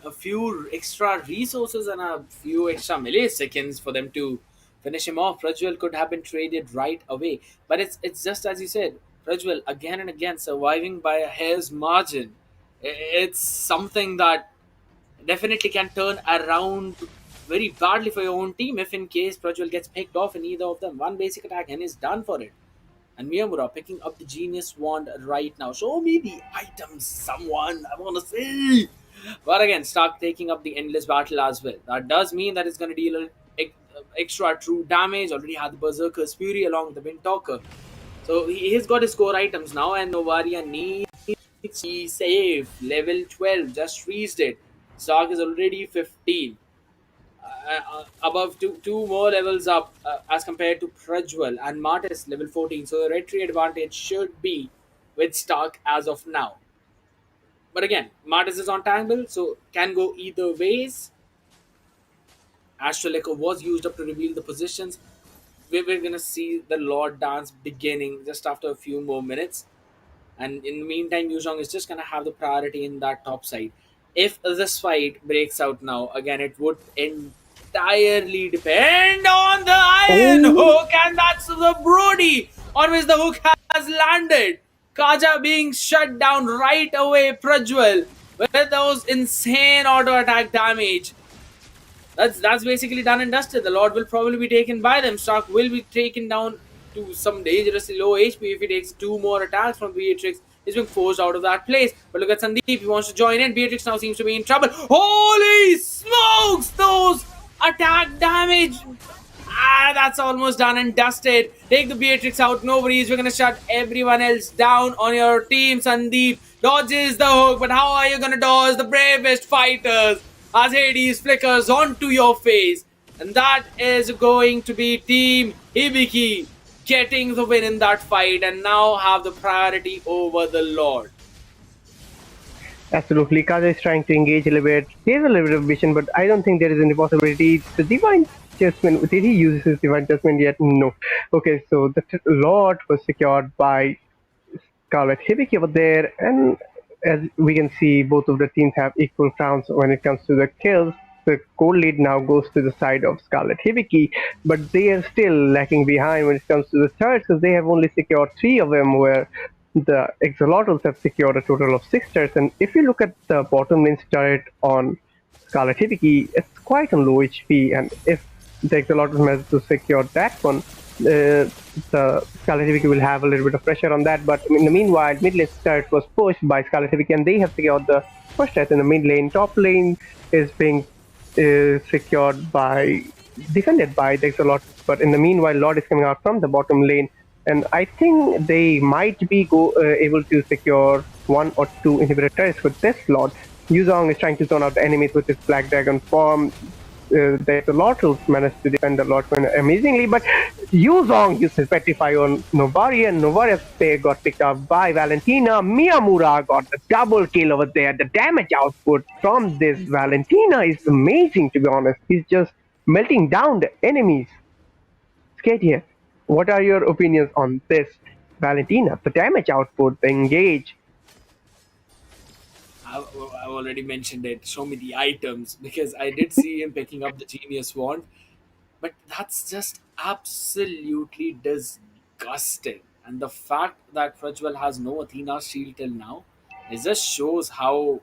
a few extra resources and a few extra milliseconds for them to finish him off. Prajwal could have been traded right away, but it's just as you said. Prajwal again and again surviving by a hair's margin. It's something that definitely can turn around very badly for your own team if in case Prajwal gets picked off in either of them. One basic attack and is done for it. And Miyamura picking up the Genius Wand right now. Show me the items, someone. I want to see. But again, Stark taking up the Endless Battle as well. That does mean that it's going to deal extra true damage. Already had the Berserker's Fury along with the Windtalker. So he's got his core items now, and Novaria needs to be safe. Level 12, just reached it. Stark is already 15. Above two more levels up as compared to Prajwal and Martis level 14. So the red tree advantage should be with Stark as of now. But again, Martis is on Tangle, so can go either ways. Astrolaker was used up to reveal the positions. We're gonna see the Lord dance beginning just after a few more minutes. And in the meantime, Yuzhong is just gonna have the priority in that top side. If this fight breaks out now, again, it would entirely depend on the iron Oh, hook, and that's the Brody on which the hook has landed. Kaja being shut down right away, Prajwal, with those insane auto attack damage. That's basically done and dusted. The Lord will probably be taken by them. Stark will be taken down to some dangerously low HP if he takes 2 more attacks from Beatrix. He's being forced out of that place. But look at Sandeep, he wants to join in. Beatrix now seems to be in trouble. Holy smokes! Those attack damage! That's almost done and dusted. Take the Beatrix out, no worries. We're gonna shut everyone else down on your team. Sandeep dodges the hook, but how are you gonna dodge the bravest fighters as Hades flickers onto your face? And that is going to be Team Hibiki getting the win in that fight and now have the priority over the Lord. absolutely. Kaza is trying to engage a little bit. He has a little bit of vision, but I don't think there is any possibility. The Divine Adjustment, did he use his Divine Adjustment yet? No. Okay, so the Lord was secured by Scarlet Hibiki over there, and as we can see, both of the teams have equal counts when it comes to the kills. The gold lead now goes to the side of Scarlet Hibiki, but they are still lacking behind when it comes to the thirds, because they have only secured 3 of them, where the Axolotls have secured a total of 6 turrets. And if you look at the bottom lane turret on Scarlet Hibiki, it's quite on low HP, and if the Axolotls manage to secure that one, the Scarlet Hibiki will have a little bit of pressure on that. But in the meanwhile, mid lane turret was pushed by Scarlet Hibiki, and they have secured the first turret in the mid lane. Top lane is being secured by defended by the Axolotls, but in the meanwhile, Lord is coming out from the bottom lane, and I think they might be able to secure 1 or 2 inhibitor turrets with this Lord. Yuzong is trying to zone out the enemies with his Black Dragon form. The Axolotls managed to defend the Lord amazingly, but Yuzong used his Petrify on Novaria, and Novaria's pair got picked up by Valentina. Miyamura got the double kill over there. The damage output from this Valentina is amazing, to be honest. He's just melting down the enemies. Skate here. What are your opinions on this Valentina? The damage output, the engage. I've already mentioned it. Show me the items because I did see him picking up the genius wand, but that's just absolutely disgusting. And the fact that Prajwal has no Athena shield till now, it just shows how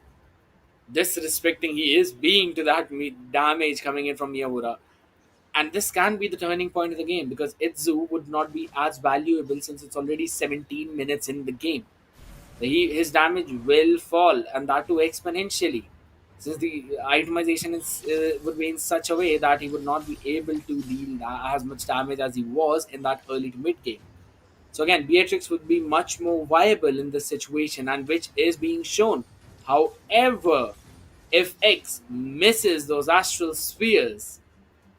disrespecting he is being to that damage coming in from Miyamura. And this can be the turning point of the game because Itzu would not be as valuable since it's already 17 minutes in the game. His damage will fall, and that too exponentially, since the itemization would be in such a way that he would not be able to deal as much damage as he was in that early to mid game. So again, Beatrix would be much more viable in this situation, and which is being shown. However, if X misses those astral spheres,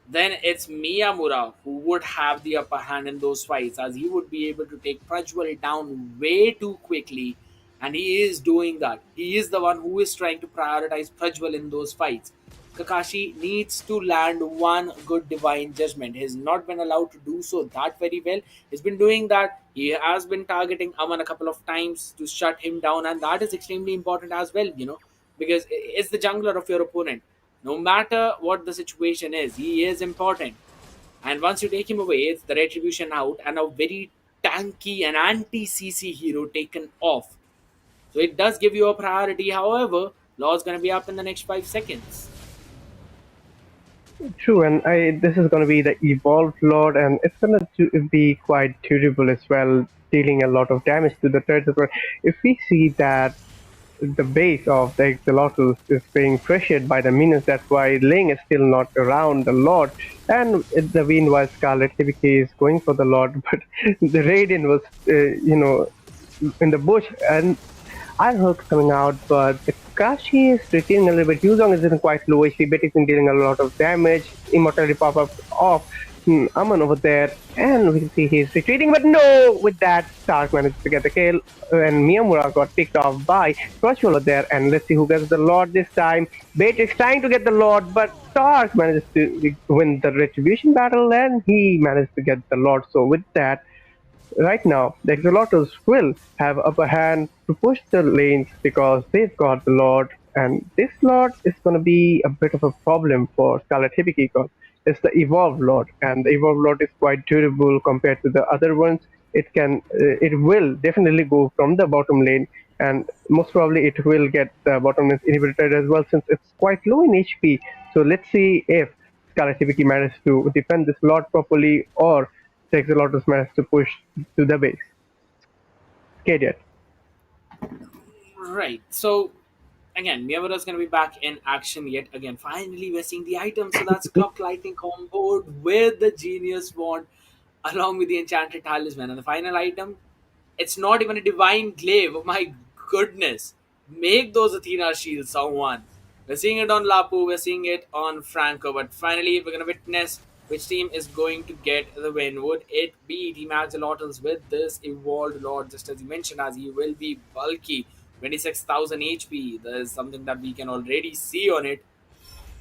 then it's Miyamura who would have the upper hand in those fights, as he would be able to take Prajwal down way too quickly, and he is doing that. He is the one who is trying to prioritize Prajwal in those fights. Kakashi needs to land one good divine judgment. He has not been allowed to do so that very well. He's been doing that. He has been targeting Aman a couple of times to shut him down, and that is extremely important as well, because it's the jungler of your opponent. No matter what the situation is, he is important. And once you take him away, it's the retribution out and a very tanky and anti CC hero taken off. So it does give you a priority. However, Law's going to be up in the next 5 seconds. True, and this is going to be the evolved lord, and it's going to be quite durable as well, dealing a lot of damage to the turrets as well. If we see that the base of the Axolotls is being pressured by the minions, that's why Ling is still not around the lord, and the meanwhile Scarlet Hibiki is going for the lord, but the Raiden was, in the bush, and Ironhook coming out, but the Kashi is retaining a little bit. Yuzong is in quite low HP, but he's been dealing a lot of damage. Immortality pop up off Aman over there, and we can see he's retreating, but no! With that, Stark managed to get the kill, and Miyamura got picked off by Crushwell over there, and let's see who gets the Lord this time. Beatrix trying to get the Lord, but Stark manages to win the Retribution battle, and he managed to get the Lord. So with that, right now, the Axolotls will have upper hand to push the lanes because they've got the Lord, and this Lord is going to be a bit of a problem for Scarlet Hibiki because it's the Evolved Lord, and the Evolved Lord is quite durable compared to the other ones. It will definitely go from the bottom lane, and most probably it will get the bottom lane inhibited as well since it's quite low in HP. So let's see if Scarlet Hibiki manages to defend this Lord properly, or takes a lot of smash to push to the base. Scared yet? Right. So again, Miyamura is going to be back in action yet again. Finally, we're seeing the item. So that's Clock Lightning comboed with the Genius Wand along with the Enchanted Talisman. And the final item, it's not even a Divine Glaive. Oh my goodness. Make those Athena shields, someone. We're seeing it on Lapu, we're seeing it on Franco. But finally, we're going to witness which team is going to get the win. Would it be Team Axolotls with this Evolved Lord, just as you mentioned, as he will be bulky, 26,000 HP. There's something that we can already see on it.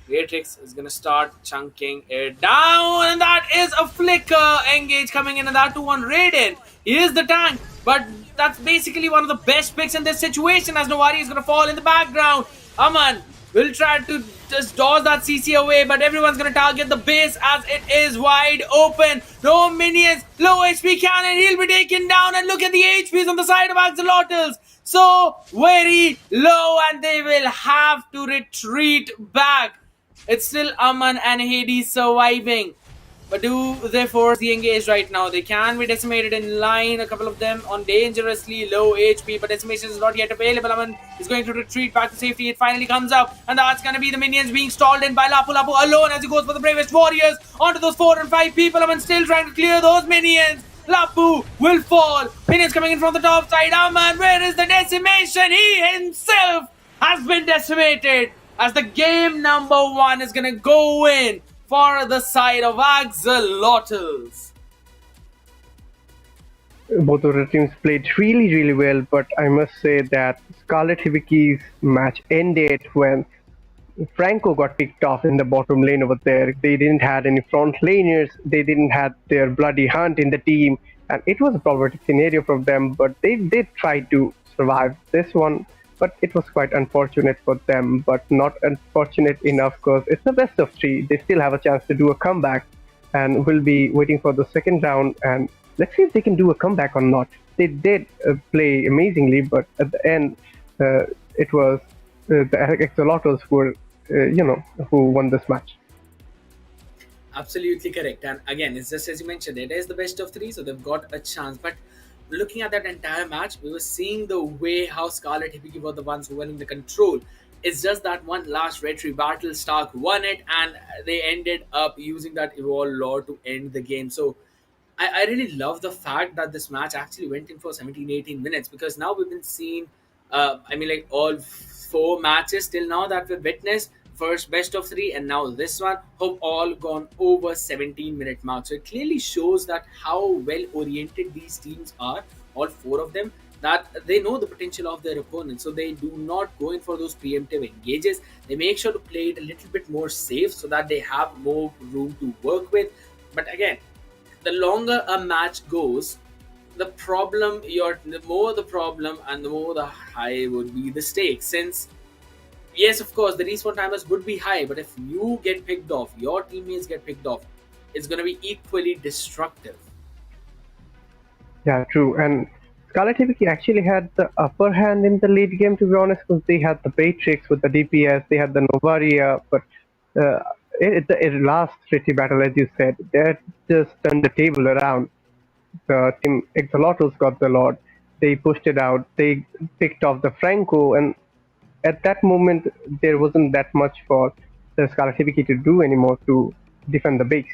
Beatrix is going to start chunking it down, and that is a flicker engage coming in, and that too on Raiden. He is the tank, but that's basically one of the best picks in this situation, as Novari is going to fall in the background. Aman will try to just dodge that CC away, but everyone's going to target the base as it is wide open. No minions, low HP cannon, he'll be taken down, and look at the HPs on the side of Axolotls. So very low, and they will have to retreat back. It's still Aman and Hades surviving. But do they force the engage right now? They can be decimated in line, a couple of them on dangerously low HP, but decimation is not yet available. Aman is going to retreat back to safety. It finally comes up, and that's going to be the minions being stalled in by Lapu Lapu alone as he goes for the bravest warriors onto those 4 and 5 people. Aman still trying to clear those minions. Lapu will fall. Minions coming in from the top side. Aman, where is the decimation? He himself has been decimated, as the game number 1 is going to go in for the side of Axolotls. Both of the teams played really, really well, but I must say that Scarlet Hibiki's match ended when Franco got picked off in the bottom lane over there. They didn't have any front laners, they didn't have their bloody hunt in the team, and it was a problematic scenario for them, but they did try to survive this one. but it was quite unfortunate for them, but not unfortunate enough because it's a best of three. They still have a chance to do a comeback, and we'll be waiting for the second round. And let's see if they can do a comeback or not. They did play amazingly, but at the end, it was the Axolotls who were, who won this match. Absolutely correct. And again, it's just as you mentioned, it is the best of three, so they've got a chance. But looking at that entire match, we were seeing the way how Scarlet Hibiki were the ones who were in the control. It's just that one last retry battle, Stark won it, and they ended up using that Evolve Law to end the game. So I really love the fact that this match actually went in for 17, 18 minutes, because now we've been seeing, like all four matches till now that we've witnessed, first best of three and now this one, have all gone over 17-minute mark. So it clearly shows that how well oriented these teams are, all four of them, that they know the potential of their opponent. So they do not go in for those preemptive engages. They make sure to play it a little bit more safe so that they have more room to work with. But again, the longer a match goes, the more the problem and the more the high would be the stakes. Since yes, of course, the respawn timers would be high, but if you get picked off, your teammates get picked off, it's gonna be equally destructive. Yeah, true. And Scarlet Hibiki actually had the upper hand in the late game, to be honest, because they had the Matrix with the DPS, they had the Novaria, but uh, it last City battle, as you said, that just turned the table around. The team Exolotls got the Lord, they pushed it out, they picked off the Franco, and at that moment, there wasn't that much for the Scarlet Hibiki to do anymore to defend the base.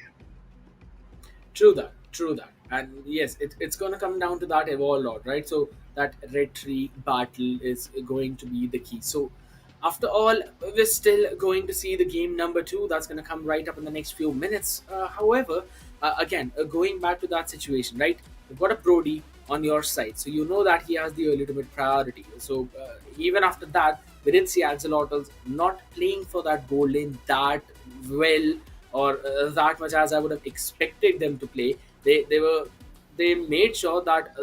True that, true that. And yes, it's going to come down to that evolve lot, right? So that red tree battle is going to be the key. So after all, we're still going to see the game number two. That's going to come right up in the next few minutes. However, again, going back to that situation, right? You've got a Brody on your side, so you know that he has the legitimate priority. So even after that, we did see Axolotls not playing for that goal lane that well, or that much as I would have expected them to play. They made sure that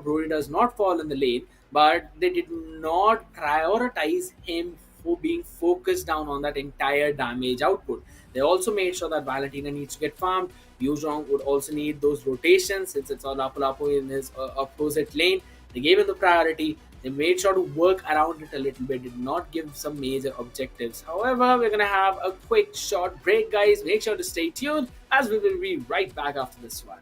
Brody does not fall in the lane, but they did not prioritize him for being focused down on that entire damage output. They also made sure that Valentina needs to get farmed. Yuzhong would also need those rotations since it's all Lapu Lapu in his opposite lane. They gave him the priority. They made sure to work around it a little bit, did not give some major objectives. However, we're going to have a quick short break, guys. Make sure to stay tuned as we will be right back after this one.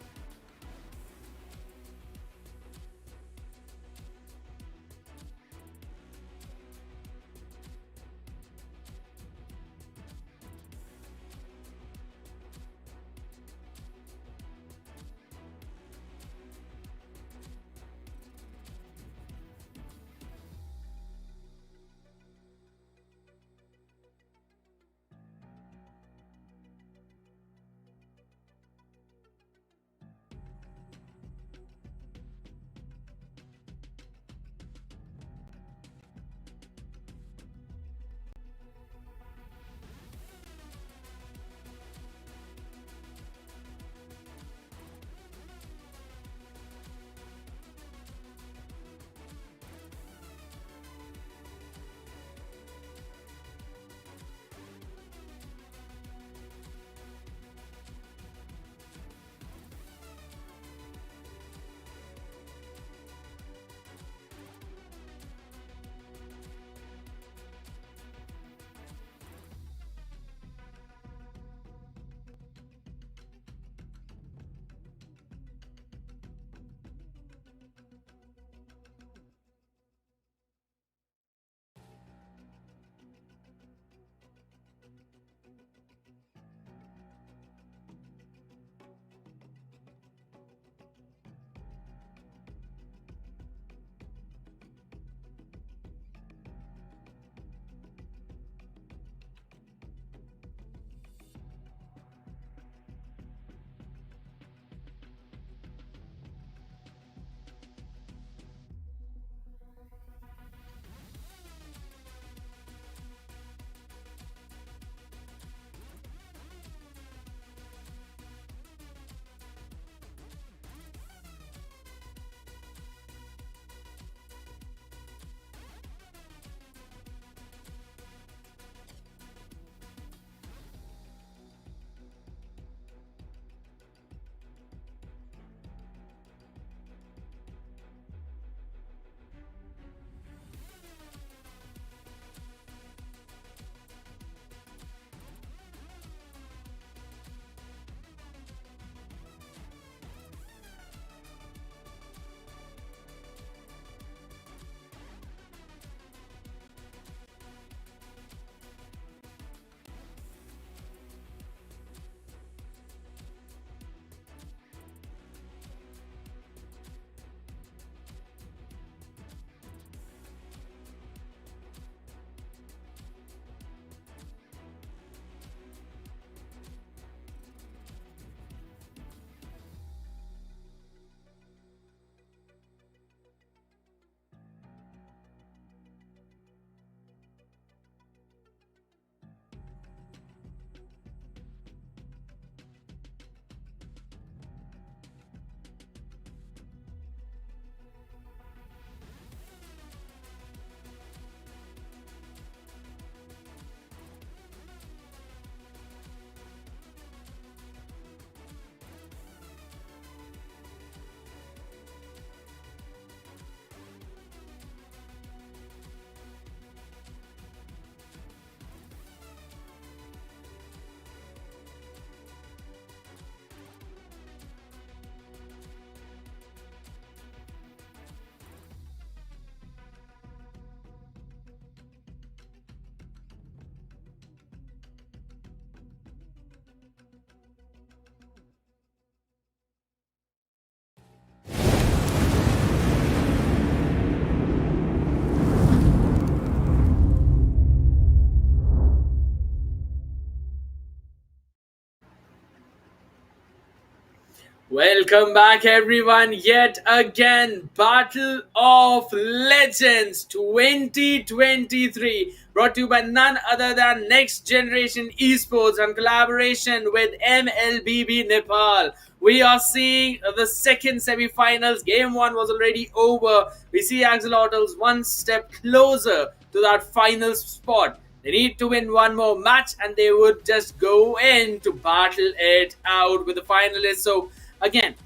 Welcome back, everyone. Yet again, Battle of Legends 2023, brought to you by none other than Next Generation Esports and collaboration with MLBB Nepal. We are seeing the second semi-finals. Game one was already over. We see Axolotls one step closer to that final spot. They need to win one more match, and they would just go in to battle it out with the finalists. So again,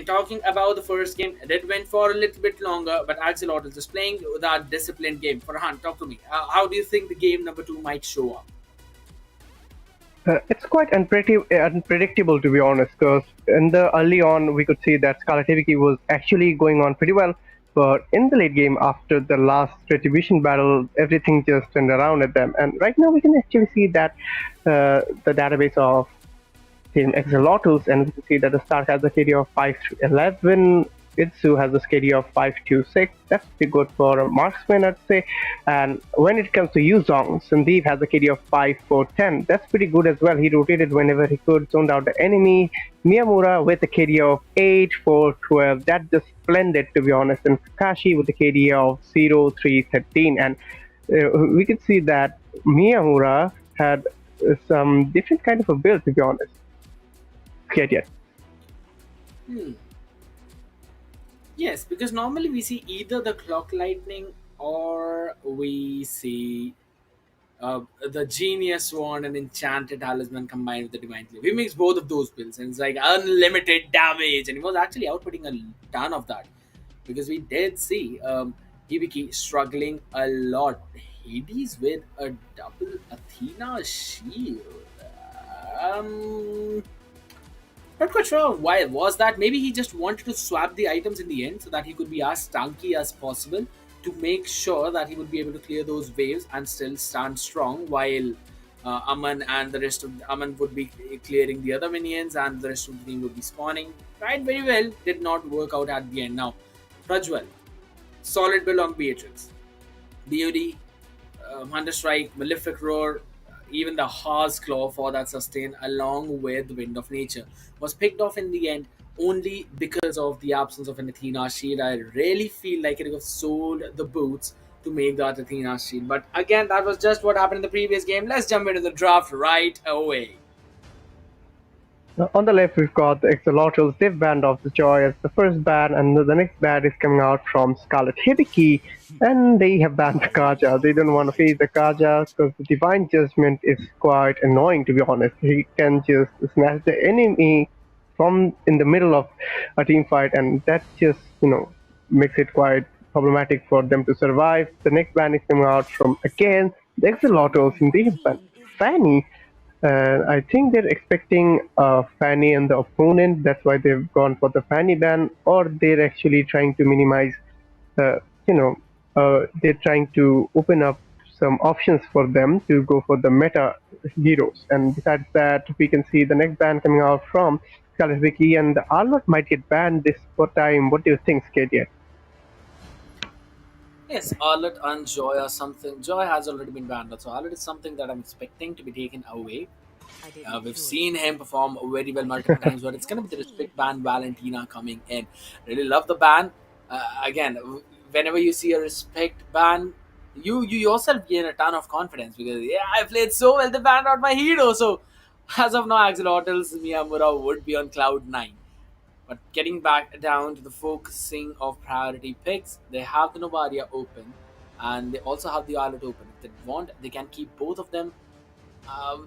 talking about the first game, it went for a little bit longer, but Axolotl is just playing that disciplined game. Farhan, talk to me. How do you think the game number two might show up? It's quite unpredictable, to be honest, because in the early on we could see that Scarlet Hibiki was actually going on pretty well, but in the late game after the last retribution battle, everything just turned around at them. And right now we can actually see that the database of Team Axolotls, and we can see that the Stark has a KD of 5-11. Itsu has a KD of 5-6. That's pretty good for a marksman, I'd say. And when it comes to Yuzong, Sandeep has a KD of 5-4-10. That's pretty good as well. He rotated whenever he could, zoned out the enemy. Miyamura with a KD of 8-4-12. That's just splendid, to be honest. And Kakashi with a KD of 0-3-13. And we could see that Miyamura had some different kind of a build, to be honest. Yet. Hmm. Yes, because normally we see either the clock lightning or we see the genius wand and enchanted talisman combined with the divine clay. He makes both of those builds, and it's like unlimited damage, and he was actually outputting a ton of that because we did see Hibiki struggling a lot. Hades with a double Athena shield. Um, Not quite sure why was that. Maybe he just wanted to swap the items in the end so that he could be as tanky as possible to make sure that he would be able to clear those waves and still stand strong while Aman and the rest of Aman would be clearing the other minions and the rest of the team would be spawning. Tried very well, did not work out at the end. Now, Prajwal, solid build on Beatrix. BOD, Hunter Strike, Malefic Roar, even the Haas Claw for that sustain, along with the Wind of Nature, was picked off in the end only because of the absence of an Athena shield. I really feel like it would have sold the boots to make that Athena shield. But again, that was just what happened in the previous game. Let's jump into the draft right away. On the left, we've got the Axolotls. They've banned off the Joy as the first ban, and the next ban is coming out from Scarlet Hibiki, and they have banned the Kaja. They don't want to face the Kaja because the Divine Judgment is quite annoying, to be honest. He can just smash the enemy from in the middle of a team fight, and that just, makes it quite problematic for them to survive. The next ban is coming out from, again, the Axolotls, and they have banned Fanny. I think they're expecting Fanny and the opponent. That's why they've gone for the Fanny ban, or they're actually trying to minimize. You know, they're trying to open up some options for them to go for the meta heroes. And besides that, we can see the next ban coming out from Scarlet Wiki, and the Arlott might get banned this time. What do you think, Skadia? Yes, Arlet and Joy are something. Joy has already been banned, so Arlet is something that I'm expecting to be taken away. We've seen him perform very well multiple times, but it's going to be the respect ban Valentina coming in. Really love the ban. Again, whenever you see a respect ban, you yourself gain a ton of confidence because yeah, I played so well. They banned out my hero, so as of now, Axolotls Miyamura would be on cloud nine. But getting back down to the focusing of priority picks, they have the Novaria open and they also have the Arlet open. If they want, they can keep both of them.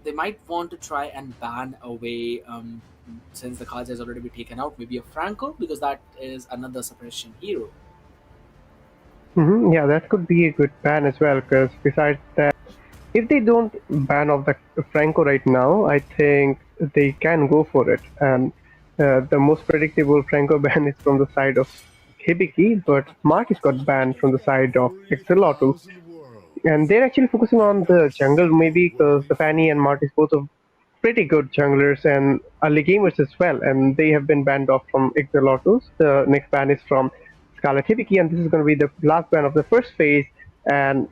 They might want to try and ban away, since the cards has already been taken out, maybe a Franco because that is another suppression hero. Yeah, that could be a good ban as well. Because besides that, if they don't ban off the Franco right now, I think they can go for it. And the most predictable Franco ban is from the side of Hibiki, but Martis got banned from the side of Axolotl. And they're actually focusing on the jungle maybe because the Fanny and Martis both are pretty good junglers and early gamers as well. And they have been banned off from Axolotls. The next ban is from Scarlet Hibiki, and this is going to be the last ban of the first phase. And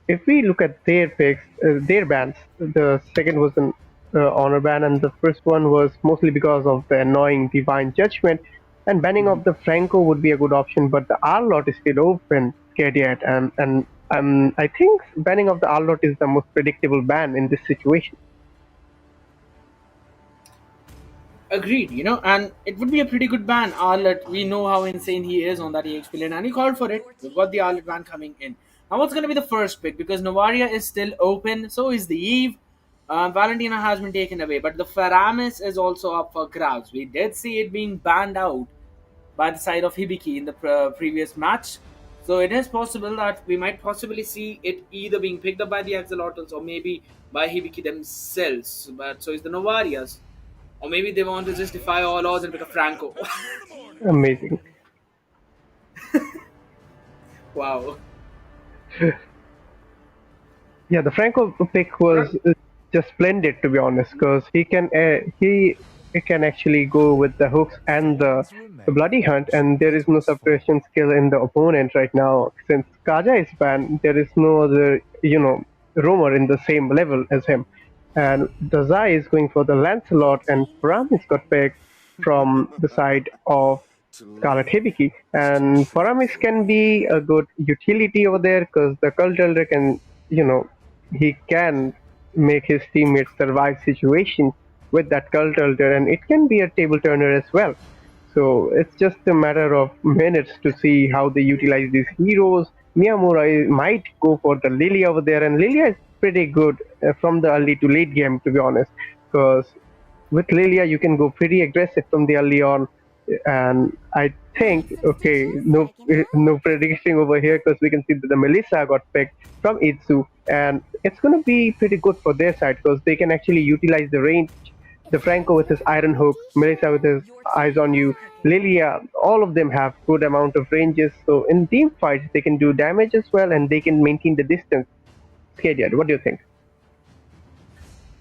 if we look at their picks, their bans, the second was an honor ban, and the first one was mostly because of the annoying divine judgment. And banning of the Franco would be a good option, but the R lot is still open, scared yet, and I think banning of the R lot is the most predictable ban in this situation. Agreed, and it would be a pretty good ban. Arlet, we know how insane he is on that EXP lane, and he called for it. We've got the Arlet ban coming in. Now, what's going to be the first pick? Because Novaria is still open, so is the Eve. Valentina has been taken away, but the Faramis is also up for grabs. We did see it being banned out by the side of Hibiki in the previous match. So it is possible that we might possibly see it either being picked up by the Axolotls or maybe by Hibiki themselves. But so is the Novarias. Or maybe they want to just defy all odds and pick a Franco. Amazing. Wow. Yeah, the Franco pick was just splendid to be honest, because he can actually go with the hooks and the bloody hunt, and there is no suppression skill in the opponent right now. Since Kaja is banned, there is no other roamer in the same level as him, and the Zai is going for the Lancelot, and Paramis got picked from the side of Scarlet Hibiki. And Paramis can be a good utility over there because the Cult Elder can, he can make his teammates survive situations with that Cult Elder, and it can be a table turner as well. So it's just a matter of minutes to see how they utilize these heroes. Miyamura might go for the Lilia over there, and Lilia is pretty good from the early to late game, to be honest, because with Lilia, you can go pretty aggressive from the early on, and I think okay, no prediction over here because we can see that the Melissa got picked from Itsu, and it's gonna be pretty good for their side because they can actually utilize the range. The Franco with his Iron Hook, Melissa with his Eyes on You, Lilia, all of them have good amount of ranges. So in team fights, they can do damage as well, and they can maintain the distance. Skadiad, what do you think?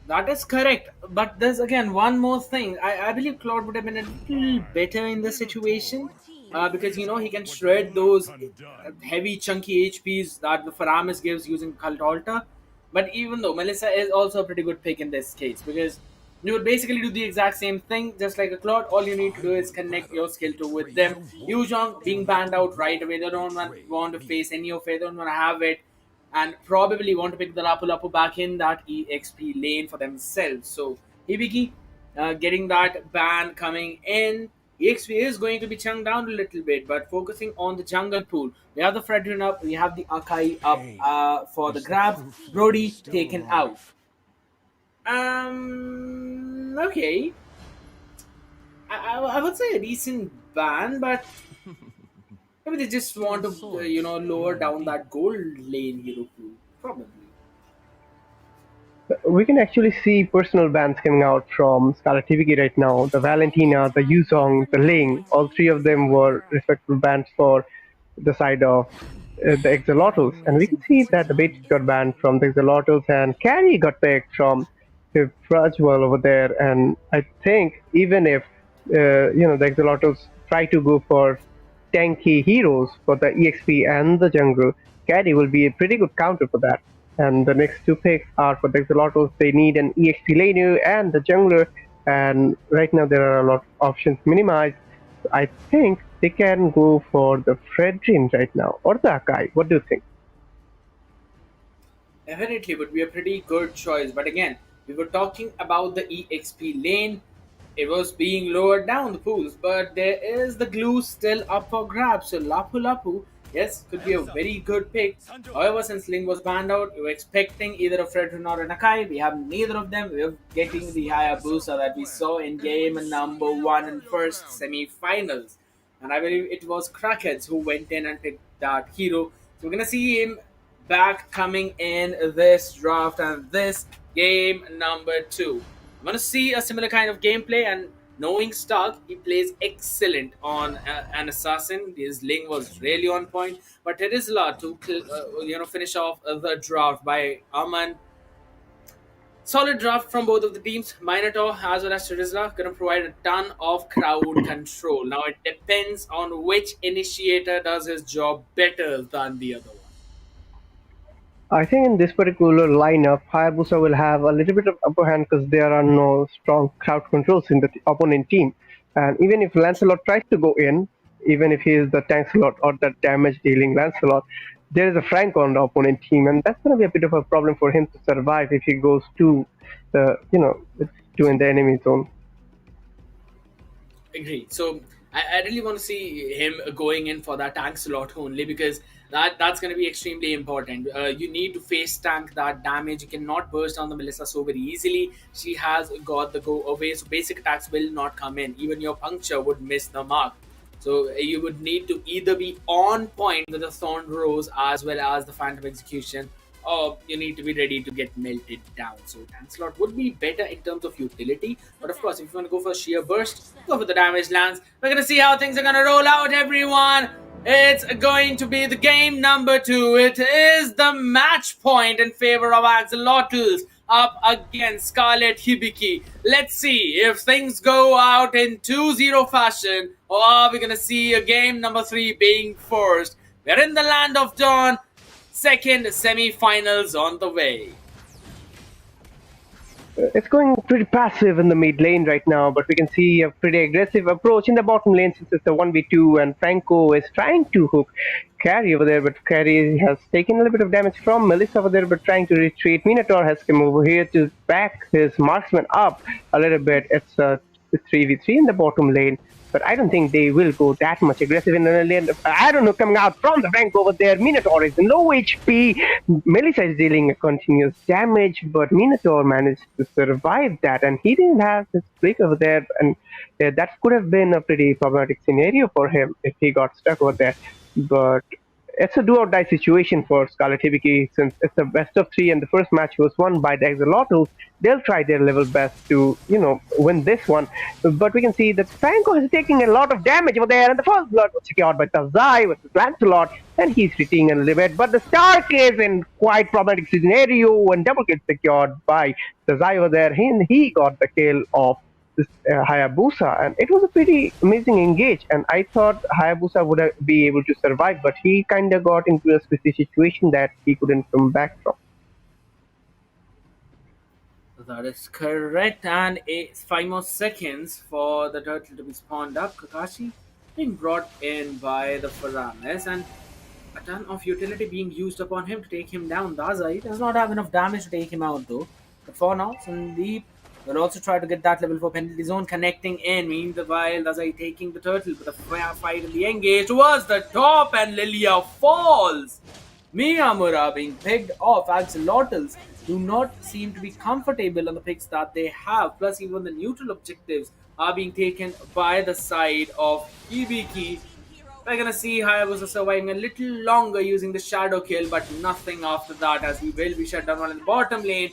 That is correct. But there's again one more thing. I believe Claude would have been a little better in this situation because he can shred those heavy chunky HPs that the Faramis gives using Cult Altar. But even though Melissa is also a pretty good pick in this case because you would basically do the exact same thing just like a Claude. All you need to do is connect your skill to with them. Yuzhong being banned out right away. They don't want to face any of it. They don't want to have it and probably want to pick the Lapu Lapu back in that EXP lane for themselves. So Hibiki getting that ban coming in. EXP is going to be chunked down a little bit, but focusing on the jungle pool. We have the Fredrin up, we have the Akai up for the grab. Brody taken out. Okay. I would say a decent ban, but maybe they just want to, lower down that gold lane hero pool. Probably. We can actually see personal bands coming out from Scarlet Hibiki right now. The Valentina, the Yuzong, the Ling, all three of them were respectable bands for the side of the Exhilarating. And we can see that the Bates got banned from the Exhilarating, and Carrie got picked from the Prajwal over there. And I think even if the Exhilarating try to go for tanky heroes for the EXP and the jungle, Caddy will be a pretty good counter for that. And the next two picks are for the Axolotls. They need an EXP laner and the jungler. And right now there are a lot of options minimized. So I think they can go for the Fredrin right now or the Akai. What do you think? Definitely would be a pretty good choice. But again, we were talking about the EXP lane. It was being lowered down the pools, but there is the glue still up for grabs. So Lapu Lapu, yes, could be a very good pick. However, since Ling was banned out, we were expecting either a Fredrin or an Akai. We have neither of them. We're getting the Hayabusa that we saw in game number one and first semi-finals. And I believe it was Crackheads who went in and picked that hero. So we're gonna see him back coming in this draft and this game number two. I'm gonna see a similar kind of gameplay, and knowing Stark, he plays excellent on an assassin. His Ling was really on point, but Terizla to finish off the draft by Aman. Solid draft from both of the teams. Minotaur as well as Terizla gonna provide a ton of crowd control. Now it depends on which initiator does his job better than the other one. I think in this particular lineup, Hayabusa will have a little bit of upper hand because there are no strong crowd controls in the opponent team. And even if Lancelot tries to go in, even if he is the tank slot or the damage dealing Lancelot, there is a Frank on the opponent team, and that's going to be a bit of a problem for him to survive if he goes to in the enemy zone. Agreed. So I really want to see him going in for that tank slot only because that's going to be extremely important. You need to face tank that damage. You cannot burst down the Melissa so very easily. She has got the go away, so basic attacks will not come in. Even your puncture would miss the mark. So you would need to either be on point with the Thorn Rose as well as the Phantom Execution, or you need to be ready to get melted down. So tank slot would be better in terms of utility, but of course, if you want to go for sheer burst, go for the damage lance. We're gonna see how things are gonna roll out, everyone. It's going to be the game number two. It is the match point in favor of Axolotls up against Scarlet Hibiki. Let's see if things go out in 2-0 fashion, or are we going to see a game number three being forced? We're in the land of dawn. Second semi-finals on the way. It's going pretty passive in the mid lane right now, but we can see a pretty aggressive approach in the bottom lane since it's a 1v2 and Franco is trying to hook Carry over there, but Carry has taken a little bit of damage from Melissa over there, but trying to retreat. Minotaur has come over here to back his marksman up a little bit. It's a 3v3 in the bottom lane, but I don't think they will go that much aggressive in the lane. I don't know, coming out from the flank over there, Minotaur is low HP. Melissa is dealing a continuous damage, but Minotaur managed to survive that, and he didn't have his break over there, and that could have been a pretty problematic scenario for him if he got stuck over there. But it's a do or die situation for Scarlet Hibiki since it's a best of three and the first match was won by the Axolotls. They'll try their level best to, win this one. But we can see that Franco is taking a lot of damage over there, and the first blood was secured by Tazai with Lancelot, and he's retreating a little bit. But the Stark is in quite problematic scenario, and double kill secured by Tazai over there. He got the kill of this Hayabusa, and it was a pretty amazing engage. And I thought Hayabusa would be able to survive, but he kind of got into a specific situation that he couldn't come back from. That is correct, and it's 5 more seconds for the turtle to be spawned up. Kakashi being brought in by the Faramis, and a ton of utility being used upon him to take him down. Dazai does not have enough damage to take him out though. But for now, Sandeep will also try to get that level 4 penalty zone connecting in. Meanwhile, Dazai taking the turtle, but the fight in the engage towards the top, and Lilia falls. Miyamura being picked off. Axolotls do not seem to be comfortable on the picks that they have. Plus, even the neutral objectives are being taken by the side of Ibiki. We're gonna see Hayabusa surviving a little longer using the shadow kill, but nothing after that as he will be shut down on the bottom lane.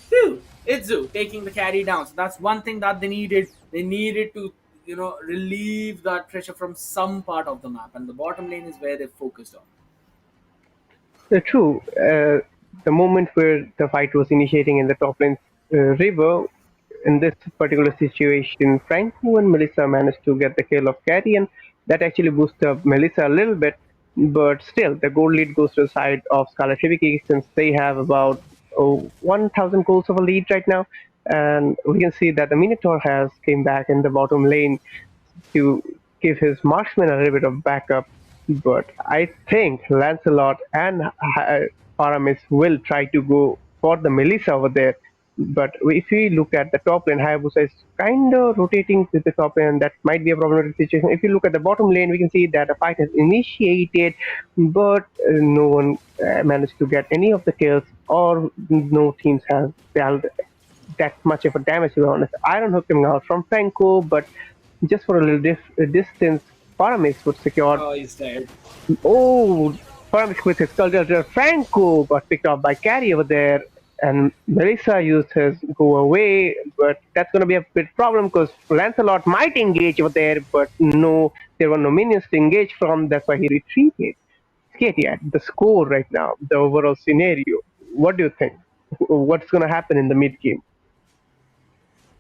Phew! Itzu taking the carry down. So that's one thing that they needed. They needed to, relieve that pressure from some part of the map, and the bottom lane is where they focused on. True. The moment where the fight was initiating in the top lane river, in this particular situation, Franco and Melissa managed to get the kill of Carry, and that actually boosted up Melissa a little bit. But still, the gold lead goes to the side of Scarlet Hibiki since they have about 1,000 goals of a lead right now. And we can see that the Minotaur has came back in the bottom lane to give his marksman a little bit of backup. But I think Lancelot and Paramis will try to go for the Melissa over there. But if we look at the top lane, Hayabusa is kind of rotating to the top lane, and that might be a problematic situation. If you look at the bottom lane, we can see that a fight has initiated, but no one managed to get any of the kills, or no teams have dealt that much of a damage, to be honest. Iron Hook coming out from Franco, but just for a little distance, Paramis would secure. Oh, he's dead. Oh, Paramis with his culture. Franco got picked up by Carry over there, and Melissa used his go away, but that's going to be a bit problem because Lancelot might engage over there, but no, there were no minions to engage from. That's why he retreated. Katie, at the score right now, the overall scenario. What do you think? What's going to happen in the mid game?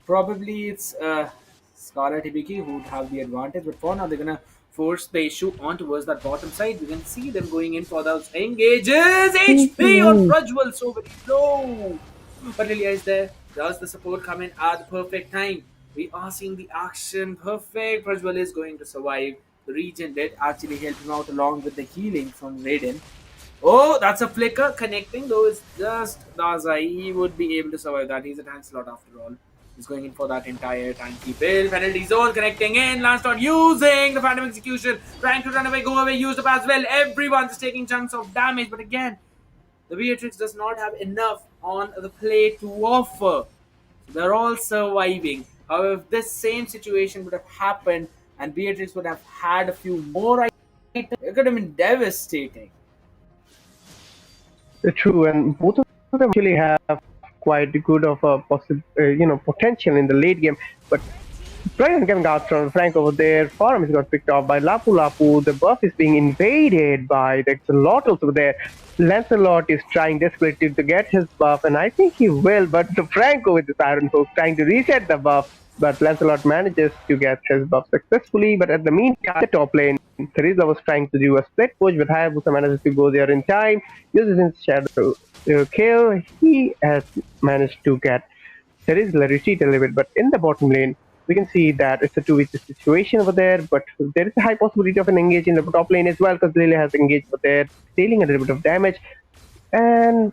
Probably it's Scarlet Hibiki who would have the advantage, but for now they're gonna force the issue on towards that bottom side. We can see them going in for those engages. HP on Ooh. Prajwal so very low. But Lilia is there. Does the support come in at the perfect time? We are seeing the action perfect. Prajwal is going to survive. The region did actually help him out along with the healing from Raiden. Oh, that's a flicker connecting, though it's just Daza. He would be able to survive that. He's a tank slot after all. He's going in for that entire tanky build. Penalty zone connecting in. Last on using the Phantom Execution. Trying to run away, go away, used up as well. Everyone's taking chunks of damage. But again, the Beatrix does not have enough on the play to offer. So they're all surviving. However, if this same situation would have happened and Beatrix would have had a few more items, it could have been devastating. True, and both of them actually have quite good of a potential in the late game. But Brian coming out from Frank over there, Farm is got picked off by Lapu Lapu. The buff is being invaded by the Axolotls over there. Lancelot is trying desperately to get his buff, and I think he will. But the Franco with this Iron Hook trying to reset the buff, but Lancelot manages to get his buff successfully. But at the meantime, the top lane, Teresa was trying to do a split push, but Hayabusa manages to go there in time, uses his shadow kill. He has managed to get Teresa retreat a little bit, but in the bottom lane, we can see that it's a 2v2 situation over there, but there is a high possibility of an engage in the top lane as well because Lily has engaged over there, dealing a little bit of damage. And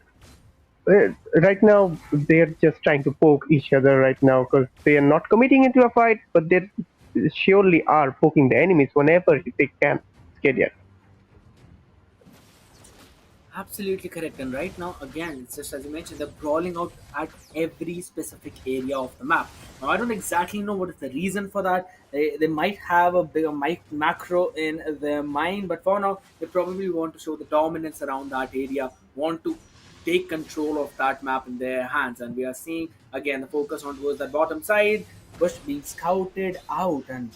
right now, they're just trying to poke each other right now because they are not committing into a fight, but they surely are poking the enemies whenever they can. Scared yet. Absolutely correct. And right now, again, it's just as you mentioned, they're brawling out at every specific area of the map. Now, I don't exactly know what is the reason for that. They might have a bigger macro in their mind, but for now, they probably want to show the dominance around that area, want to take control of that map in their hands. And we are seeing, again, the focus on towards that bottom side, Bush being scouted out. And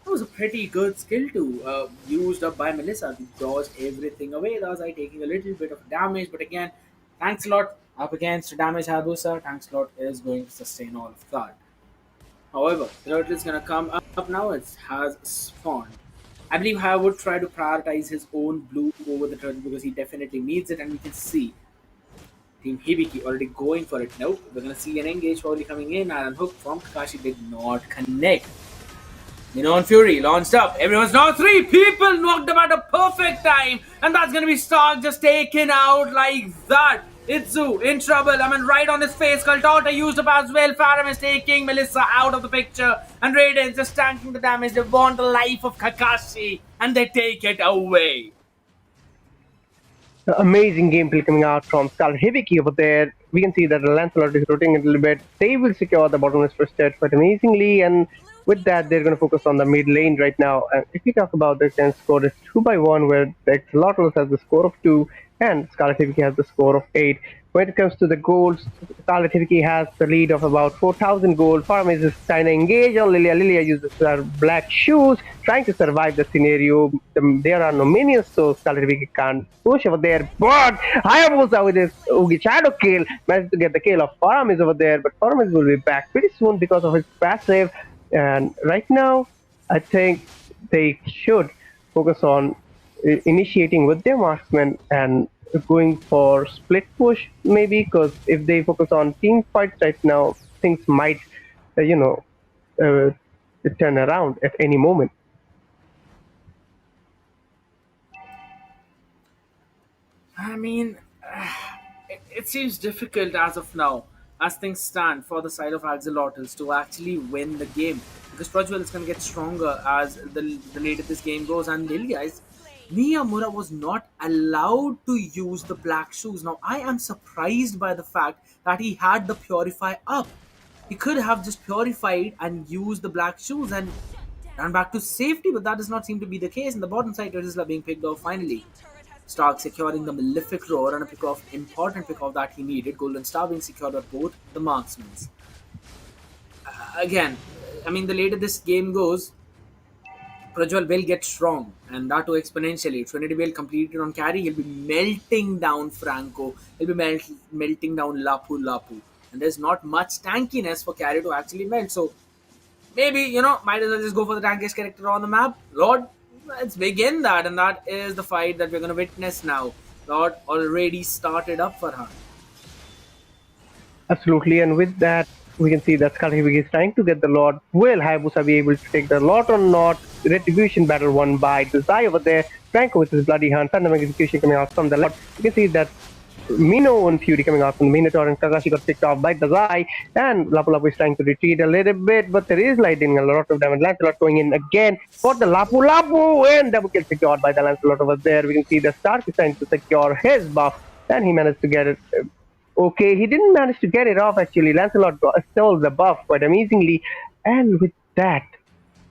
that was a pretty good skill too, used up by Melissa to dodge everything away. That was like taking a little bit of damage, but again, thanks a lot up against damage Hayabusa. Thanks a lot is going to sustain all of that. However, Turtle is gonna come up now. It has spawned. I believe Haya would try to prioritize his own blue over the turtle because he definitely needs it, and we can see Team Hibiki already going for it. Nope, we're gonna see an engage probably coming in. Iron Hook from Kakashi did not connect. Neon Fury launched up. Everyone's now three people knocked up at a perfect time. And that's going to be Stark just taken out like that. Itzu in trouble. I mean, right on his face. Kaltota used up as well. Faram is taking Melissa out of the picture. And Raiden just tanking the damage. They want the life of Kakashi. And they take it away. Amazing gameplay coming out from Scarlet Hibiki over there. We can see that the Lancelot is rotating a little bit. They will secure the bottomless first set quite amazingly, and with that, they're going to focus on the mid lane right now. And if we talk about the current score, it's 2-1, where the Axolotls has the score of 2 and Scarlet Hibiki has the score of 8. When it comes to the goals, Scarlet Hibiki has the lead of about 4,000 gold. Farm is just trying to engage on Lilia. Lilia uses her black shoes, trying to survive the scenario. There are no minions, so Scarlet Hibiki can't push over there. But Hayabusa with his Ugi Shadow kill managed to get the kill of Farm is over there. But Farm will be back pretty soon because of his passive. And right now, I think they should focus on initiating with their marksman and going for split push maybe, because if they focus on team fights right now, things might uh, turn around at any moment. I mean, it seems difficult as of now, as things stand, for the side of Axolotls to actually win the game. Because Prajwal is going to get stronger as the later this game goes. And Lilia is. Miyamura was not allowed to use the black shoes. Now, I am surprised by the fact that he had the Purify up. He could have just purified and used the black shoes and run back to safety, but that does not seem to be the case. In the bottom side, Tesla being picked off finally. Stark securing the Malefic Roar and a pick off, important pick off that he needed. Golden Star being secured by both the marksmen. Again, I mean, the later this game goes, Prajwal will get strong, and that too exponentially. Trinity will complete it on carry. He'll be melting down Franco. He'll be melting down Lapu Lapu. And there's not much tankiness for carry to actually melt. So maybe, might as well just go for the tankiest character on the map. Lord, Let's begin that, and that is the fight that we're going to witness now. Lord already started up for her. Absolutely, and with that, we can see that Scarlet Hibiki is trying to get the Lord. Will Hayabusa be able to take the Lord or not? Retribution battle won by Desai over there. Franco with his bloody hand. Thundermag execution coming out from the left. You can see that Mino and Fury coming out from the Minotaur, and Kakashi got picked off by Dazai, and Lapu Lapu is trying to retreat a little bit, but there is lightning, a lot of damage. Lancelot going in again for the Lapu Lapu, and double kill secured by the Lancelot over there. We can see the Stark is trying to secure his buff, and he managed to get it. Okay, he didn't manage to get it off actually. Lancelot stole the buff quite amazingly, and with that,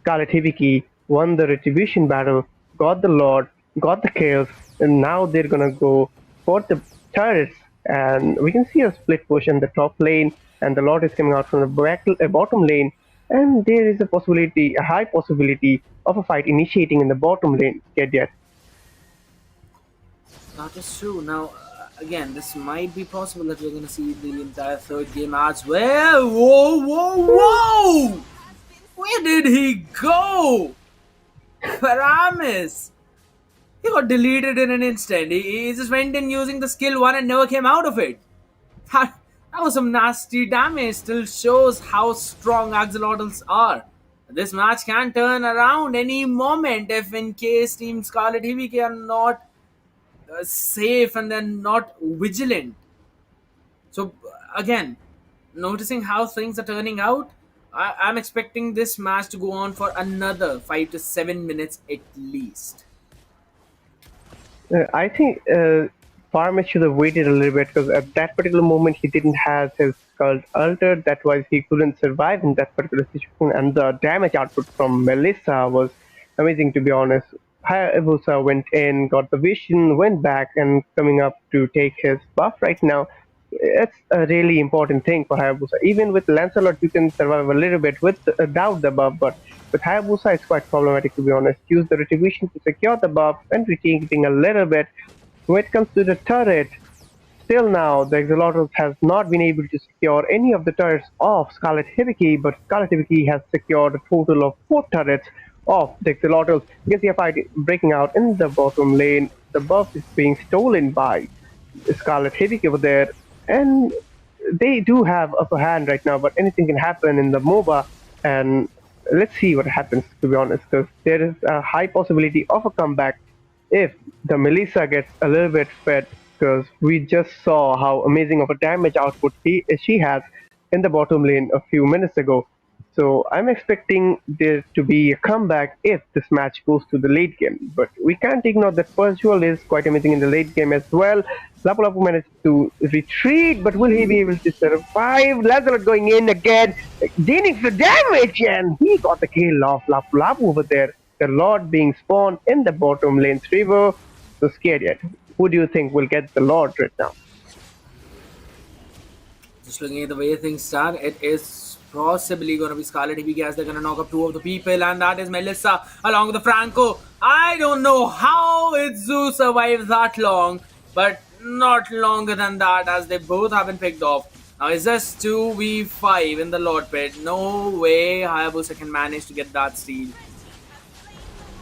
Scarlet Hibiki won the retribution battle, got the Lord, got the kills, and now they're gonna go for the turrets. And we can see a split push in the top lane, and the Lord is coming out from the bottom lane. And there is a possibility, a high possibility of a fight initiating in the bottom lane. Get yet? That is true. Now, again, this might be possible that we're going to see the entire third game as well. Whoa, whoa, whoa! Where did he go? Paramis! He got deleted in an instant. He just went in using the skill 1 and never came out of it. That was some nasty damage. Still shows how strong Axolotls are. This match can turn around any moment if, in case Team Scarlet Hibiki are not safe and then not vigilant. So again, noticing how things are turning out, I'm expecting this match to go on for another 5 to 7 minutes at least. I think Farmer should have waited a little bit because at that particular moment he didn't have his cult altered. That was he couldn't survive in that particular situation, and the damage output from Melissa was amazing to be honest. Hayabusa went in, got the vision, went back, and coming up to take his buff right now. It's a really important thing for Hayabusa. Even with Lancelot, you can survive a little bit without the buff, but with Hayabusa, it's quite problematic to be honest. Use the retribution to secure the buff and retreating a little bit. When it comes to the turret, still now the Axolotls has not been able to secure any of the turrets of Scarlet Hibiki, but Scarlet Hibiki has secured a total of 4 turrets of the Axolotls. You can see a fight breaking out in the bottom lane. The buff is being stolen by Scarlet Hibiki over there, and they do have upper hand right now, but anything can happen in the MOBA, and let's see what happens to be honest, because there is a high possibility of a comeback if the Melissa gets a little bit fed, because we just saw how amazing of a damage output she has in the bottom lane a few minutes ago. So I'm expecting there to be a comeback if this match goes to the late game. But we can't ignore that Persual is quite amazing in the late game as well. Lapu Lapu managed to retreat, but will he be able to survive? Lancelot going in again, dealing the damage, and he got the kill off Lapu Lapu over there. The Lord being spawned in the bottom lane. Trevor, so scared yet. Who do you think will get the Lord right now? Just looking at the way things stand, it is possibly going to be Scarlet Hibiki as they're going to knock up 2 of the people, and that is Melissa along with the Franco. I don't know how Itzu survived that long, but not longer than that as they both have been picked off. Now is this 2v5 in the Lord Pit? No way Hayabusa can manage to get that steal.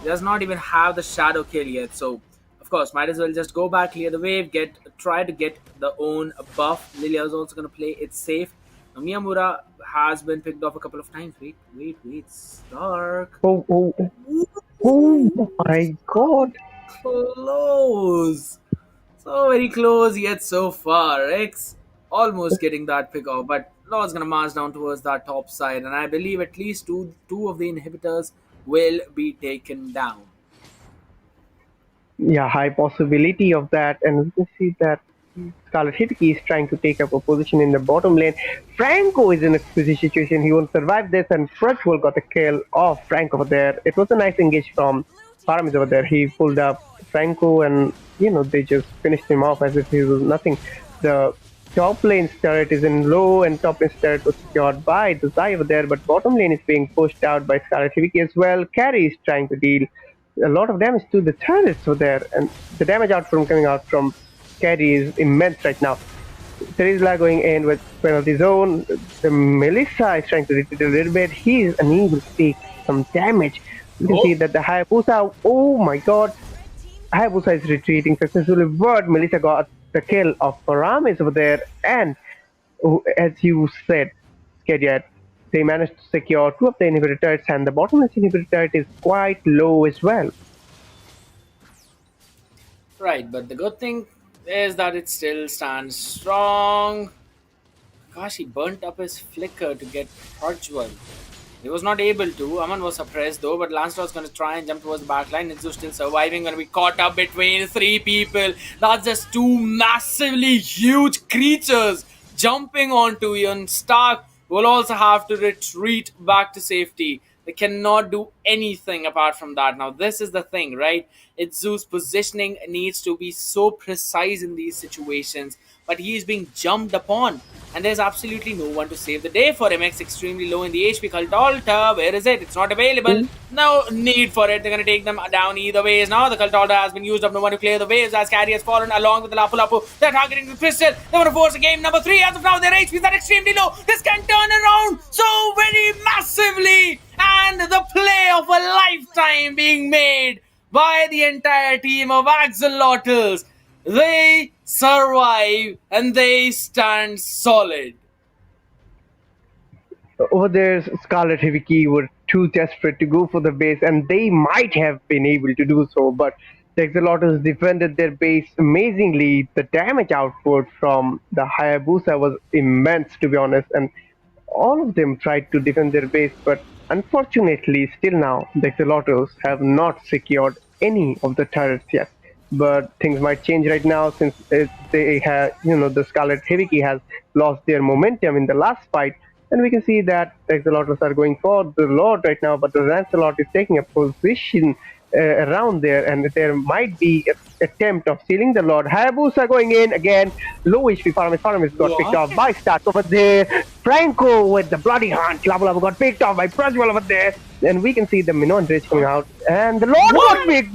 He does not even have the shadow kill yet, so of course might as well just go back, clear the wave, try to get the own buff. Lilia is also going to play it safe. Now Miyamura has been picked off a couple of times. Wait, Stark. Oh my god. Close. So very close yet so far. X almost getting that pick off, but Lord's gonna march down towards that top side, and I believe at least two of the inhibitors will be taken down. Yeah, high possibility of that, and we can see that Scarlet Hibiki is trying to take up a position in the bottom lane. Franco is in a crazy situation. He won't survive this, and Freshwell got a kill of Franco over there. It was a nice engage from Paramis over there. He pulled up Franco, and they just finished him off as if he was nothing. The top lane turret is in low, and top lane turret was secured by the Zai over there, but bottom lane is being pushed out by Scarlet Hibiki as well. Carry is trying to deal a lot of damage to the turrets over there, and the damage output coming out from Carry is immense right now. Terizla going in with penalty zone. The Melissa is trying to retreat a little bit. He is unable to take some damage You can see Oh, that the Hayabusa, oh my god, Hayabusa is retreating successfully, but Melissa got the kill of Paramis over there, and as you said, Skadiat, they managed to secure two of the inhibitor turrets, and the bottomless inhibitor turret is quite low as well. right. But the good thing is that it still stands strong. Gosh, he burnt up his flicker to get Projwell. He was not able to. Aman was suppressed though, but Lancelot's going to try and jump towards the backline. Nitsu still surviving, going to be caught up between three people. That's just two massively huge creatures jumping onto Ian. Stark will also have to retreat back to safety. They cannot do anything apart from that. Now, this is the thing, right? Itzu's positioning needs to be so precise in these situations, but he is being jumped upon, and there's absolutely no one to save the day for him. X extremely low in the HP. Cult Altar, where is it? It's not available. No need for it. They're going to take them down either ways. Now the Cult Altar has been used up. No one to clear the waves as Carry has fallen along with the Lapu Lapu. They're targeting the Crystal. They want to force a game number 3. As of now, their HPs are extremely low. This can turn around so very massively. And the play of a lifetime being made by the entire team of Axolotls. They survive and they stand solid. Over there, Scarlet Hibiki were too desperate to go for the base, and they might have been able to do so, but the Exolotls defended their base amazingly. The damage output from the Hayabusa was immense, to be honest, and all of them tried to defend their base, but unfortunately, still now, the Exolotls have not secured any of the turrets yet. But things might change right now since they have, the Scarlet Hibiki has lost their momentum in the last fight. And we can see that the Axolotls are going for the Lord right now, but the Lancelot is taking a position around there, and there might be an attempt of stealing the Lord. Hayabusa going in again. Low HP Faramis. Faramis got picked What? off by Stark over there. Franco with the bloody hunt. Lava Lava got picked off by Prajwal over there. And we can see the Minon Dredge coming out. And the Lord got What? picked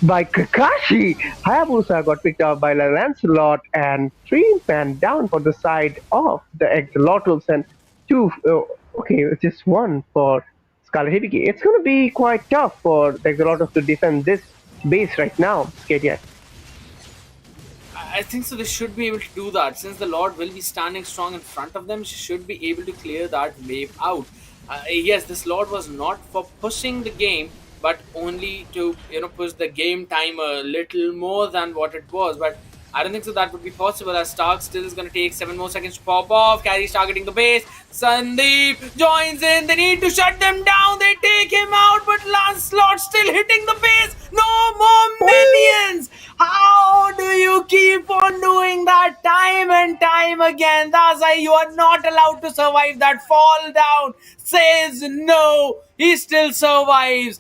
by Kakashi. Hayabusa got picked up by Lancelot, and three man down for the side of the Exolotls, and two, okay, just one for Scarlet Hibiki. It's going to be quite tough for the Exolotls to defend this base right now, Skadiat. I think so. They should be able to do that since the Lord will be standing strong in front of them. She should be able to clear that wave out. Yes, this Lord was not for pushing the game, but only to push the game time a little more than what it was. But I don't think so that would be possible as Stark still is going to take 7 more seconds to pop off. Carry's targeting the base. Sandeep joins in. They need to shut them down. They take him out, but Lancelot still hitting the base. No more minions. How do you keep on doing that time and time again? That's why you are not allowed to survive that fall down. Says no. He still survives.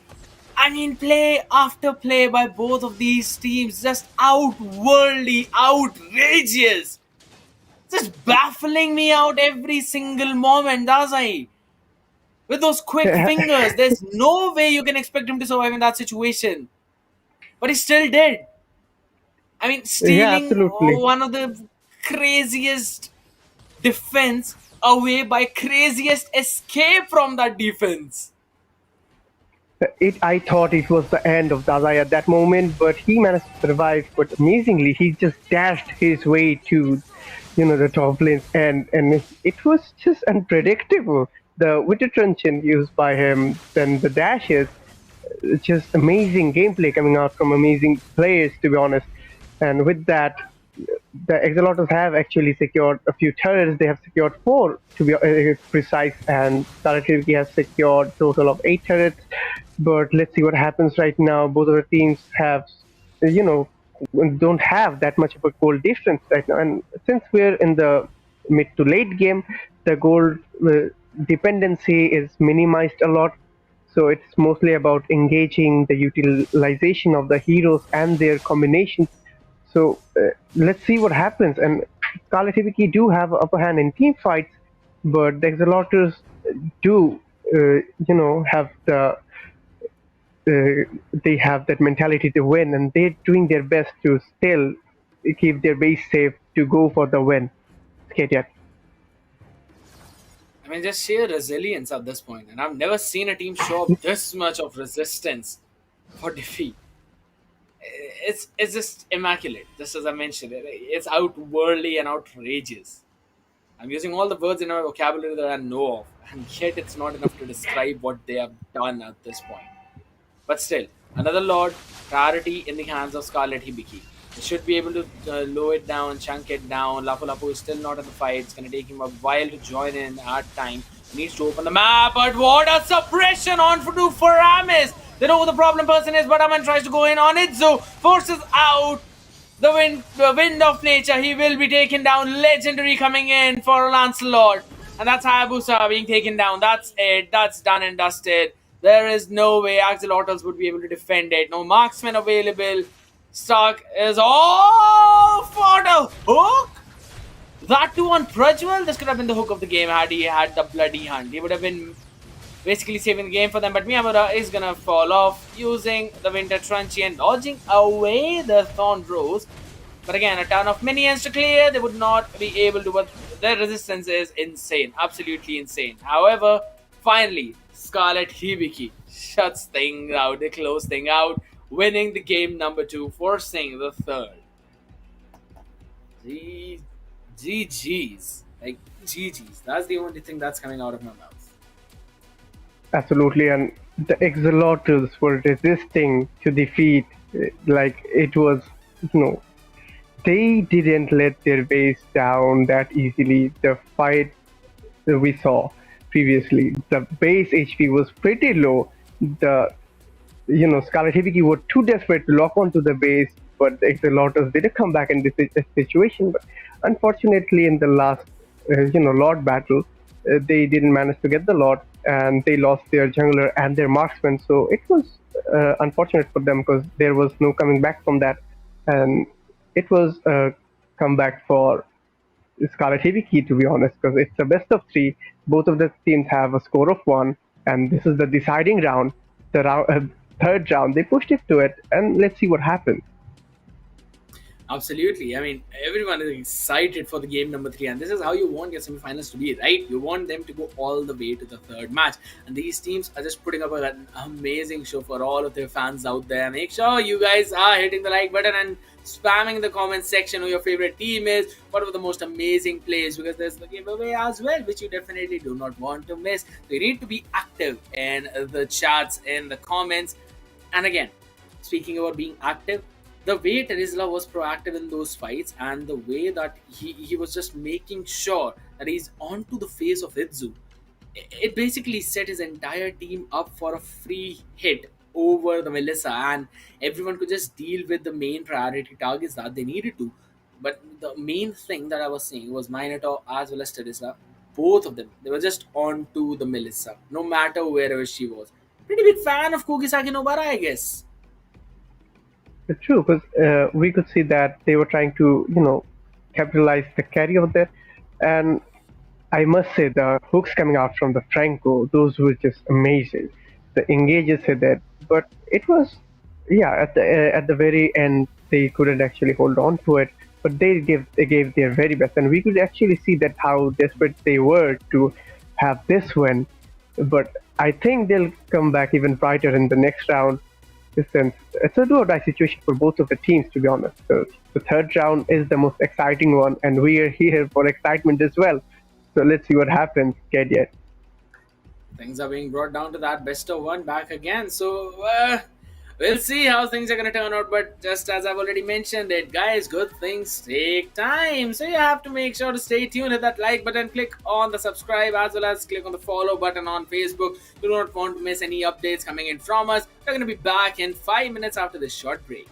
I mean, play after play by both of these teams, just outworldly, outrageous. Just baffling me out every single moment, does I? With those quick fingers, there's no way you can expect him to survive in that situation. But he still did. I mean, Yeah, stealing absolutely. one of the craziest defense away by craziest escape from that defense. I thought it was the end of Dazai at that moment, but he managed to survive. But amazingly, he just dashed his way to, the top lanes, and it was just unpredictable. The Witter Truncheon used by him, then the dashes, just amazing gameplay coming out from amazing players, to be honest. And with that, the Exolotls have actually secured a few turrets. They have secured four, to be precise, and Scarlet Hibiki has secured a total of 8 turrets. But let's see what happens right now. Both of the teams have, you know, don't have that much of a goal difference right now. And since we're in the mid to late game, the goal dependency is minimized a lot. So it's mostly about engaging the utilization of the heroes and their combinations. So let's see what happens. And Scarlet Hibiki do have upper hand in team fights, but the Exoloters do, have they have that mentality to win, and they're doing their best to still keep their base safe to go for the win. Skate. I mean, just sheer resilience at this point, and I've never seen a team show up this much of resistance for defeat. It's just immaculate. Just as I mentioned, it's outwardly and outrageous. I'm using all the words in my vocabulary that I know of, and yet it's not enough to describe what they have done at this point. But still, another Lord, priority in the hands of Scarlet Hibiki. They should be able to low it down, chunk it down. Lapu Lapu is still not in the fight. It's going to take him a while to join in at time. He needs to open the map, but what a suppression on for Aramis. They know who the problem person is, but Aman tries to go in on it. So forces out the wind of nature. He will be taken down. Legendary coming in for Lancelot. And that's Hayabusa being taken down. That's it. That's done and dusted. There is no way Axolotls would be able to defend it. No marksman available. Stark is off for the hook. That too on Prajwal. This could have been the hook of the game had he had the bloody hunt. He would have been basically saving the game for them. But Miyamura is gonna fall off using the Winter Trunchy and dodging away the Thorn Rose. But again, a ton of minions to clear. They would not be able to, but their resistance is insane. Absolutely insane. However, finally, Scarlet Hibiki shuts things out. They close things out, winning the game number 2, forcing the third. GG's. Like, GG's. That's the only thing that's coming out of my mouth. Absolutely, and the Exhilarating were resisting to defeat. Like it was, you know, they didn't let their base down that easily. The fight that we saw previously, the base HP was pretty low. The Scarlet Hibiki were too desperate to lock onto the base, but the Exhilarating did come back in this situation. But unfortunately, in the last, Lord battle, they didn't manage to get the Lord, and they lost their jungler and their marksman. So it was unfortunate for them because there was no coming back from that, and it was a comeback for Scarlet Hibiki, to be honest, because it's a best of 3. Both of the teams have a score of 1, and this is the deciding round. The third round, they pushed it to it, and let's see what happens. Absolutely. I mean, everyone is excited for the game number 3, and this is how you want your semifinals to be, right? You want them to go all the way to the third match, and these teams are just putting up an amazing show for all of their fans out there. Make sure you guys are hitting the like button and spamming the comment section who your favorite team is, what are the most amazing plays, because there's the giveaway as well, which you definitely do not want to miss. So you need to be active in the chats, in the comments. And again, speaking about being active, the way Terizla was proactive in those fights, and the way that he was just making sure that he's onto the face of Itzu, it basically set his entire team up for a free hit over the Melissa, and everyone could just deal with the main priority targets that they needed to. But the main thing that I was saying was Minotaur as well as Terizla, both of them, they were just onto the Melissa, no matter wherever she was. Pretty big fan of Kugisaki Nobara, I guess. It's true, because we could see that they were trying to, capitalize the carry of that. And I must say, the hooks coming out from the Franco, those were just amazing. The engages hit that, but it was, yeah, at the very end, they couldn't actually hold on to it. But they gave their very best, and we could actually see that how desperate they were to have this win. But I think they'll come back even brighter in the next round. Since it's a do or die situation for both of the teams, to be honest. So the third round is the most exciting one, and we are here for excitement as well. So let's see what happens, Cadet. Things are being brought down to that best of 1 back again. So we'll see how things are going to turn out. But just as I've already mentioned it, guys, good things take time. So you have to make sure to stay tuned, hit that like button, click on the subscribe, as well as click on the follow button on Facebook. You do not want to miss any updates coming in from us. We're going to be back in 5 minutes after this short break.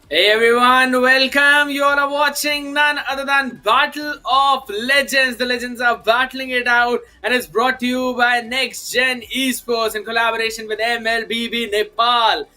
Hey everyone, welcome. You all are watching none other than Battle of Legends. The legends are battling it out, and it's brought to you by Next Gen Esports in collaboration with MLBB Nepal.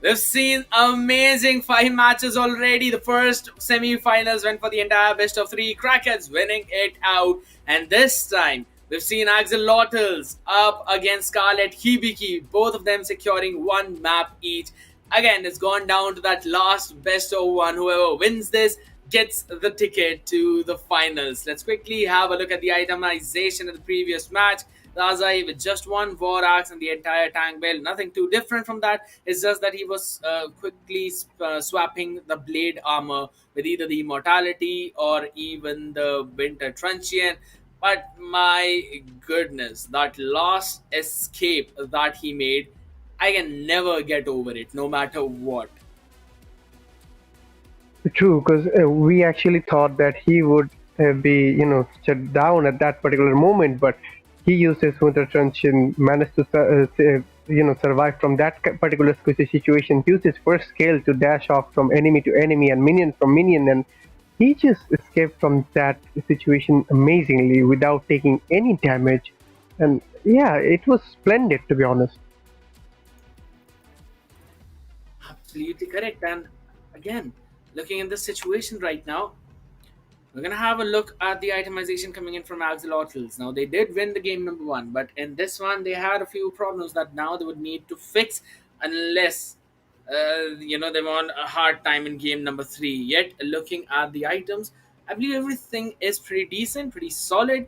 We've seen amazing five matches already. The first semi-finals went for the entire best of three. Crackheads winning it out, and this time we've seen Axolotls up against Scarlet Hibiki, both of them securing one map each. Again, it's gone down to that last best of one. Whoever wins this gets the ticket to the finals. Let's quickly have a look at the itemization of the previous match. Razai with just one war axe and the entire tank bell. Nothing too different from that. It's just that he was quickly swapping the blade armor with either the immortality or even the winter truncheon. But my goodness, that last escape that he made, I can never get over it, no matter what. True, because we actually thought that he would be, shut down at that particular moment, but he used his winter truncheon, managed to, survive from that particular squishy situation, used his first skill to dash off from enemy to enemy and minion from minion, and he just escaped from that situation amazingly without taking any damage. And yeah, it was splendid, to be honest. Absolutely correct. And again, looking in this situation right now, we're gonna have a look at the itemization coming in from Axolotls. Now they did win the game number one, but in this one they had a few problems that now they would need to fix unless they want a hard time in game number three. Yet looking at the items, I believe everything is pretty decent, pretty solid.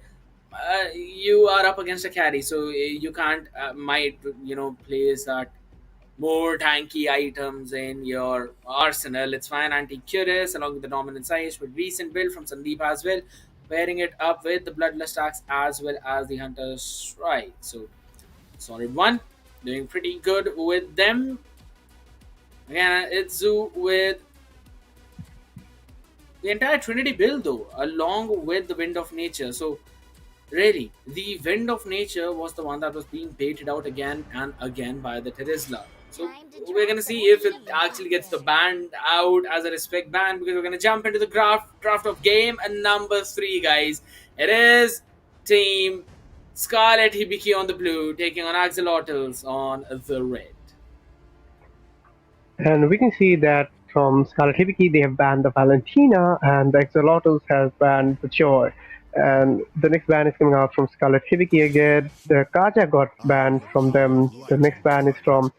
You are up against a carry, so you can't might place that more tanky items in your arsenal. It's fine. Anti-Curious along with the Dominant Siege with recent build from Sandeep as well, pairing it up with the Bloodlust Axe as well as the Hunter's Strike. So solid one, doing pretty good with them. Again, Itzu with the entire Trinity build though, along with the Wind of Nature. So really, the Wind of Nature was the one that was being baited out again and again by the Terizla. So we're gonna see if it actually gets the band out as a respect band, because we're gonna jump into the draft of game and number three, guys. It is Team Scarlet Hibiki on the blue taking on Axolotls on the red. And we can see that from Scarlet Hibiki, they have banned the Valentina, and the Exhilarating has banned the Joy. And the next ban is coming out from Scarlet Hibiki again. The Kaja got banned from them. The next ban is from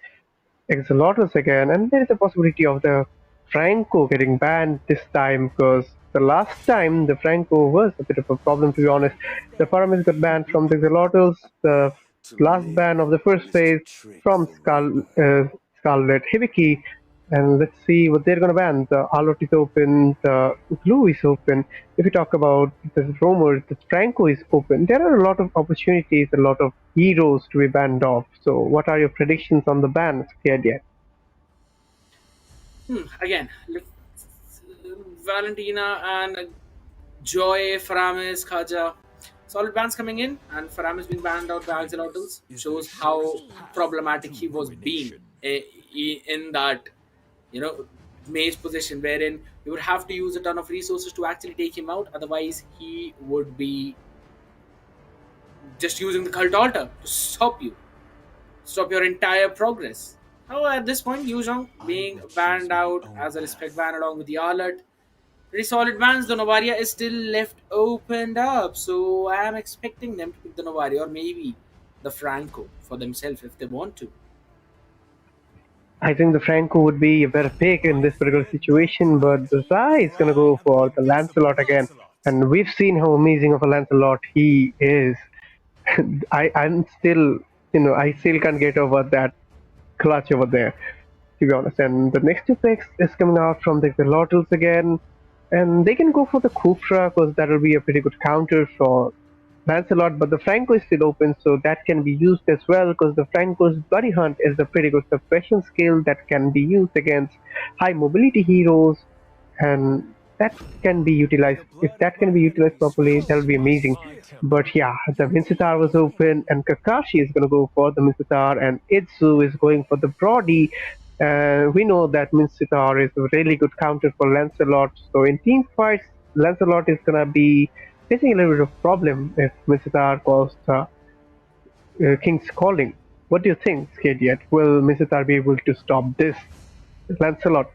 Axolotls again, and there is a possibility of the Franco getting banned this time, because the last time the Franco was a bit of a problem, to be honest. The Paramis got banned from the Axolotls. The last ban of the first phase from Scarlet Hibiki, and let's see what they're gonna ban. The Alot is open, the Glue is open. If we talk about the rumors, the Franco is open. There are a lot of opportunities, a lot of heroes to be banned off. So, what are your predictions on the bans, Kadia? Again, Valentina and Joy, Faramis, Khaja. Solid bans coming in, and Faramis being banned out by Axolotls shows how problematic he was being in that, you know, mage position, wherein you would have to use a ton of resources to actually take him out. Otherwise, he would be just using the cult altar to stop your entire progress. However, at this point, Yuzhong being banned out as a respect ban along with the Arlet. Pretty solid bans. The Novaria is still left opened up, so I am expecting them to pick the Novaria or maybe the Franco for themselves if they want to. I think the Franco would be a better pick in this particular situation, but the Zai is gonna go for the Lancelot again. And we've seen how amazing of a Lancelot he is. I'm still, I still can't get over that clutch over there, to be honest. And the next two picks is coming out from the Axolotls again, and they can go for the Kufra because that will be a pretty good counter for Lancelot. But the Franco is still open, so that can be used as well because the Franco's Buddy Hunt is a pretty good suppression skill that can be used against high mobility heroes, and that can be utilized. If that can be utilized properly, that will be amazing. But yeah, the Mincetar was open, and Kakashi is going to go for the Mincetar, and Itzu is going for the Brody. We know that Mincetar is a really good counter for Lancelot. So in team fights, Lancelot is gonna be facing a little bit of problem if Mincetar calls King's Calling. What do you think, Skadiat? Will Mincetar be able to stop this Lancelot?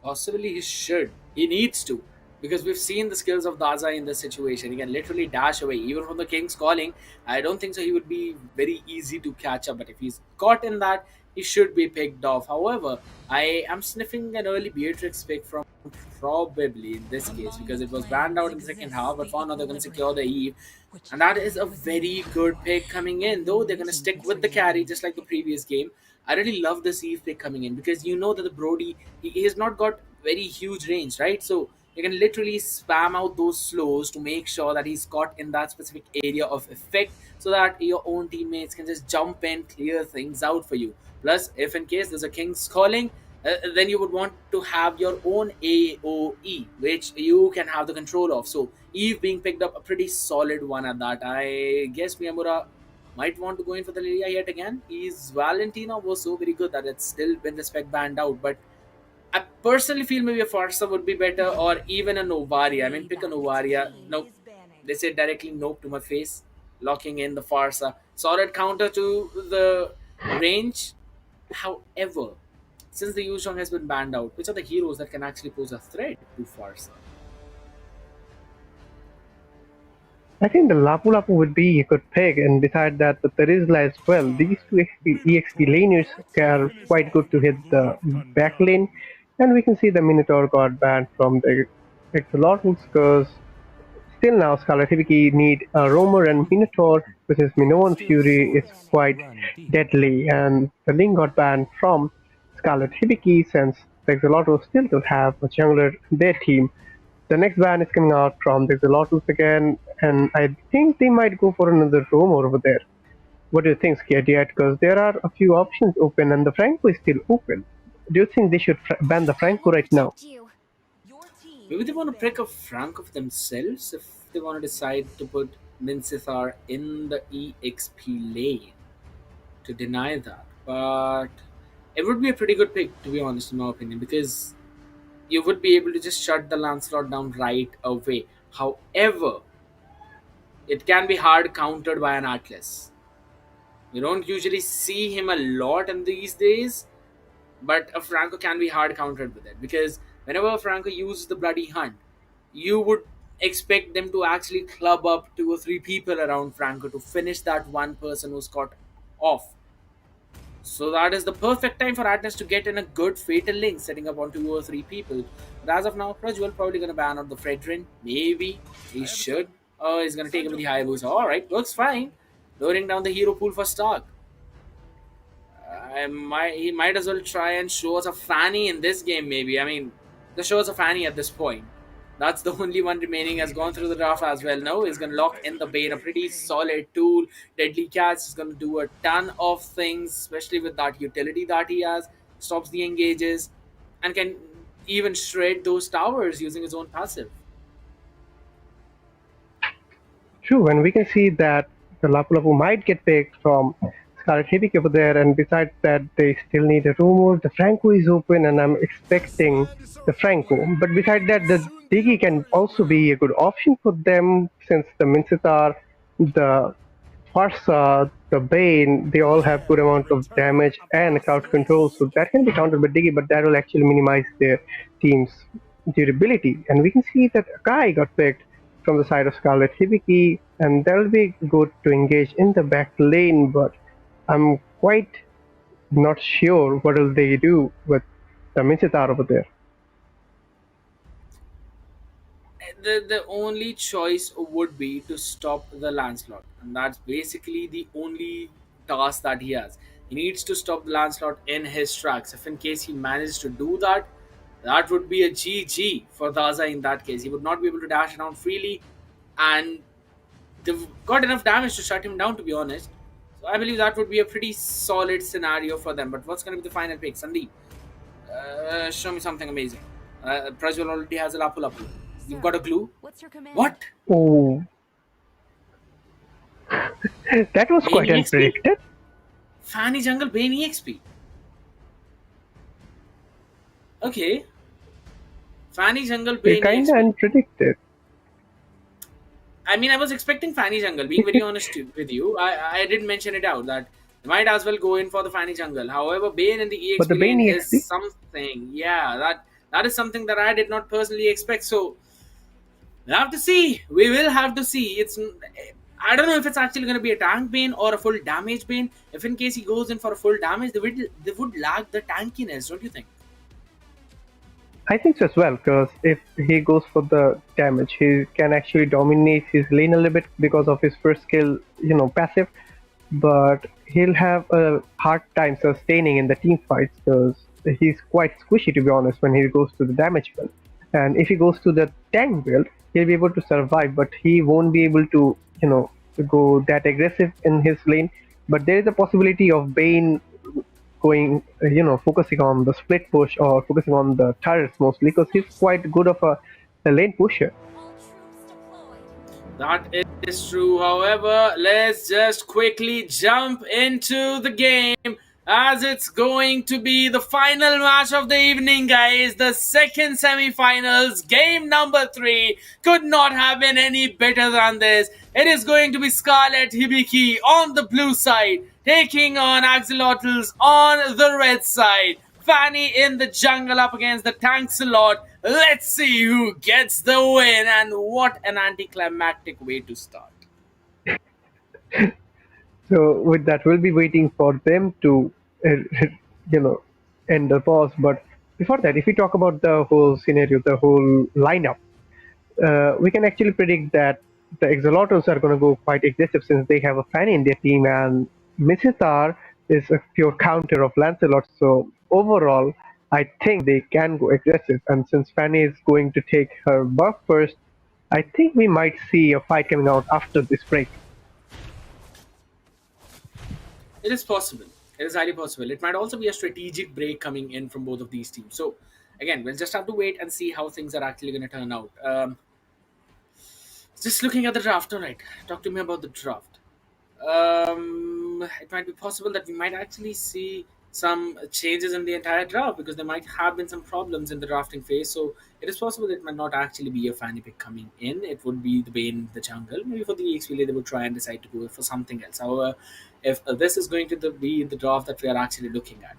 Possibly he should. He needs to. Because we've seen the skills of Daza in this situation. He can literally dash away. Even from the King's calling, I don't think so he would be very easy to catch up. But if he's caught in that, he should be picked off. However, I am sniffing an early Beatrix pick from probably in this case because it was banned out in the second half, but for now they're going to secure the Eve. And that is a very good pick coming in, though they're going to stick with the carry just like the previous game. I really love this Eve pick coming in because you know that the Brody, he has not got very huge range, right? So you can literally spam out those slows to make sure that he's caught in that specific area of effect so that your own teammates can just jump in, clear things out for you. Plus, if in case there's a King's Calling, then you would want to have your own AOE, which you can have the control of. So Eve being picked up a pretty solid one at that. I guess Miyamura might want to go in for the Lilia yet again. His Valentina was so very good that it's still been the spec banned out. But I personally feel maybe a Farsa would be better or even a Novaria. I mean, pick a Novaria. Nope. They say directly nope to my face. Locking in the Farsa. Solid counter to the range. However, since the Yuzhong has been banned out, which are the heroes that can actually pose a threat to Farsa? I think the Lapu Lapu would be a good pick, and beside that, the Terizla as well. These two EXP laners are quite good to hit the back lane, and we can see the Minotaur got banned from the Axolotls because still now Scarlet Hibiki need a Roamer and Minotaur, which is Minoan Fury, is quite deadly, and the Link got banned from Scarlet Hibiki since the Axolotls still don't have a jungler in their team. The next ban is coming out from the Axolotls again, and I think they might go for another Roamer over there. What do you think, Skadiat? Because there are a few options open, and the Franco is still open. Do you think they should ban the Franco right now? Maybe they want to pick a Frank of themselves if they want to decide to put Mincithar in the EXP lane to deny that. But it would be a pretty good pick, to be honest, in my opinion, because you would be able to just shut the Lancelot down right away. However, it can be hard countered by an Atlas. You don't usually see him a lot in these days, but a Franco can be hard countered with it because whenever a Franco uses the bloody hunt, you would expect them to actually club up two or three people around Franco to finish that one person who's caught off. So that is the perfect time for Atlas to get in a good fatal link, setting up on two or three people. But as of now, Prajwal probably gonna ban out the Fredrin. Maybe he should. Oh, he's gonna take him with the Hayabusa. Alright, works fine. Lowering down the hero pool for Stark. He might as well try and show us a Fanny in this game, maybe. I mean, the show us a Fanny at this point. That's the only one remaining. Has gone through the draft as well. No, he's gonna lock in the bait. A pretty solid tool. Deadly Cats is gonna do a ton of things, especially with that utility that he has. Stops the engages and can even shred those towers using his own passive. True, and we can see that the Lapu Lapu might get picked from Scarlet Hibiki over there, and besides that, they still need a Rumor. The Franco is open, and I'm expecting the Franco. But besides that, the Digi can also be a good option for them since the Mincitar, the Farsa, the Bane, they all have good amount of damage and crowd control, so that can be countered by Digi, but that will actually minimize their team's durability. And we can see that Akai got picked from the side of Scarlet Hibiki, and that'll be good to engage in the back lane, but I'm quite not sure what will they do with the Mincitar over there. The only choice would be to stop the Lancelot, and that's basically the only task that he has. He needs to stop the Lancelot in his tracks. If in case he manages to do that, that would be a GG for Daza in that case. He would not be able to dash around freely, and they've got enough damage to shut him down, to be honest. So I believe that would be a pretty solid scenario for them. But what's going to be the final pick? Sandeep, show me something amazing. Prajwal already has a Lapu Lapu. You've got a clue? What? Oh, that was Bane quite EXP? unpredicted. Fanny Jungle Bane EXP. Okay, Fanny Jungle It Bane kind of EXP. unpredicted. I mean, I was expecting Fanny Jungle. Being very honest with you, I did mention it out that they might as well go in for the Fanny Jungle. However, Bane in the But the EXP Bane lane is EXP, something. Yeah, that is something that I did not personally expect. So we'll have to see. We will have to see. I don't know if it's actually going to be a tank Bane or a full damage Bane. If in case he goes in for a full damage, they would lack the tankiness, don't you think? I think so as well, because if he goes for the damage, he can actually dominate his lane a little bit because of his first skill, passive. But he'll have a hard time sustaining in the team fights because he's quite squishy, to be honest, when he goes to the damage build. And if he goes to the tank build, he'll be able to survive, but he won't be able to go that aggressive in his lane. But there is a possibility of Bane going, focusing on the split push or focusing on the turrets mostly because he's quite good of a lane pusher. That is true. However, let's just quickly jump into the game as it's going to be the final match of the evening, guys. The second semi-finals, game number 3, could not have been any better than this. It is going to be Scarlet Hibiki on the blue side, taking on Axolotls on the red side. Fanny in the jungle up against the Tanxalot. Let's see who gets the win, and what an anticlimactic way to start. So with that, we'll be waiting for them to, you know, end the pause. But before that, if we talk about the whole scenario, the whole lineup, we can actually predict that the Exolotls are going to go quite aggressive since they have a fan in their team, and Misitar is a pure counter of Lancelot. So overall, I think they can go aggressive. And since Fanny is going to take her buff first, I think we might see a fight coming out after this break. It is possible. It is highly possible. It might also be a strategic break coming in from both of these teams. So, again, we'll just have to wait and see how things are actually going to turn out. Just looking at the draft, all right. Talk to me about the draft. It might be possible that we might actually see some changes in the entire draft because there might have been some problems in the drafting phase. So it is possible it might not actually be a fanny pick coming in. It would be the Bane in the jungle. Maybe for the EXP they would try and decide to go for something else. However, if this is going to be the draft that we are actually looking at,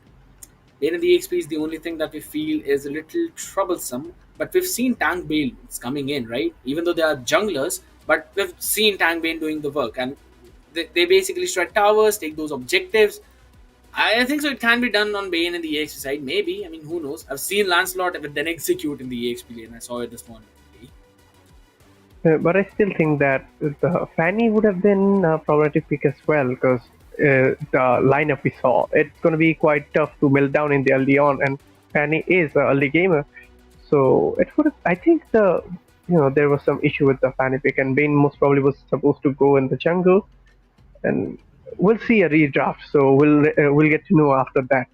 Bane in the EXP is the only thing that we feel is a little troublesome. But we've seen Tank Bane coming in, right? Even though they are junglers, but we've seen Tank Bane doing the work. And they basically shred towers, take those objectives. I think so. It can be done on Bane in the EXP side, maybe. I mean, who knows? I've seen Lancelot then execute in the EXP lane. I saw it this morning. But I still think that the Fanny would have been a problematic pick as well because the lineup we saw, it's going to be quite tough to melt down in the early on, and Fanny is an early gamer, so it would. I think there was some issue with the Fanny pick, and Bane most probably was supposed to go in the jungle, and we'll see a redraft. So we'll get to know after that.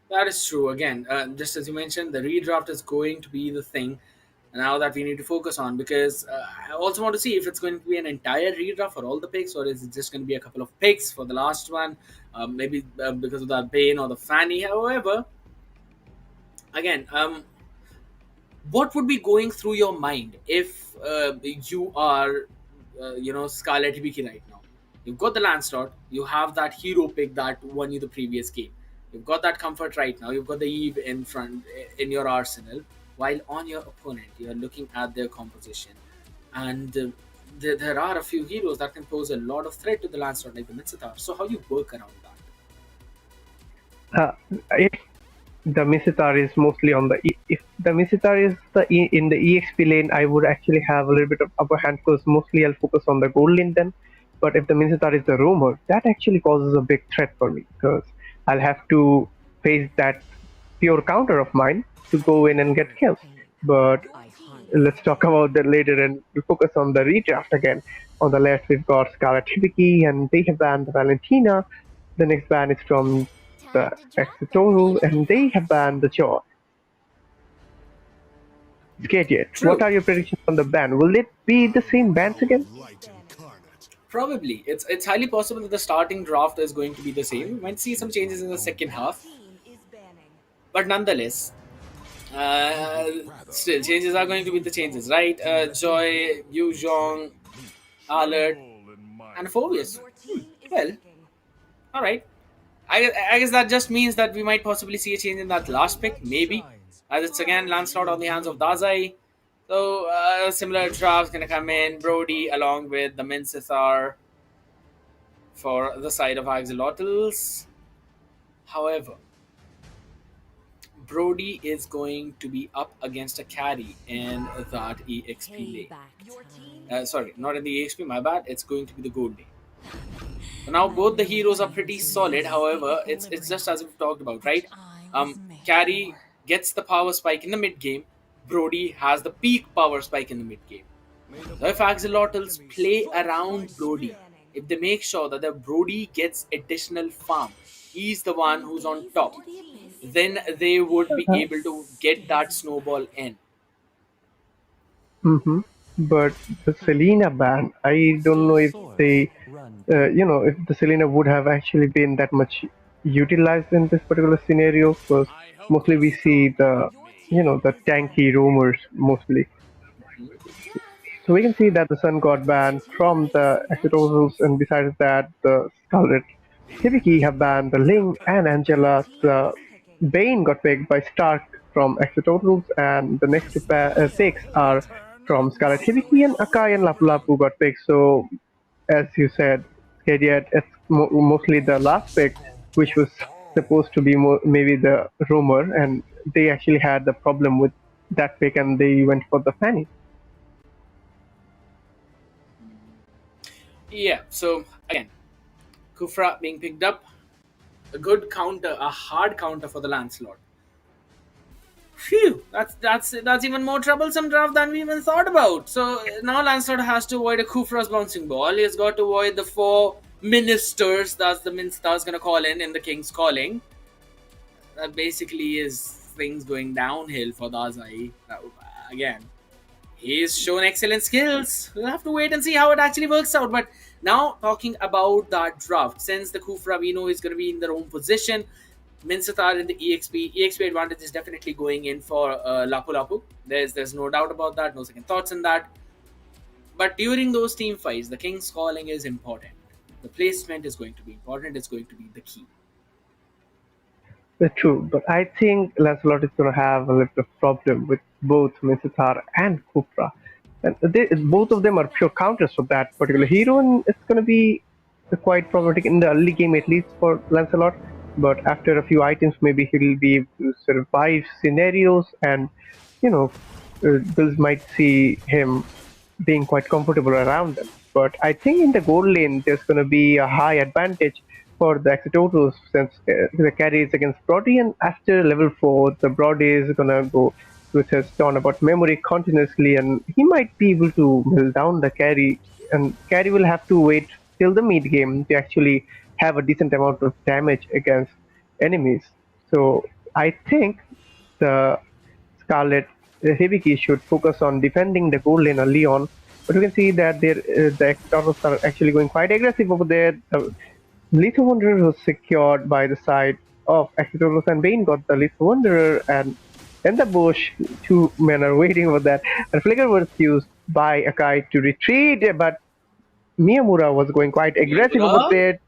That is true. Again, just as you mentioned, the redraft is going to be the thing now that we need to focus on because I also want to see if it's going to be an entire redraft for all the picks or is it just going to be a couple of picks for the last one, maybe because of the Bane or the Fanny. However, again, what would be going through your mind if you are, Scarlet Hibiki right now? You've got the Lancelot, you have that hero pick that won you the previous game. You've got that comfort right now. You've got the Eve in front in your arsenal, while on your opponent you're looking at their composition, and there are a few heroes that can pose a lot of threat to the Lancelot, like the Mitsutar. So how do you work around that? If the Misitar is mostly on the if the Misitar is in the EXP lane, I would actually have a little bit of upper hand because mostly I'll focus on the gold lane then. But if the Misitar is the roamer, that actually causes a big threat for me because I'll have to face that pure counter of mine to go in and get kills. But let's talk about that later and we focus on the redraft again. On the left, we've got Scarlet Hibiki and they have banned Valentina. The next ban is from the Axolotls and they have banned the Jaw. Scared yet? True. What are your predictions on the ban? Will it be the same bans again? Light incarnate. Probably. It's highly possible that the starting draft is going to be the same. We might see some changes in the second half. But nonetheless, uh, still changes are going to be the changes, right? Joy, Yu Zhong, Alert, and Phobius. Well, all right. I guess that just means that we might possibly see a change in that last pick, maybe, as it's again Lancelot on the hands of Dazai. So similar drafts gonna come in. Brody along with the Mincithar for the side of Axolotls. However, Brody is going to be up against a carry in that EXP lane. Sorry, not in the EXP, my bad. It's going to be the gold lane. So now both the heroes are pretty solid. However, it's just as we've talked about, right? Carry gets the power spike in the mid game. Brody has the peak power spike in the mid game. So if Axolotls play around Brody, if they make sure that the Brody gets additional farm, he's the one who's on top, then they would be able to get that snowball in. Mm-hmm. But the Selena ban, I don't know if they, if the Selena would have actually been that much utilized in this particular scenario, because mostly we see the tanky roamers mostly. So we can see that the Sun got banned from the Axolotls, and besides that, the Scarlet Hibiki have banned the Ling and Angela. The Bane got picked by Stark from Axolotls, and the next two picks are from Scarlet Hibiki, and Akai and Lapu Lapu got picked. So, as you said, Kadiat, it's mostly the last pick, which was supposed to be maybe the rumor, and they actually had the problem with that pick, and they went for the Fanny. Yeah, so again, Kufra being picked up, a good counter, a hard counter for the Lancelot. Phew, that's even more troublesome draft than we even thought about. So now Lancelot has to avoid a Kufra's bouncing ball. He's got to avoid the four ministers. That's the Minster's gonna call in the King's calling. That basically is things going downhill for Dazai. Again, he's shown excellent skills. We'll have to wait and see how it actually works out. But now talking about that draft, since the Kufra we know is going to be in their own position, Minsatar in the EXP advantage is definitely going in for Lapu Lapu. There's no doubt about that. No second thoughts in that. But during those team fights, the King's calling is important. The placement is going to be important. It's going to be the key. True, but I think Lancelot is going to have a little bit of problem with both Mizithar and Kufra. And both of them are pure counters for that particular hero, and it's going to be quite problematic in the early game, at least for Lancelot. But after a few items, maybe he'll be able to survive scenarios, and Bills might see him being quite comfortable around them. But I think in the gold lane, there's going to be a high advantage for the Axolotls since the carry is against Brody, and after level 4, the Brody is going to go with his turn about memory continuously, and he might be able to mill down the carry, and carry will have to wait till the mid game to actually have a decent amount of damage against enemies. So I think the Scarlet Hibiki should focus on defending the gold lane early on. But you can see that the Axolotls are actually going quite aggressive over there. Lethal Wanderer was secured by the side of Axolotls, and Bane got the Lethal Wanderer, and in the bush, two men are waiting for that. And Flicker was used by Akai to retreat, but Miyamura was going quite aggressive over there.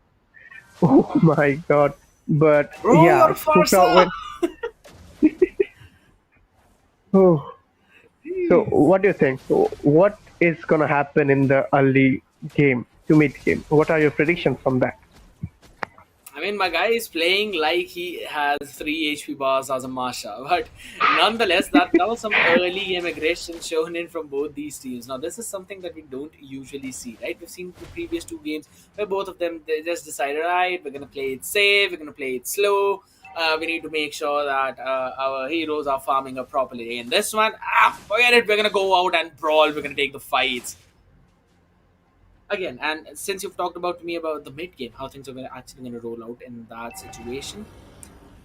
Oh my god. But Bro, yeah, you're Farsa! Oh. So what do you think? So what is gonna happen in the early game to mid game? What are your predictions from that? I mean, my guy is playing like he has 3 HP bars as a Masha, but nonetheless, that was some early game aggression shown in from both these teams. Now, this is something that we don't usually see, right? We've seen the previous two games where both of them they just decided, right, we're gonna play it safe, we're gonna play it slow. We need to make sure that our heroes are farming up properly. In this one, forget it, we're gonna go out and brawl, we're gonna take the fights again. And since you've talked about me about the mid game, how things are actually going to roll out in that situation,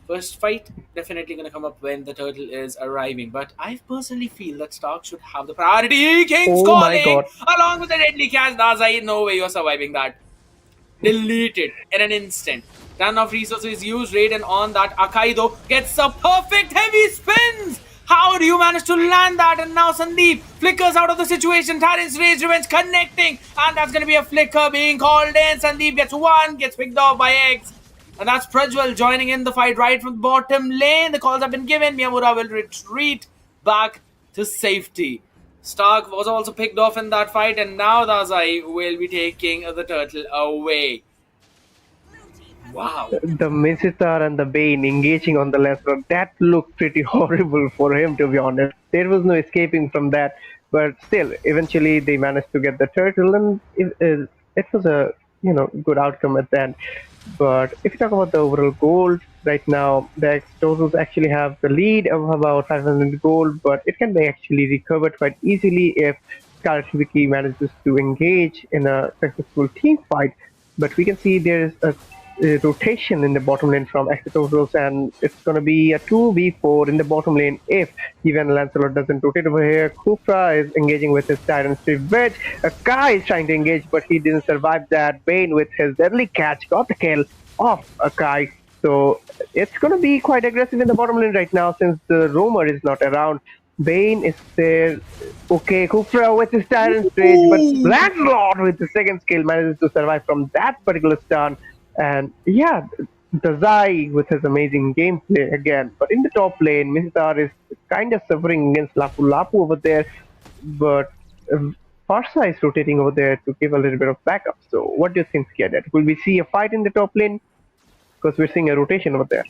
first fight definitely going to come up when the turtle is arriving, but I personally feel that Stark should have the priority. King's Oh my calling god. along with the deadly catch. Dazai, no way you're surviving that. Delete it in an instant. Ton of resources used. Raiden on that. Akaido gets a perfect heavy spins. How do you manage to land that? And now Sandeep flickers out of the situation. Tyrant's Rage Revenge connecting. And that's going to be a flicker being called in. Sandeep gets one, gets picked off by X. And that's Prajwal joining in the fight right from the bottom lane. The calls have been given. Miyamura will retreat back to safety. Stark was also picked off in that fight, and now Dazai will be taking the turtle away. Wow. The Misitar and the Bane engaging on the Lancelot, that looked pretty horrible for him, to be honest. There was no escaping from that, but still, eventually they managed to get the turtle, and it was a good outcome at the end. But if you talk about the overall gold, right now the Axolotls actually have the lead of about 500 gold, but it can be actually recovered quite easily if Scarlet Hibiki manages to engage in a successful team fight. But we can see there is a rotation in the bottom lane from Axolotls, and it's going to be a 2v4 in the bottom lane if even Lancelot doesn't rotate over here. Kufra is engaging with his Tyrant's Wedge. A guy is trying to engage, but he didn't survive that. Bane with his deadly catch got the kill off Akai. So it's going to be quite aggressive in the bottom lane right now since the roamer is not around. Bane is there. Okay, Kufra with his Tyrant's Rage, but Lancelot with the second skill manages to survive from that particular stun. And yeah, the Zai with his amazing gameplay again. But in the top lane, Mizar is kind of suffering against Lapu Lapu over there. But Farsa is rotating over there to give a little bit of backup. So what do you think, Cadet? Will we see a fight in the top lane? Because we're seeing a rotation over there.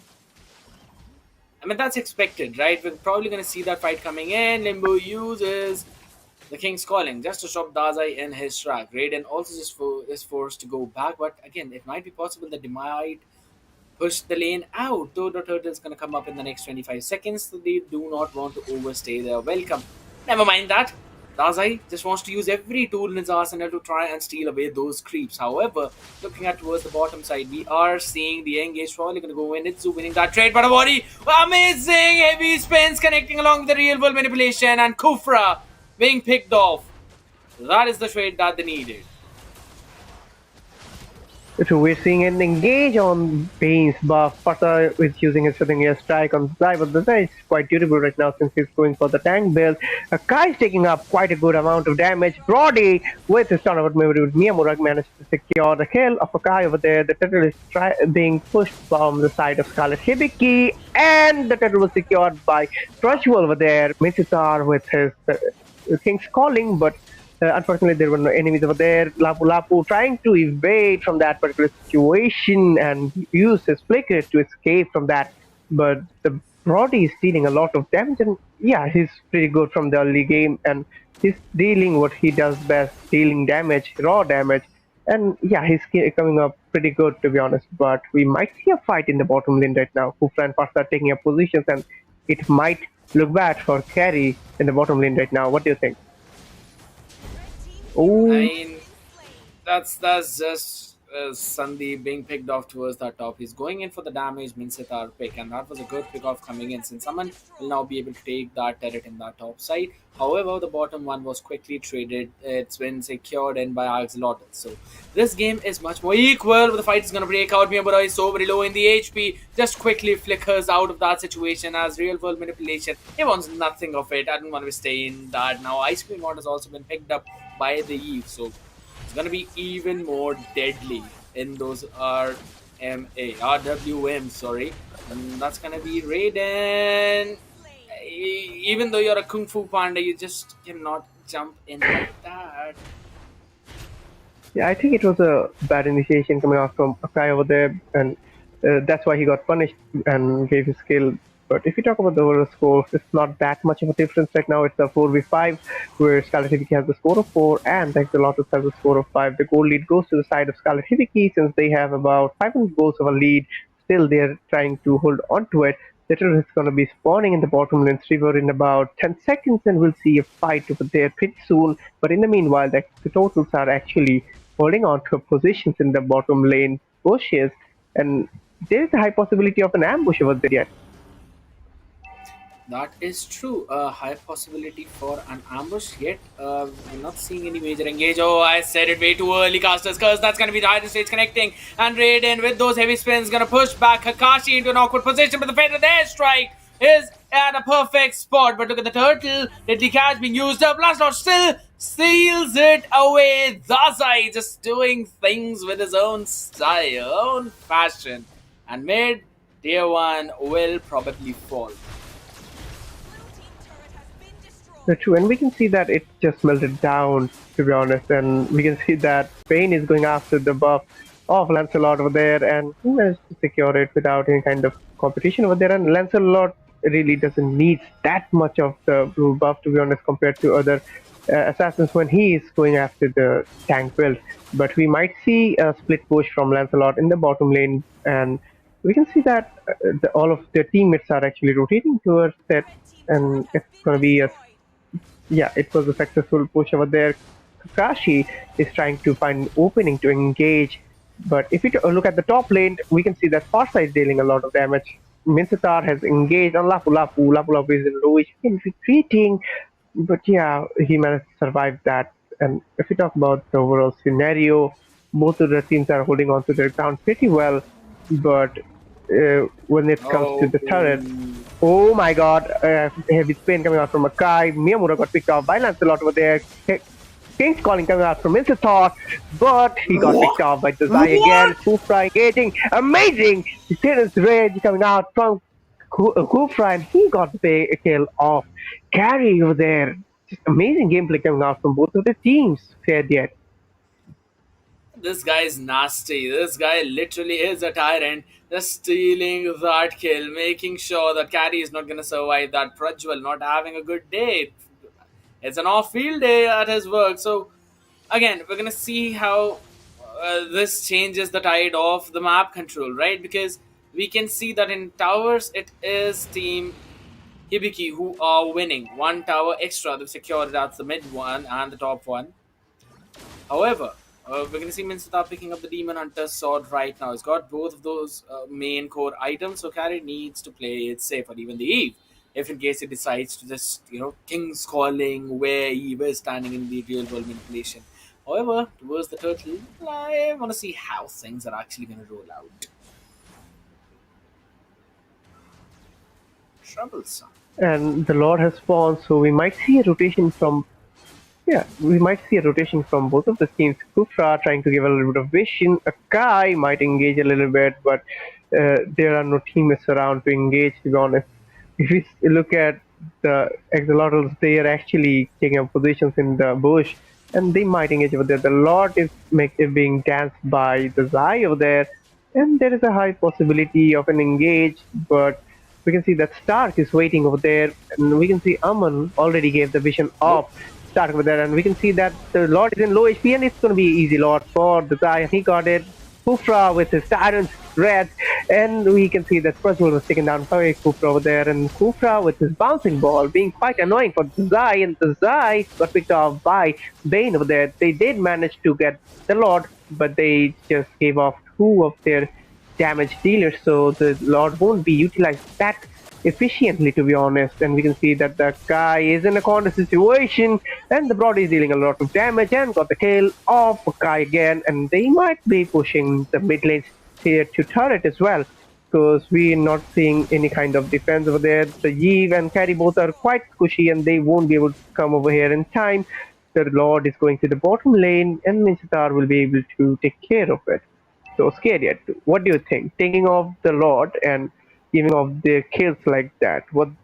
I mean, that's expected, right? We're probably going to see that fight coming in. Limbo uses the King's Calling just to stop Dazai in his track. Raiden also is forced to go back, but again, it might be possible that they might push the lane out. Though the turtle is going to come up in the next 25 seconds, so they do not want to overstay their welcome. Never mind that. Dazai just wants to use every tool in his arsenal to try and steal away those creeps. However, looking at towards the bottom side, we are seeing the engage probably going to go in. Itzu winning that trade, but a body amazing heavy spins connecting along with the real world manipulation, and Kufra being picked off. That is the trade that they needed. So we're seeing an engage on Bane's buff. Farsa is using his sitting here strike on Zai, but the Zai is quite durable right now since he's going for the tank build. Kai is taking up quite a good amount of damage. Brody with his turnover memory with Miyamura managed to secure the kill of Kai over there. The turtle is being pushed from the side of Scarlet Hibiki, and the turtle was secured by Crushwell over there. Misitar with his King's Calling, but unfortunately, there were no enemies over there. Lapu Lapu trying to evade from that particular situation and use his flicker to escape from that. But the Brody is dealing a lot of damage, and yeah, he's pretty good from the early game, and he's dealing what he does best, dealing damage, raw damage. And yeah, he's coming up pretty good, to be honest. But we might see a fight in the bottom lane right now. Kufra and Farsa taking up positions, and it might look bad for Carry in the bottom lane right now. What do you think? I mean, that's just Sandeep being picked off towards the top. He's going in for the damage Minsitar pick, and that was a good pick off coming in since someone will now be able to take that turret in that top side. However, the bottom one was quickly traded. It's been secured in by Axolotls. So this game is much more equal. The fight is going to break out. Miyamura is so very low in the HP. Just quickly flickers out of that situation as real world manipulation. He wants nothing of it. I don't want to stay in that. Now Ice Cream Mod has also been picked up by the Eve. So it's going to be even more deadly in those RWM, sorry. And that's going to be Raiden. Even though you're a Kung Fu Panda, you just cannot jump in like that. Yeah, I think it was a bad initiation coming out from Akai over there, and that's why he got punished and gave his skill. But if you talk about the overall score, it's not that much of a difference right now. It's a 4v5, where Scarlet Hibiki has the score of 4 and Axolotls has a score of 5. The gold lead goes to the side of Scarlet Hibiki since they have about 500 goals of a lead. Still, they're trying to hold on to it. The turtle is going to be spawning in the bottom lane river in about 10 seconds, and we'll see a fight over there pretty soon. But in the meanwhile, the Axolotls are actually holding on to positions in the bottom lane bushes, and there is a high possibility of an ambush over there yet. That is true. A high possibility for an ambush, yet we're not seeing any major engage. Oh, I said it way too early, casters, because that's going to be the hidden stage connecting. And Raiden, with those heavy spins, going to push back Kakashi into an awkward position, but the fate of their strike is at a perfect spot. But look at the turtle. Deadly catch being used up. Last not still seals it away. Dazai just doing things with his own style, own fashion. And mid tier 1 will probably fall. True, and we can see that it just melted down, to be honest, and we can see that Pain is going after the buff of Lancelot over there, and he managed to secure it without any kind of competition over there. And Lancelot really doesn't need that much of the blue buff, to be honest, compared to other assassins when he is going after the tank build. But we might see a split push from Lancelot in the bottom lane, and we can see that all of their teammates are actually rotating towards that, and it's going to be a yeah, it was a successful push over there. Kakashi is trying to find an opening to engage, but if you look at the top lane, we can see that Farsight is dealing a lot of damage. Mincetar has engaged on Lapu Lapu. Lapu Lapu is in low HP retreating, but yeah, he managed to survive that. And if we talk about the overall scenario, both of the teams are holding on to their ground pretty well, but when it comes to Oh, the turret, oh my god, heavy spin coming out from Akai. Miyamura got picked off by Lancelot over there. King's calling coming out from Mincetar, but he got what? picked off by Dazai again. What? Kufra engaging. Amazing! Terence Rage coming out from Kufra, and he got the kill off. Carry over there. Just amazing gameplay coming out from both of the teams. Fair yet. This guy is nasty. This guy literally is a tyrant. Just stealing that kill, making sure that Carry is not going to survive that. Prajwal not having a good day. It's an off-field day at his work. So again, we're going to see how this changes the tide of the map control, right? Because we can see that in towers, it is Team Hibiki who are winning. One tower extra. They've secured that's the mid one and the top one. However, we're going to see Minsta picking up the Demon Hunter's sword right now. He's got both of those main core items, so Carry needs to play it safe or even the Eve. If in case he decides to just, King's Calling where Eve is standing in the real world manipulation. However, towards the turtle, I want to see how things are actually going to roll out. Troublesome. And the Lord has fallen, so we might see a rotation from we might see a rotation from both of the teams. Kufra trying to give a little bit of vision. Akai might engage a little bit, but there are no teammates around to engage, to be honest. If we look at the Axolotls, they are actually taking up positions in the bush, and they might engage over there. The Lord is being danced by the Zai over there, and there is a high possibility of an engage, but we can see that Stark is waiting over there, and we can see Aman already gave the vision Nope. off Stark over there, and we can see that the Lord is in low HP, and it's going to be easy Lord for the guy. He got it. Kufra with his Tyrant's Red, and we can see that Prajwal was taken down by Kufra over there, and Kufra with his bouncing ball being quite annoying for the Zai, and the Zai got picked off by Bane over there. They did manage to get the Lord, but they just gave off two of their damage dealers, so the Lord won't be utilized that efficiently, to be honest. And we can see that the guy is in a corner situation, and the Broad is dealing a lot of damage and got the kill of Kai again. And they might be pushing the mid lane here to turret as well, because we're not seeing any kind of defense over there. The Yeve and Carry both are quite squishy, and they won't be able to come over here in time. The Lord is going to the bottom lane, and Mincetar will be able to take care of it. So scared yet. What do you think? Taking off the Lord and giving off their kills like that, could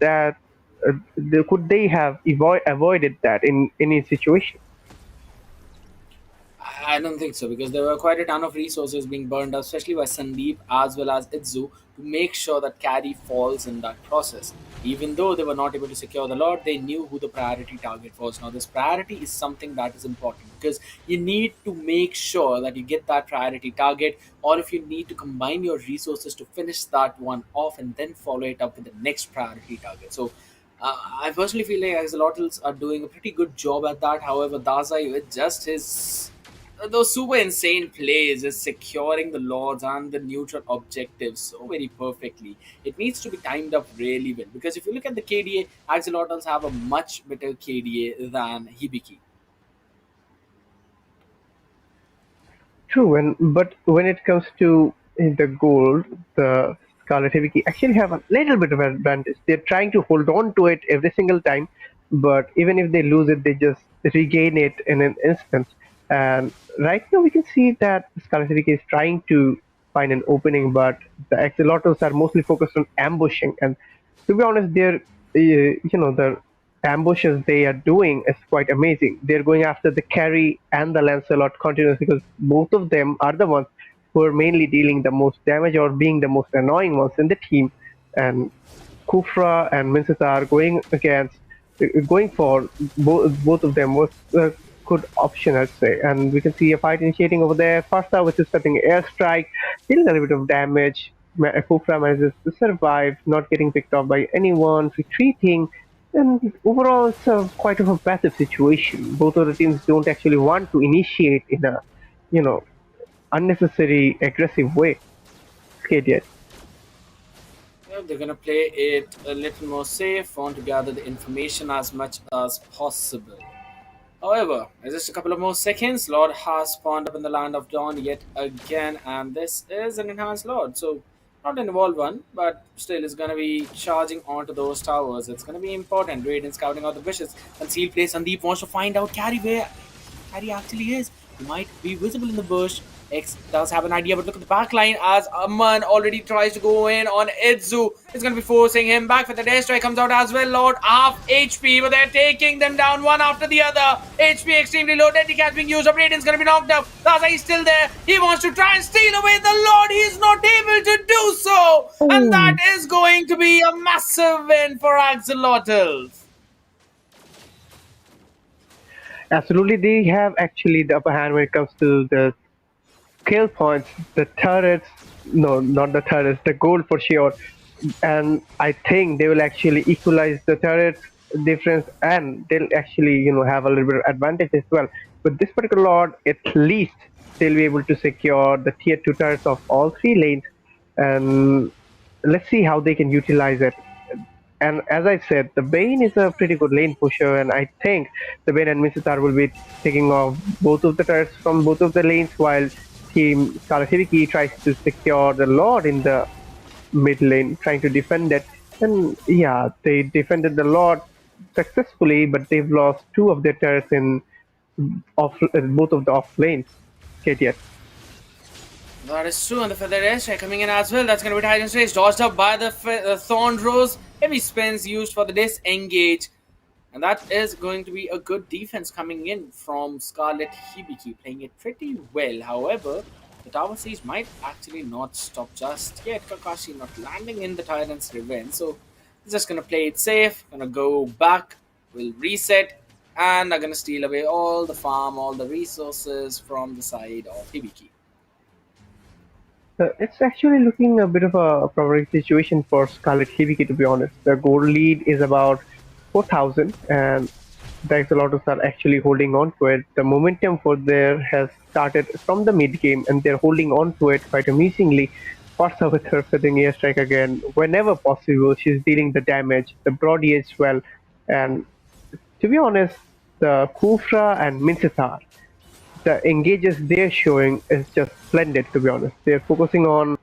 they have avoided that in any situation? I don't think so because there were quite a ton of resources being burned up, especially by Sandeep as well as Itzu, to make sure that Carry falls in that process. Even though they were not able to secure the Lord, they knew who the priority target was. Now, this priority is something that is important because you need to make sure that you get that priority target, or if you need to combine your resources to finish that one off and then follow it up with the next priority target. So, I personally feel like Axolotls are doing a pretty good job at that. However, Dazai with just his those super insane plays is securing the lords and the neutral objectives so very perfectly. It needs to be timed up really well because if you look at the KDA, Axolotls have a much better KDA than Hibiki. True, and but when it comes to the gold, the Scarlet Hibiki actually have a little bit of advantage. They're trying to hold on to it every single time, but even if they lose it, they just regain it in an instant. And right now, we can see that Scarlet Hibiki is trying to find an opening, but the Axolotls are mostly focused on ambushing. And to be honest, the ambushes they are doing is quite amazing. They're going after the carry and the Lancelot continuously because both of them are the ones who are mainly dealing the most damage or being the most annoying ones in the team. And Kufra and Minsita are going for both of them was a good option, I'd say. And we can see a fight initiating over there. Fasta, which is setting airstrike, dealing a little bit of damage. Kufra manages to survive, not getting picked off by anyone, retreating. And overall, it's quite of a passive situation. Both of the teams don't actually want to initiate in a, you know, unnecessary aggressive way. Scared yet. Yeah, they're gonna play it a little more safe, want to gather the information as much as possible. However, in just a couple of more seconds, Lord has spawned up in the land of Dawn yet again, and this is an enhanced Lord. So, not an evolved one, but still is going to be charging onto those towers. It's going to be important. Raiden scouting out the bushes. Concealed place. Sandeep wants to find out Carry where Carry actually is. He might be visible in the bush. X does have an idea, but look at the back line as Aman already tries to go in on Idzu. It's going to be forcing him back for the death strike. Comes out as well. Lord half HP, but they're taking them down one after the other. HP extremely low. Deadly catch being used. Radiant's going to be knocked out. Zaza is still there. He wants to try and steal away the Lord. He's not able to do so. And that Oh, is going to be a massive win for Axolotls. absolutely, they have actually the upper hand when it comes to the kill points, the turrets. No, not the turrets, the gold for sure. And I think they will actually equalize the turrets difference, and they'll actually have a little bit of advantage as well. With this particular lord, at least they'll be able to secure the tier 2 turrets of all three lanes, and let's see how they can utilize it. And as I said, the Bane is a pretty good lane pusher, and I think the Bane and Misitar will be taking off both of the turrets from both of the lanes, while Team Scarlet Hibiki tries to secure the Lord in the mid lane, trying to defend it. And yeah, they defended the Lord successfully, but they've lost two of their turrets in both of the off lanes. KTS. That is true, and the feather edge coming in as well. That's going to be Titan's Race. Dodged up by the Thorn Rose. Heavy spins used for the disengage. And that is going to be a good defense coming in from Scarlet Hibiki, playing it pretty well. However, the Tower Siege might actually not stop just yet. Kakashi not landing in the Tyrant's Revenge. So he's just going to play it safe. Going to go back. Will reset. And are going to steal away all the farm, all the resources from the side of Hibiki. It's actually looking a bit of a problematic situation for Scarlet Hibiki, to be honest. The gold lead is about 4,000, and the Axolotls are actually holding on to it. The momentum for there has started from the mid game, and they're holding on to it quite amazingly. Farsa with her setting airstrike again. Whenever possible, she's dealing the damage, the Brody as well. And to be honest, the Kufra and Mincetar, the engages they're showing is just splendid, to be honest. They're focusing on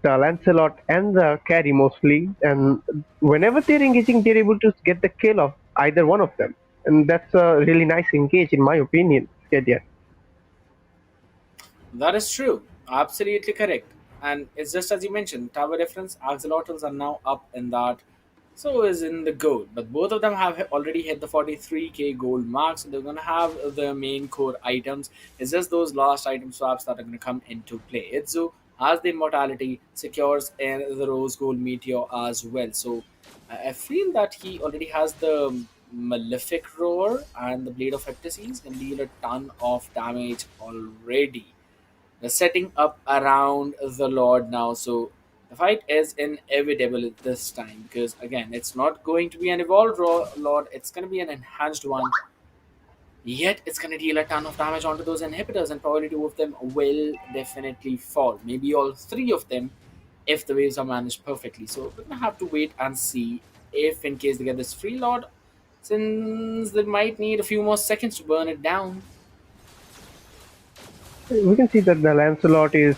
the Lancelot and the carry mostly, and whenever they're engaging, they're able to get the kill of either one of them. And that's a really nice engage, in my opinion. Yeah. That is true. Absolutely correct. And it's just as you mentioned, tower difference, axolotls are now up in that. So is in the gold. But both of them have already hit the 43k gold mark. So they're going to have the main core items. It's just those last item swaps that are going to come into play. Itzu has the immortality, secures and the rose gold meteor as well. So I feel that he already has the malefic roar and the blade of ecstasies can deal a ton of damage already. They're setting up around the Lord now, so the fight is inevitable at this time because again, it's not going to be an evolved Lord; it's going to be an enhanced one. Yet it's going to deal a ton of damage onto those inhibitors, and probably two of them will definitely fall. Maybe all three of them if the waves are managed perfectly. So we're going to have to wait and see if, in case they get this free lord, since they might need a few more seconds to burn it down. We can see that the Lancelot is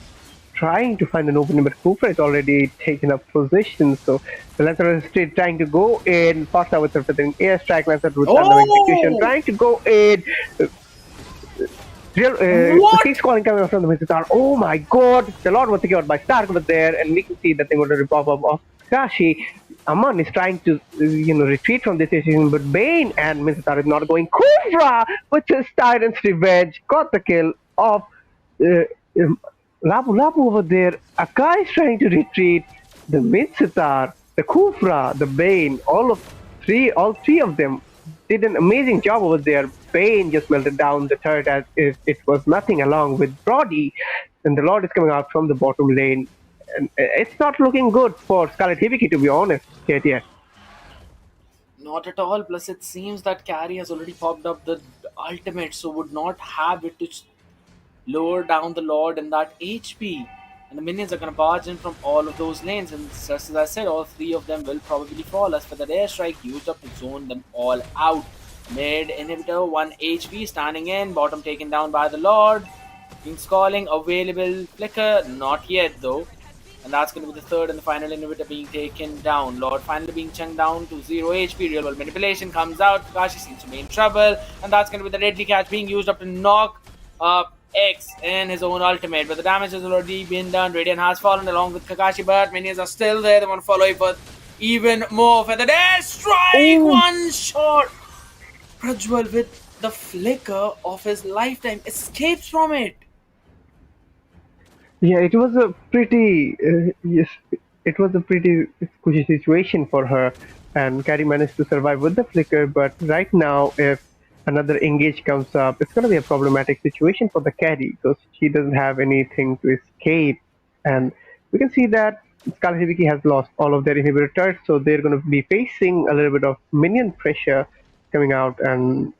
trying to find an opening, but Cooper is already taken up position. So the Lancelot is still trying to go in. Fast with an airstrike, Lancelot with random execution, Oh! trying to go in. Real, What? he's calling coming from the Mizar. Oh my god, the Lord was secured by Stark over there, and we can see that they got a repop up of Kashi. Aman is trying to, retreat from this situation, but Bane and Mizar is not going. Kufra with his Tyrant's Revenge got the kill of uh, um, Labu Labu over there. Akai is trying to retreat. The Mizar, the Kufra, the Bane, all three of them did an amazing job over there. Bane just melted down the turret as if it was nothing, along with Brody, and the Lord is coming out from the bottom lane. And it's not looking good for Scarlet Hibiki, to be honest, yet. Not at all. Plus, it seems that Carrie has already popped up the ultimate, so would not have it to lower down the Lord in that HP. And the minions are going to barge in from all of those lanes. And just as I said, all three of them will probably fall. As for the airstrike, used up to zone them all out. Mid inhibitor, 1 HP, standing in. Bottom taken down by the Lord. King's calling, available flicker. Not yet though. And that's going to be the third and the final inhibitor being taken down. Lord finally being chunked down to 0 HP. Real world manipulation comes out. Kakashi seems to be in trouble. And that's going to be the deadly catch being used up to knock up X in his own ultimate. But the damage has already been done. Radiant has fallen along with Kakashi, but minions are still there. They want to follow him for even more. For the death strike! Oh, One shot! Prajwal with the flicker of his lifetime escapes from it. yeah, it was a pretty yes, it was a pretty squishy situation for her, and Carrie managed to survive with the flicker. But right now, if another engage comes up, it's going to be a problematic situation for the Carrie because she doesn't have anything to escape, and we can see that Scarlet Hibiki has lost all of their inhibitor turrets, so they're going to be facing a little bit of minion pressure coming out, and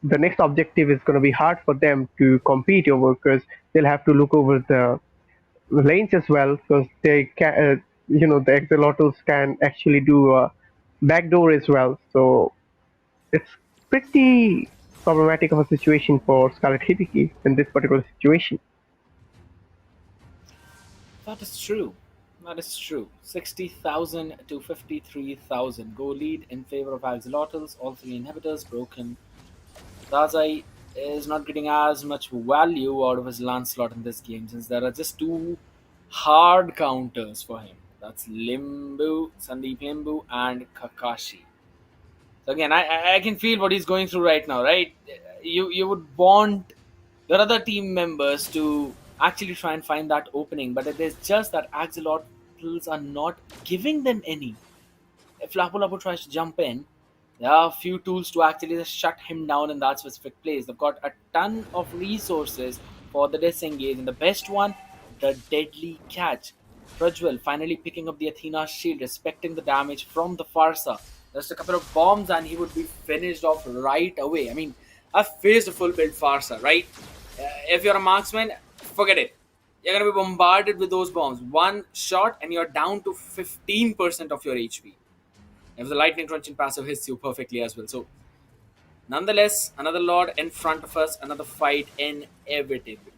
the next objective is going to be hard for them to compete over because they'll have to look over the lanes as well because they can, the axolotls can actually do a backdoor as well. So it's pretty problematic of a situation for Scarlet Hibiki in this particular situation. That is true. That is true. 60,000 to 53,000. Go lead in favor of Axolotls. All three inhibitors broken. Dazai is not getting as much value out of his Lancelot in this game since there are just two hard counters for him. That's Limbu, Sandeep Limbu, and Kakashi. So again, I can feel what he's going through right now, right? You would want your other team members to actually try and find that opening, but it is just that Axolotls are not giving them any. If Lapu Lapu tries to jump in, there are a few tools to actually just shut him down in that specific place. They've got a ton of resources for the disengage, and the best one, the deadly catch. Prajwal finally picking up the Athena shield, respecting the damage from the Farsa. Just a couple of bombs, and he would be finished off right away. I mean, I've faced a full build Farsa, right? If you're a marksman, forget it. You're gonna be bombarded with those bombs. One shot, and you're down to 15% of your HP. If the lightning truncheon passive hits you perfectly as well. So, nonetheless, another lord in front of us, another fight inevitable.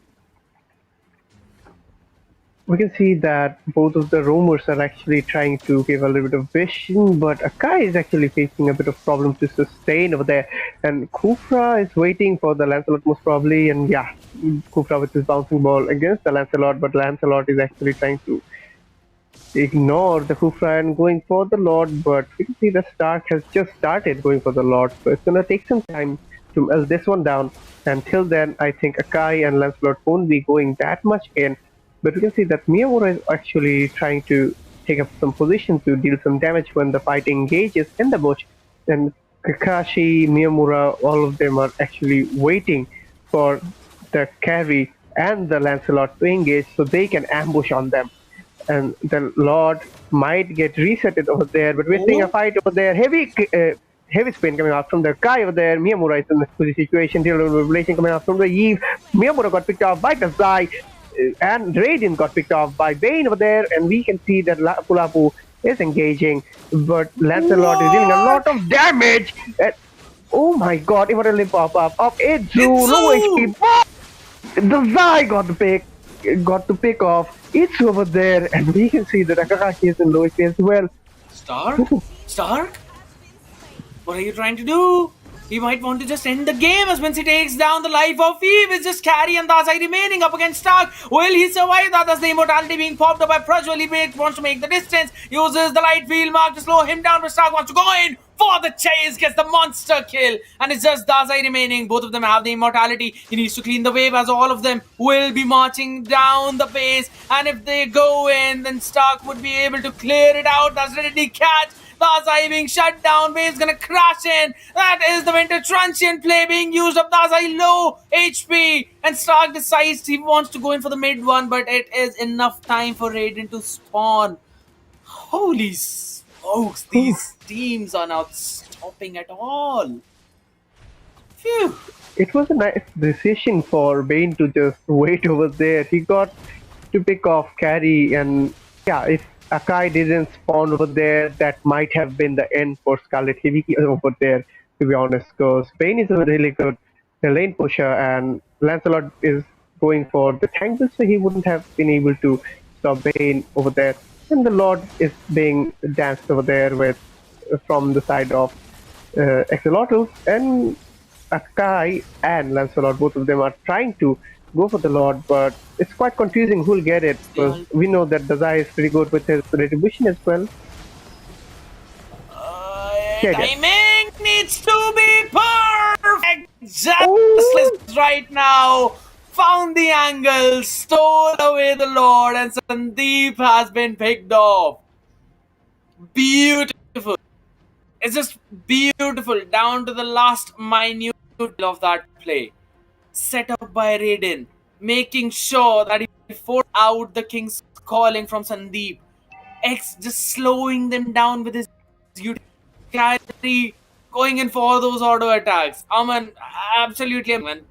We can see that both of the roamers are actually trying to give a little bit of vision, but Akai is actually facing a bit of problem to sustain over there. And Kufra is waiting for the Lancelot most probably, and yeah, Kufra with his bouncing ball against the Lancelot, but Lancelot is actually trying to ignore the Kufra and going for the Lord, but we can see the Stark has just started going for the Lord, so it's gonna take some time to melt this one down. Until then, I think Akai and Lancelot won't be going that much in, but we can see that Miyamura is actually trying to take up some position to deal some damage when the fight engages in the bush. And Kakashi, Miyamura, all of them are actually waiting for the carry and the Lancelot to engage so they can ambush on them, and the Lord might get resetted over there. But we're seeing a Oh, fight over there. Heavy heavy spin coming out from the guy over there. Miyamura is in the squeezy situation. Deal with revelation coming out from the Eve. Miyamura got picked off by Kazai. And Raiden got picked off by Bane over there. And we can see that Pulapu is engaging. But Lancelot is dealing a lot What? of damage. And, oh my god, immortal pop up of Itzu. Low Itsu! HP. The Zai got to pick off. It's over there, and we can see that Akakashi is in low HP as well. Stark? Stark? What are you trying to do? He might want to just end the game as once he takes down the life of Eve. It's just Carry and Dazai remaining up against Stark. Will he survive that? That's the immortality being popped up by Prajwal. He wants to make the distance. Uses the light field mark to slow him down, but Stark wants to go in for the chase. Gets the monster kill. And it's just Dazai remaining. Both of them have the immortality. He needs to clean the wave as all of them will be marching down the base. And if they go in, then Stark would be able to clear it out. That's ready to catch. Dazai being shut down. Wave's gonna crash in. That is the Winter Transient play being used up. Dazai low HP. And Stark decides he wants to go in for the mid one, but it is enough time for Raiden to spawn. Holy smokes, these teams are not stopping at all. Phew. It was a nice decision for Bane to just wait over there. He got to pick off Carry, and yeah, if Akai didn't spawn over there, that might have been the end for Scarlet Hibiki over there, to be honest, because Bane is a really good lane pusher, and Lancelot is going for the tank, so he wouldn't have been able to stop Bane over there. And the Lord is being danced over there with from the side of Axolotls, and Akai and Lancelot, both of them are trying to go for the Lord, but it's quite confusing who'll get it because we know that Dazai is pretty good with his retribution as well. Yeah, yeah. Timing needs to be perfect. Oh, Just right now. Found the angle, stole away the Lord, and Sandeep has been picked off. Beautiful. It's just beautiful down to the last minute of that play. Set up by Raiden, making sure that he forced out the King's calling from Sandeep. X just slowing them down with his carry, going in for those auto attacks. Aman, absolutely, man.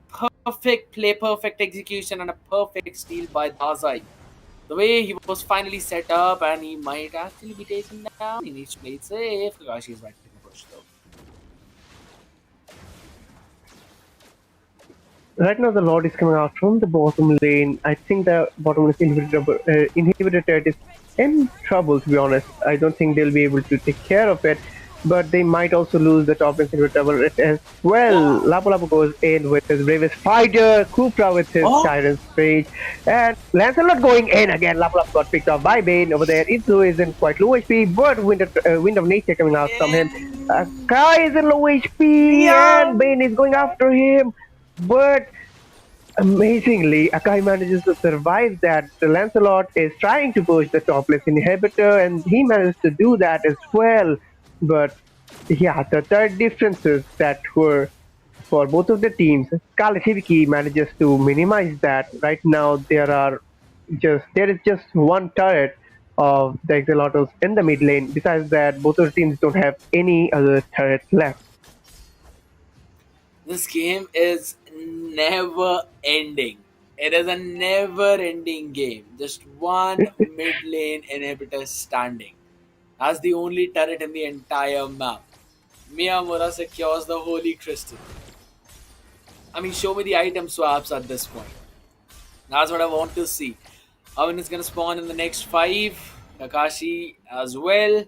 Perfect play, perfect execution, and a perfect steal by Dazai. The way he was finally set up, and he might actually be taken down. He needs to play it safe. Kakashi is right to take a push, though. right now the Lord is coming out from the bottom lane. I think the bottom lane inhibitor turret is in trouble, to be honest. I don't think they'll be able to take care of it, but they might also lose the top lane inhibitor as well. Lapu Lapu goes in with his bravest fighter, Kupra with his Oh, Tyrant's Rage, and Lancelot going in again. Lapu Lapu got picked off by Bane over there. Itzu is in quite low HP, but Wind of Nature coming out from him. Kai is in low HP, yeah. and Bane is going after him. But amazingly, Akai manages to survive that. The Lancelot is trying to push the topless inhibitor, and he manages to do that as well. But yeah, the third differences that were for both of the teams, Scarlet Hibiki manages to minimize that. Right now, there is just one turret of the Axolotls in the mid lane. Besides that, both of the teams don't have any other turrets left. This game is never ending. It is a never ending game. Just one mid lane inhibitor standing. That's the only turret in the entire map. Miyamura secures the Holy Crystal. I mean, show me the item swaps at this point. That's what I want to see. Owen is going to spawn in the next 5. Kakashi as well.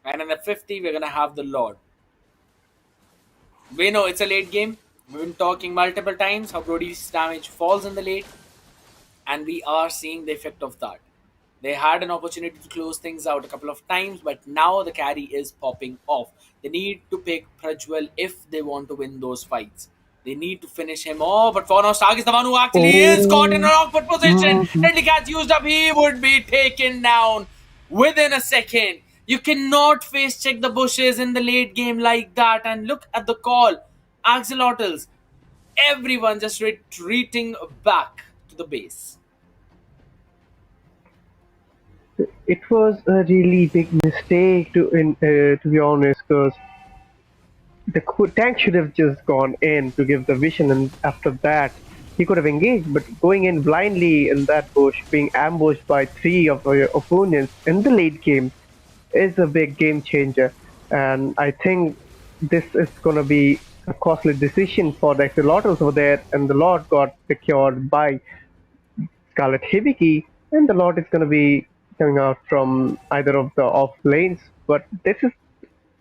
And in the 50, we're going to have the Lord. We know it's a late game. We've been talking multiple times how Brody's damage falls in the late, and we are seeing the effect of that. They had an opportunity to close things out a couple of times, but now the carry is popping off. They need to pick Prajwal if they want to win those fights. They need to finish him off, but for now, Stark is the one who actually is caught in an Oh. awkward position. Deadly Catch used up, he would be taken down within a second. You cannot face check the bushes in the late game like that. And look at the call. Axolotls. Everyone just retreating back to the base. It was a really big mistake to be honest, because The tank should have just gone in to give the vision, and after that, he could have engaged. But going in blindly in that bush, being ambushed by three of your opponents in the late game, is a big game changer. And I think this is going to be a costly decision for the Axolotls over there. And the Lord got secured by Scarlet Hibiki, and the Lord is going to be coming out from either of the off lanes. But this is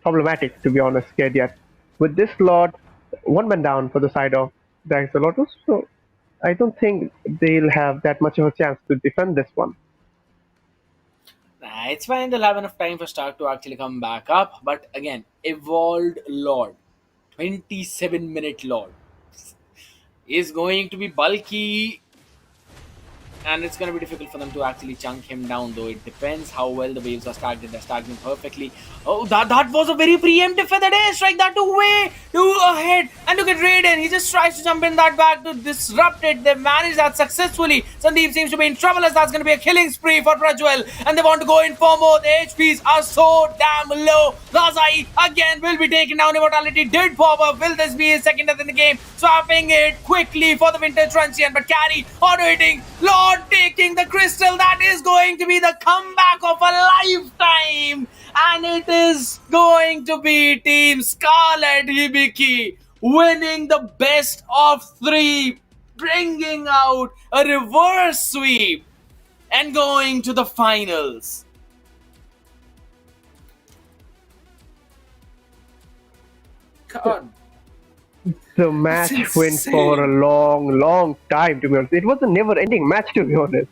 problematic, to be honest, yet. With this Lord, one man down for the side of the Axolotls, so I don't think they'll have that much of a chance to defend this one. Nah, it's fine. They'll have enough time for Stark to actually come back up. But again, evolved Lord, 27-minute Lord, is going to be bulky, and it's going to be difficult for them to actually chunk him down, though it depends how well the waves are stacked. They're stacked him perfectly. Oh, that was a very preemptive feather strike that to way to ahead and to get Raiden. He just tries to jump in that back to disrupt it. They managed that successfully. Sandeep seems to be in trouble, as that's going to be a killing spree for Prajwal, and they want to go in for more. The HPs are so damn low. Razai again will be taken down. Immortality did pop up. Will this be his second death in the game? Swapping it quickly for the Winter Transient, but carry auto hitting. Lord taking the crystal. That is going to be the comeback of a lifetime, and it is going to be Team Scarlet Hibiki winning the best of three, bringing out a reverse sweep and going to the finals. God, The it's match went for a insane. long, long time, to be honest. It was a never ending match, to be honest.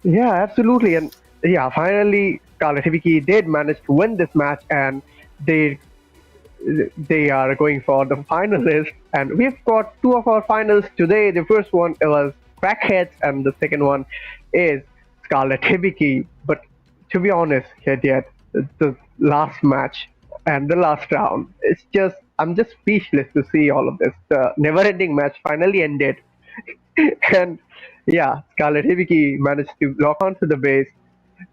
Yeah, absolutely. And yeah, finally, Scarlet Hibiki did manage to win this match, and they they are going for the finalists. And we've got two of our finals today. The first one was Crackheads, and the second one is Scarlet Hibiki. But to be honest, yet the last match and the last round, it's just I'm just speechless to see all of this. The never-ending match finally ended, and yeah, Scarlet Hibiki managed to lock onto the base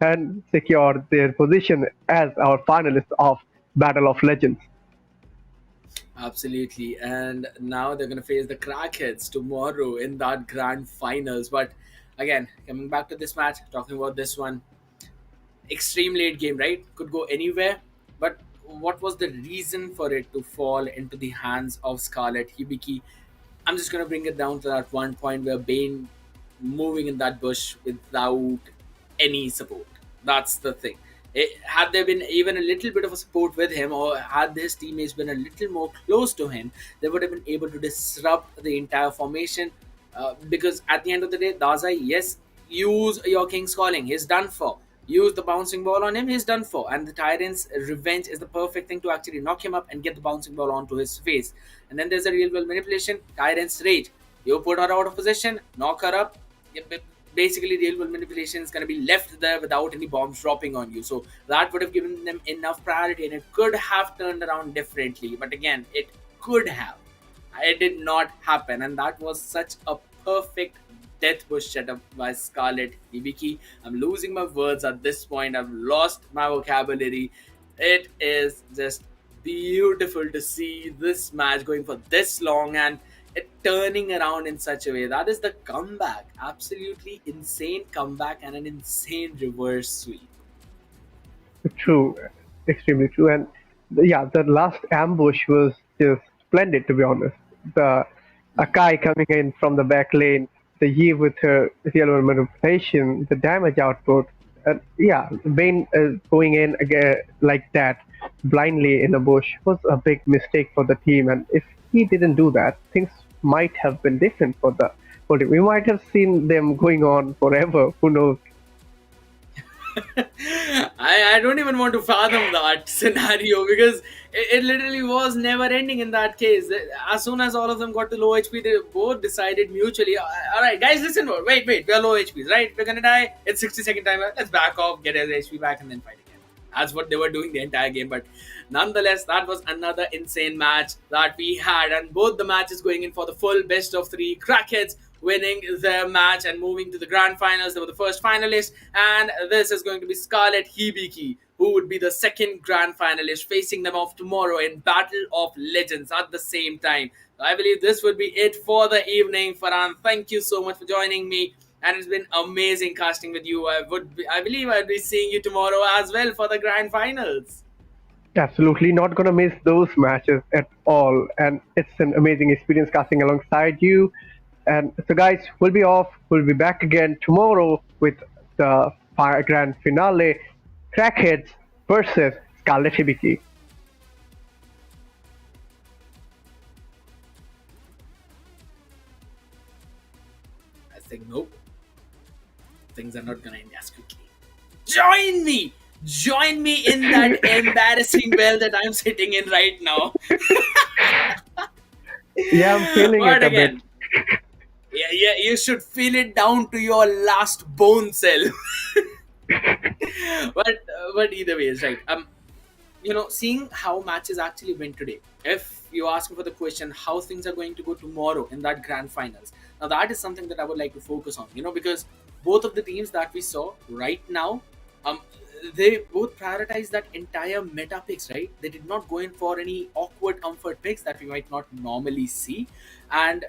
and secure their position as our finalists of Battle of Legends. Absolutely. And now they're going to face the Crackheads tomorrow in that grand finals. But again, coming back to this match, talking about this one, extreme late game, right? Could go anywhere. But what was the reason for it to fall into the hands of Scarlet Hibiki? I'm just going to bring it down to that one point where Bane moving in that bush without any support. That's the thing. Had there been even a little bit of a support with him, or had his teammates been a little more close to him, they would have been able to disrupt the entire formation. Because at the end of the day, Dazai, yes, use your King's Calling. He's done for. Use the bouncing ball on him. He's done for. And the Tyrant's Revenge is the perfect thing to actually knock him up and get the bouncing ball onto his face. And then there's a real world manipulation. Tyrant's Rage. You put her out of position, knock her up. Basically, real world manipulation is going to be left there without any bombs dropping on you. So that would have given them enough priority, and it could have turned around differently. But again, it could have. It did not happen, and that was such a perfect death bush setup by Scarlet Hibiki. I'm losing my words at this point. I've lost my vocabulary. It is just beautiful to see this match going for this long and it turning around in such a way. That is the comeback. Absolutely insane comeback and an insane reverse sweep. True, extremely true. And yeah, the last ambush was just splendid, to be honest. The Akai coming in from the back lane, the Yi with her yellow manipulation, the damage output. And yeah, Bane going in again like that blindly in the bush was a big mistake for the team. And if he didn't do that, things might have been different for the for the, we might have seen them going on forever. Who knows? I don't even want to fathom that scenario because it literally was never ending in that case. As soon as all of them got to low HP, they both decided mutually, all right, guys, listen, wait, we're low HPs, right? We're gonna die. It's 60-second timer. Let's back off, get his HP back, and then fight again. That's what they were doing the entire game. But nonetheless, that was another insane match that we had. And both the matches going in for the full best of three. Crackheads winning their match and moving to the grand finals. They were the first finalists. And this is going to be Scarlet Hibiki, who who would be the second grand finalist, facing them off tomorrow in Battle of Legends at the same time. I believe this would be it for the evening. Farhan, thank you so much for joining me, and it's been amazing casting with you. I believe I'll be seeing you tomorrow as well for the grand finals. Absolutely not gonna miss those matches at all, and it's an amazing experience casting alongside you. And so, guys, we'll be off. We'll be back again tomorrow with the grand finale: Crackheads versus Scarlet Hibiki. I think nope, things are not gonna end as quickly. Join me! Join me in that embarrassing well that I'm sitting in right now. Yeah, I'm feeling it But a bit. again, yeah, you should feel it down to your last bone cell. But either way, it's right. Seeing how matches actually went today. If you ask me for the question, how things are going to go tomorrow in that grand finals, now that is something that I would like to focus on. Because both of the teams that we saw right now, um, they both prioritize that entire meta picks, right? They did not go in for any awkward comfort picks that we might not normally see, and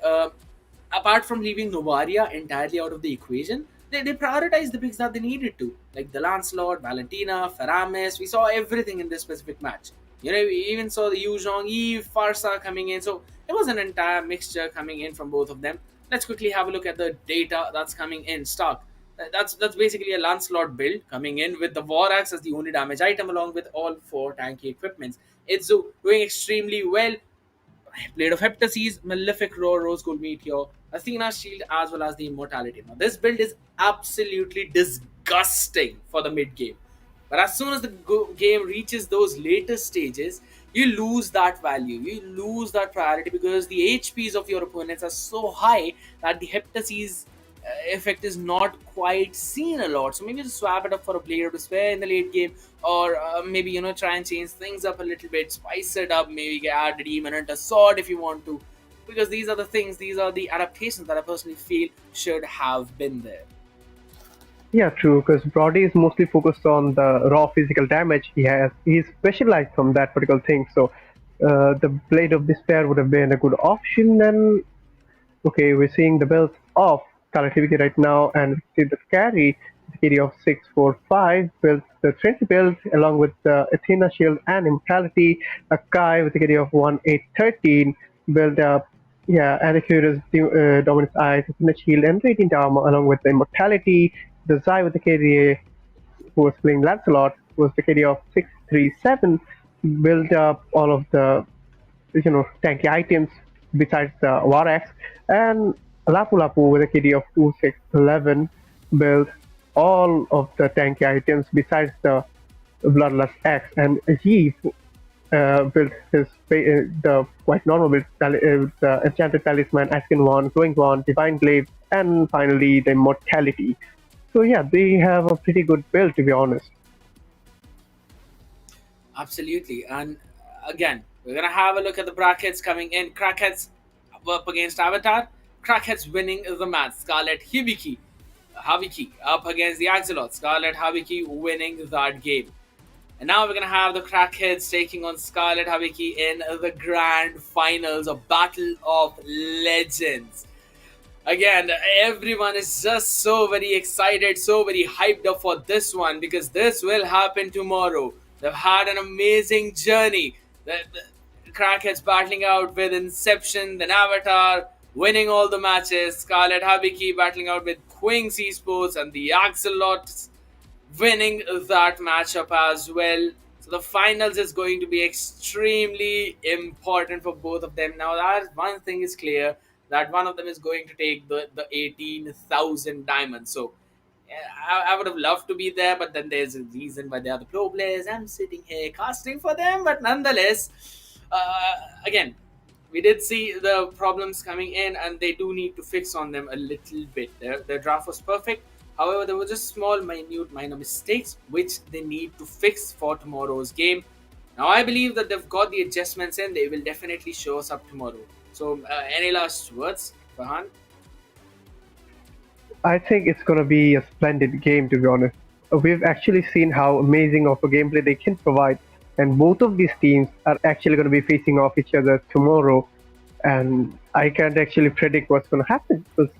apart from leaving Novaria entirely out of the equation, they prioritized the picks that they needed to, like the Lancelot, Valentina, Faramis. We saw everything in this specific match. We even saw the Yu Zhong Eve, Farsa coming in. So it was an entire mixture coming in from both of them. Let's quickly have a look at the data that's coming in stock. That's basically a Lancelot build coming in with the War Axe as the only damage item along with all four tanky equipments. It's doing extremely well. Blade of Heptases, Malefic Roar, Rose Gold Meteor, Athena's Shield, as well as the Immortality. Now, this build is absolutely disgusting for the mid game. But as soon as the game reaches those later stages, you lose that value, you lose that priority because the HPs of your opponents are so high that the Heptases effect is not quite seen a lot. So maybe just swap it up for a Blade of Despair in the late game, or maybe try and change things up a little bit, spice it up, maybe add a demon and a sword if you want to, because these are the things, these are the adaptations that I personally feel should have been there. Yeah, true. Because Brody is mostly focused on the raw physical damage. He's specialized from that particular thing. So the Blade of Despair would have been a good option. And okay, we're seeing the builds of Scarlet Hibiki right now, and we see the carry of 645 builds the Trinity build along with the Athena Shield and Immortality. A Kai with the carry of 1813 build up. Yeah, Anacurus, Dominus Eyes, Athena Shield, and Radiant Armor along with the Immortality. The Zai with the carry who was playing Lancelot was the carry of 637 build up all of the tanky items besides the War Axe, and Lapu Lapu with a KD of 2611 build all of the tanky items besides the Bloodlust Axe, and he built the quite normal build, the Enchanted Talisman, Asken Wand, Glowing Wand, Divine Glaive, and finally the Immortality. So yeah, they have a pretty good build, to be honest. Absolutely. And again, we're going to have a look at the brackets coming in. Crackheads up against Avatar. Crackheads winning the match. Scarlet Hibiki up against the Axolotls. Scarlet Hibiki winning that game. And now we're going to have the Crackheads taking on Scarlet Hibiki in the grand finals of Battle of Legends. Again, everyone is just so very excited, so very hyped up for this one because this will happen tomorrow. They've had an amazing journey. The Crackheads battling out with Inception, then Avatar, winning all the matches. Scarlet Hibiki battling out with Queen's Esports and the Axolotls, winning that matchup as well. So the finals is going to be extremely important for both of them. Now, that one thing is clear, that one of them is going to take the 18,000 diamonds. So I would have loved to be there, but then there's a reason why they are the pro players. I'm sitting here casting for them, but nonetheless, again, we did see the problems coming in, and they do need to fix on them a little bit. Their draft was perfect. However, there were just small, minor mistakes which they need to fix for tomorrow's game. Now, I believe that they've got the adjustments in. They will definitely show us up tomorrow. So, any last words, Farhan? I think it's gonna be a splendid game, to be honest. we've actually seen how amazing of a gameplay they can provide, and both of these teams are actually going to be facing off each other tomorrow. And I can't actually predict what's going to happen because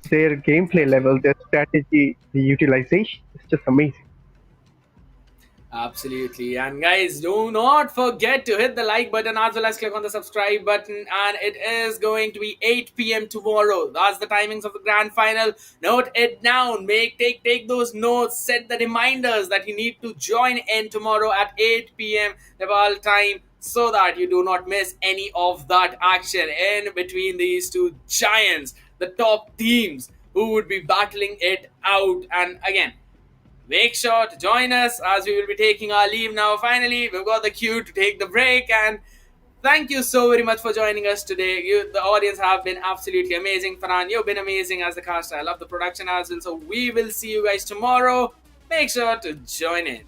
their gameplay level, their strategy, the utilization is just amazing. Absolutely. And guys, do not forget to hit the like button as well as click on the subscribe button. And it is going to be 8 p.m. tomorrow. That's the timings of the grand final. Note it down. Take those notes. Set the reminders that you need to join in tomorrow at 8 p.m. Nepal time so that you do not miss any of that action in between these two giants, the top teams who would be battling it out. And again, make sure to join us as we will be taking our leave now. Finally, we've got the cue to take the break, and thank you so very much for joining us today. The audience have been absolutely amazing. Farhan, you've been amazing as the cast. I love the production as well. So we will see you guys tomorrow. Make sure to join in.